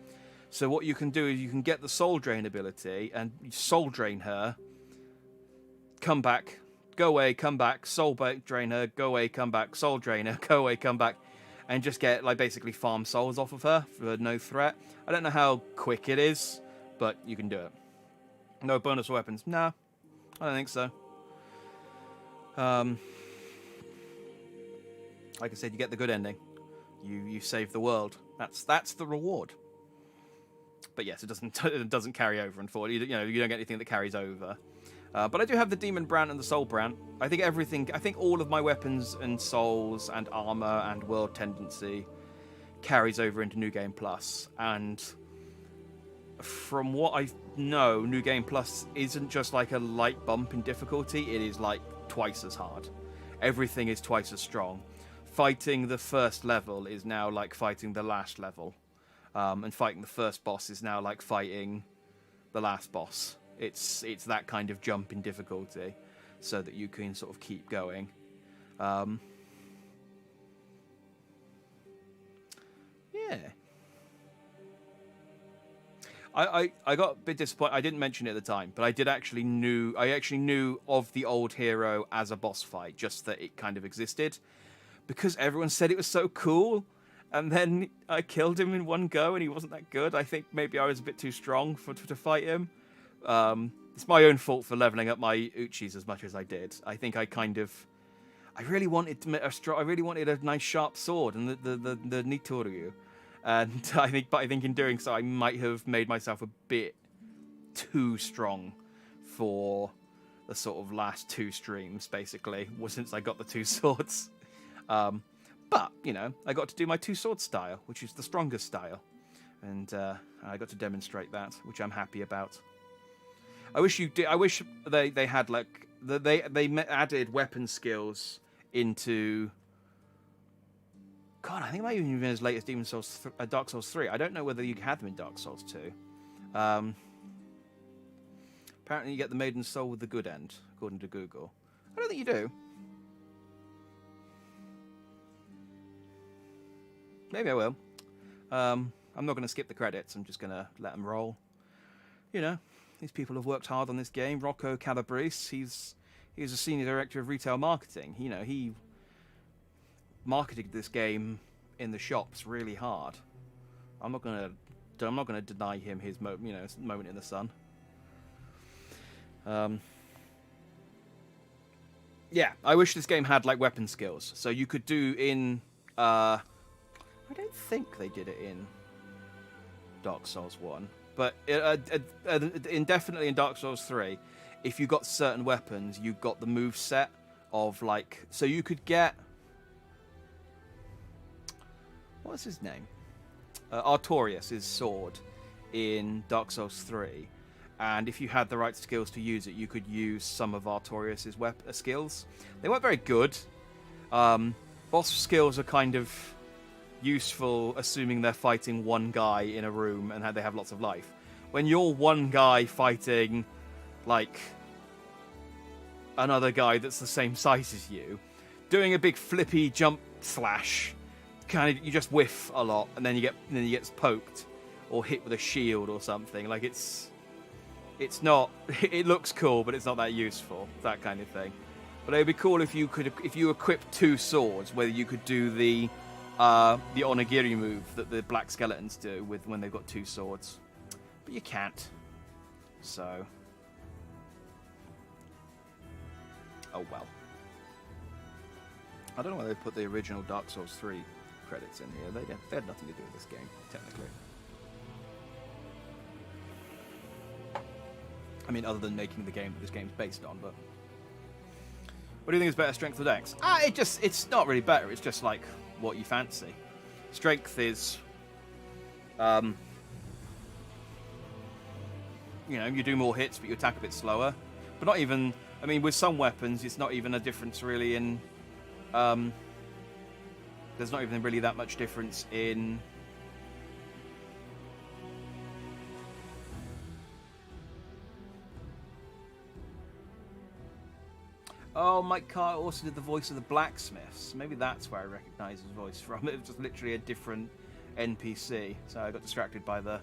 So what you can do is you can get the Soul Drain ability and Soul Drain her, come back, go away, come back, Soul Drain her, go away, come back, Soul Drain her, go away, come back, and just get like basically farm souls off of her for no threat. I don't know how quick it is, but you can do it. No bonus weapons? Nah, I don't think so. Like I said, you get the good ending. You save the world. That's the reward. But yes, it doesn't carry over. Unfortunately, you don't get anything that carries over. But I do have the Demon Brand and the Soul Brand. I think all of my weapons and souls and armor and world tendency carries over into New Game Plus. And from what I know, New Game Plus isn't just like a light bump in difficulty. It is like twice as hard. Everything is twice as strong. Fighting the first level is now like fighting the last level. And fighting the first boss is now like fighting the last boss. It's that kind of jump in difficulty, so that you can sort of keep going. Yeah. I got a bit disappointed. I didn't mention it at the time, but I actually knew of the old hero as a boss fight, just that it kind of existed, because everyone said it was so cool, and then I killed him in one go, and he wasn't that good. I think maybe I was a bit too strong to fight him. It's my own fault for leveling up my Uchis as much as I did. I think I really wanted a nice sharp sword and the Nitoryu. And I think in doing so, I might have made myself a bit too strong for the sort of last 2 streams, basically, since I got the 2 swords. But, you know, I got to do my 2-sword style, which is the strongest style. And I got to demonstrate that, which I'm happy about. I wish they had, like, they added weapon skills into... God, I think it might even been as late as Dark Souls 3. I don't know whether you had them in Dark Souls 2. Apparently you get the Maiden Soul with the good end, according to Google. I don't think you do. Maybe I will. I'm not going to skip the credits. I'm just going to let them roll. You know, these people have worked hard on this game. Rocco Calabrese, he's a senior director of retail marketing. You know, he marketed this game in the shops really hard. I'm not gonna deny him his moment in the sun. Yeah, I wish this game had like weapon skills, so you could do in. I don't think they did it in Dark Souls 1, but definitely in Dark Souls 3, if you got certain weapons, you got the move set of like, so you could get. What's his name? Artorias' sword in Dark Souls 3. And if you had the right skills to use it, you could use some of Artorias' skills. They weren't very good. Boss skills are kind of useful, assuming they're fighting one guy in a room and they have lots of life. When you're one guy fighting, like, another guy that's the same size as you, doing a big flippy jump slash... kind of, you just whiff a lot, and then you get poked or hit with a shield or something. Like it's not. It looks cool, but it's not that useful. That kind of thing. But it'd be cool if you equipped 2 swords, whether you could do the onigiri move that the black skeletons do when they've got 2 swords, but you can't. So, oh well. I don't know whether they put the original Dark Souls 3 credits in here. They had nothing to do with this game, technically. I mean, other than making the game that this game's based on, but... What do you think is better, strength or dex? It's not really better, it's just like what you fancy. Strength is... you know, you do more hits, but you attack a bit slower. But not even... I mean, with some weapons, it's not even a difference really in... there's not even really that much difference in... Oh, Mike Carter also did the voice of the blacksmiths. Maybe that's where I recognise his voice from. It was just literally a different NPC. So I got distracted by the...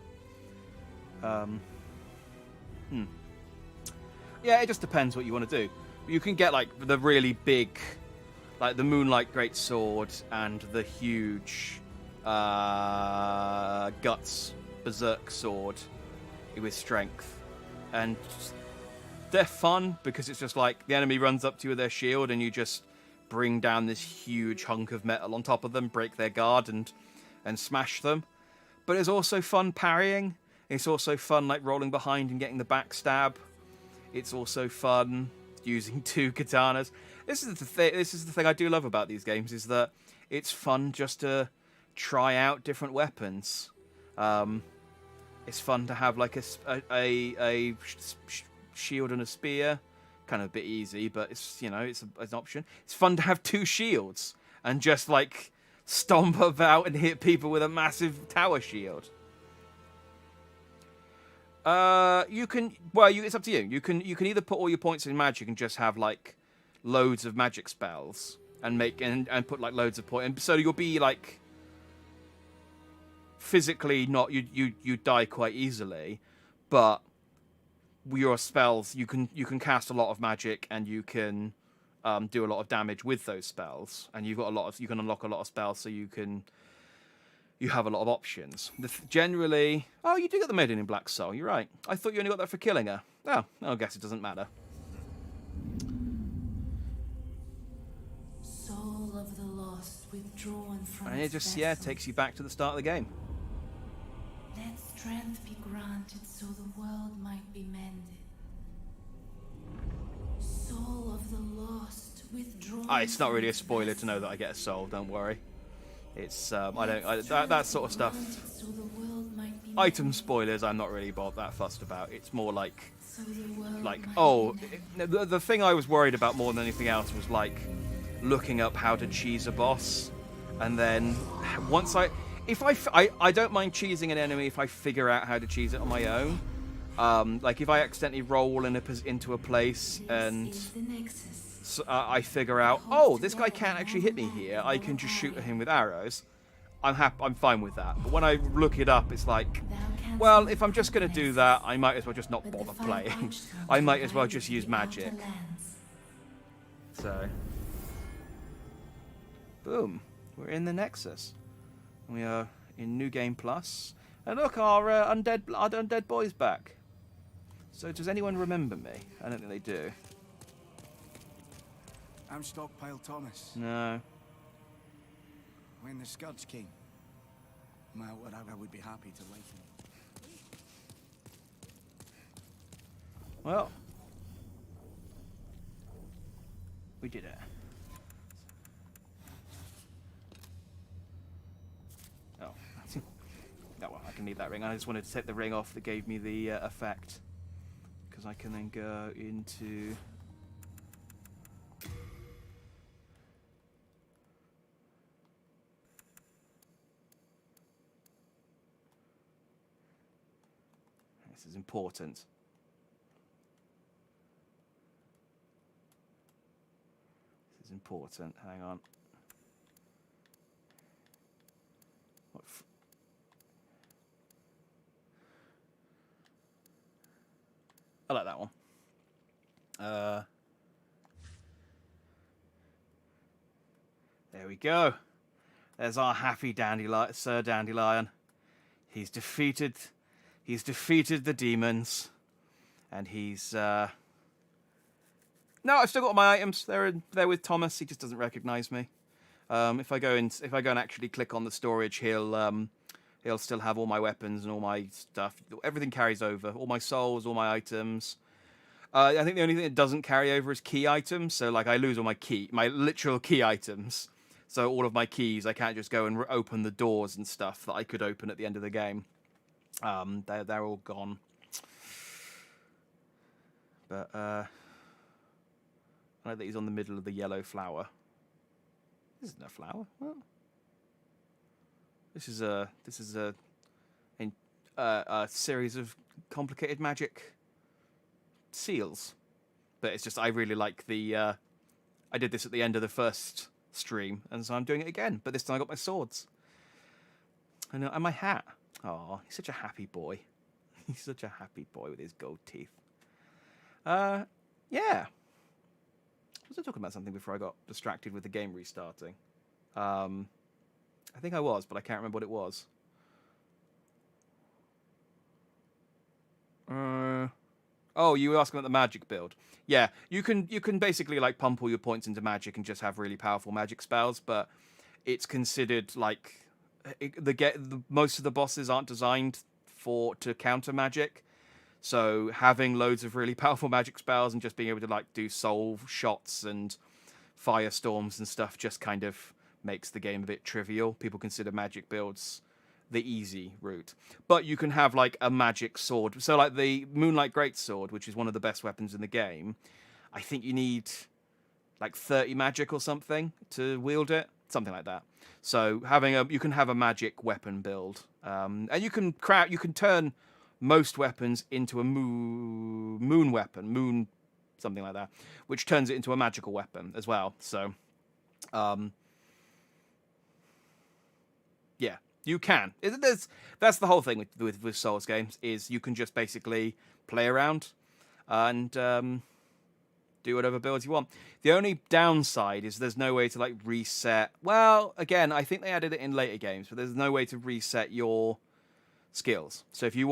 Yeah, it just depends what you want to do. You can get, like, the really big... Like the Moonlight Greatsword and the huge Guts Berserk Sword with strength. And they're fun because it's just like the enemy runs up to you with their shield and you just bring down this huge hunk of metal on top of them, break their guard and smash them. But it's also fun parrying. It's also fun like rolling behind and getting the backstab. It's also fun using 2 katanas. This is the thing I do love about these games, is that it's fun just to try out different weapons. It's fun to have like a shield and a spear, kind of a bit easy, but it's, you know, it's an option. It's fun to have 2 shields and just like stomp about and hit people with a massive tower shield. You can. Well, it's up to you. You can either put all your points in magic and just have like loads of magic spells and make and put like loads of points. And so you'll be like physically not you die quite easily, but your spells you can cast a lot of magic and you can do a lot of damage with those spells, and you've got you can unlock a lot of spells, so you have a lot of options. Generally, you do get the Maiden in Black Soul. You're right. I thought you only got that for killing her. Oh, I guess it doesn't matter. Soul of the lost withdrawn from And it just vessel. takes you back to the start of the game. Let strength be granted so the world might be mended. Soul of the lost withdrawn. It's not really a from spoiler vessel. to know that I get a soul. Don't worry. It's that sort of stuff. So the world might be Item spoilers, I'm not really that fussed about. It's more like So the world like might be the thing I was worried about more than anything else was like looking up how to cheese a boss, and then once I don't mind cheesing an enemy if I figure out how to cheese it on my own. Like if I accidentally roll into a place and is the nexus. I figure out, this guy can't actually hit me here, I can just shoot at him with arrows. I'm fine with that. But when I look it up, it's like, well, if I'm just going to do that, I might as well just not bother playing. I might as well just use magic. So, boom, we're in the Nexus. We are in New Game Plus, and look, our undead boy's back. So, does anyone remember me? I don't think they do. I'm Stockpile Thomas. No. When the Scourge came, well, I would be happy to lighten. Well, we did it. Oh, well, I can leave that ring. I just wanted to take the ring off that gave me the effect, because I can then go into. This is important. This is important. Hang on. What I like that one. There we go. There's our happy dandelion, Sir Dandelion. He's defeated the demons, and he's. No, I've still got my items. They're with Thomas. He just doesn't recognize me. If I go and actually click on the storage, he'll still have all my weapons and all my stuff. Everything carries over. All my souls, all my items. I think the only thing that doesn't carry over is key items. So like I lose all my literal key items. So all of my keys, I can't just go and open the doors and stuff that I could open at the end of the game. They're all gone. But I like that he's on the middle of the yellow flower. This isn't a flower. Well, this is a series of complicated magic seals. But it's just I really like the. I did this at the end of the first stream, and so I'm doing it again. But this time I got my swords. And my hat. Oh, he's such a happy boy. He's such a happy boy with his gold teeth. Yeah. Was I talking about something before I got distracted with the game restarting? I think I was, but I can't remember what it was. Oh, you were asking about the magic build. Yeah, you can basically like pump all your points into magic and just have really powerful magic spells, but it's considered like most of the bosses aren't designed to counter magic. So having loads of really powerful magic spells and just being able to like do soul shots and firestorms and stuff just kind of makes the game a bit trivial. People consider magic builds the easy route. But you can have like a magic sword. So like the Moonlight Greatsword, which is one of the best weapons in the game, I think you need like 30 magic or something to wield it. Something like that. So you can have a magic weapon build. And you can turn most weapons into a moon weapon, something like that, which turns it into a magical weapon as well. So, yeah, you can. That's the whole thing with Souls games, is you can just basically play around and do whatever builds you want. The only downside is there's no way to like reset. Well, again, I think they added it in later games, but there's no way to reset your skills. So if you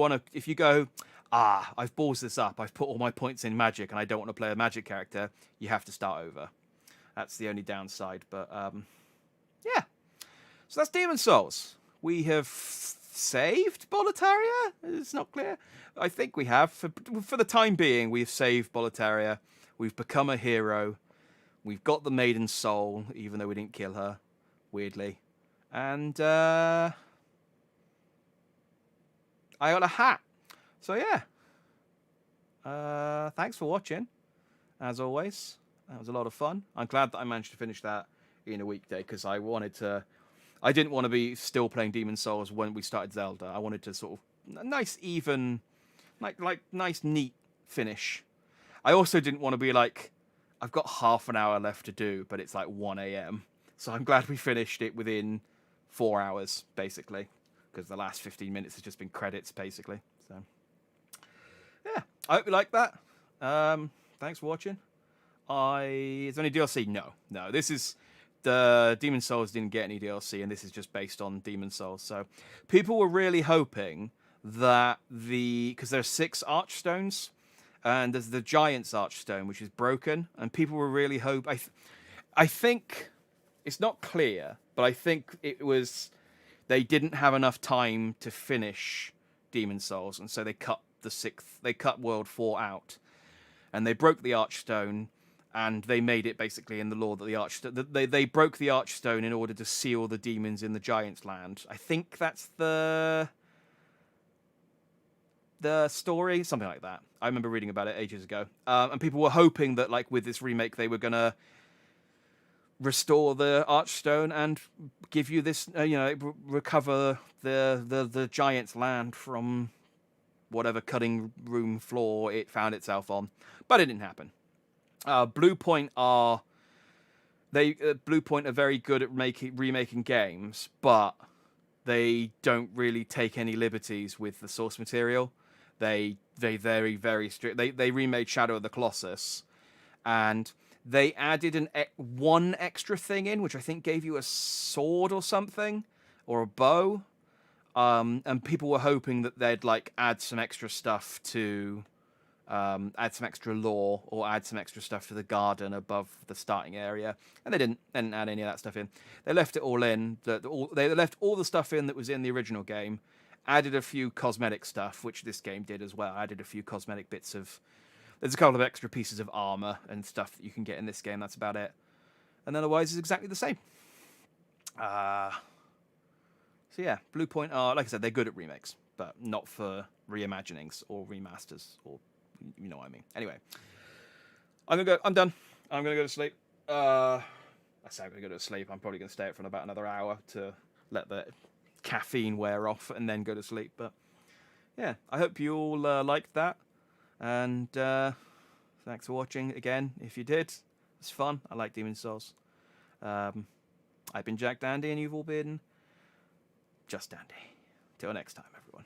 go, I've ballsed this up, I've put all my points in magic and I don't want to play a magic character, you have to start over. That's the only downside. But yeah. So that's Demon Souls. We have saved Boletaria? It's not clear. I think we have. For the time being, we've saved Boletaria. We've become a hero. We've got the Maiden Soul, even though we didn't kill her, weirdly. And I got a hat. So yeah. Thanks for watching, as always. That was a lot of fun. I'm glad that I managed to finish that in a weekday, because I didn't want to be still playing Demon Souls when we started Zelda. I wanted to sort of nice, even, like nice, neat finish. I also didn't want to be like, I've got half an hour left to do, but it's like 1 a.m. So I'm glad we finished it within 4 hours, basically, because the last 15 minutes has just been credits, basically. So yeah, I hope you like that. Thanks for watching. Is there any DLC? No. This is the Demon Souls didn't get any DLC, and this is just based on Demon Souls. So people were really hoping that because there are 6 Archstones, and there's the Giant's Archstone, which is broken, and people were really I think it's not clear, but I think it was they didn't have enough time to finish Demon Souls, and so they cut World 4 out, and they broke the Archstone. And they made it basically in the lore that they broke the Archstone in order to seal the demons in the Giant's Land. I think that's the story, something like that. I remember reading about it ages ago. And people were hoping that, like, with this remake, they were gonna restore the Archstone and give you this, recover the Giant's Land from whatever cutting room floor it found itself on. But it didn't happen. Bluepoint are very good at remaking games, but they don't really take any liberties with the source material. They very, very strict. They remade Shadow of the Colossus, and they added one extra thing in, which I think gave you a sword or something, or a bow. And people were hoping that they'd like add some extra stuff to. Add some extra lore or add some extra stuff to the garden above the starting area, and they didn't add any of that stuff in. They left it all in. They left all the stuff in that was in the original game, added a few cosmetic stuff, which this game did as well. Added a few cosmetic bits of. There's a couple of extra pieces of armor and stuff that you can get in this game. That's about it. And otherwise, it's exactly the same. So yeah, Bluepoint are, like I said, they're good at remakes, but not for reimaginings or remasters or. You know what I mean. Anyway, I'm done. I'm gonna go to sleep. I say I'm gonna go to sleep. I'm probably gonna stay up for about another hour to let the caffeine wear off and then go to sleep. But yeah, I hope you all liked that. And thanks for watching again. If you did, it's fun. I like Demon Souls. I've been Jack Dandy, and you've all been Just Dandy. Till next time, everyone.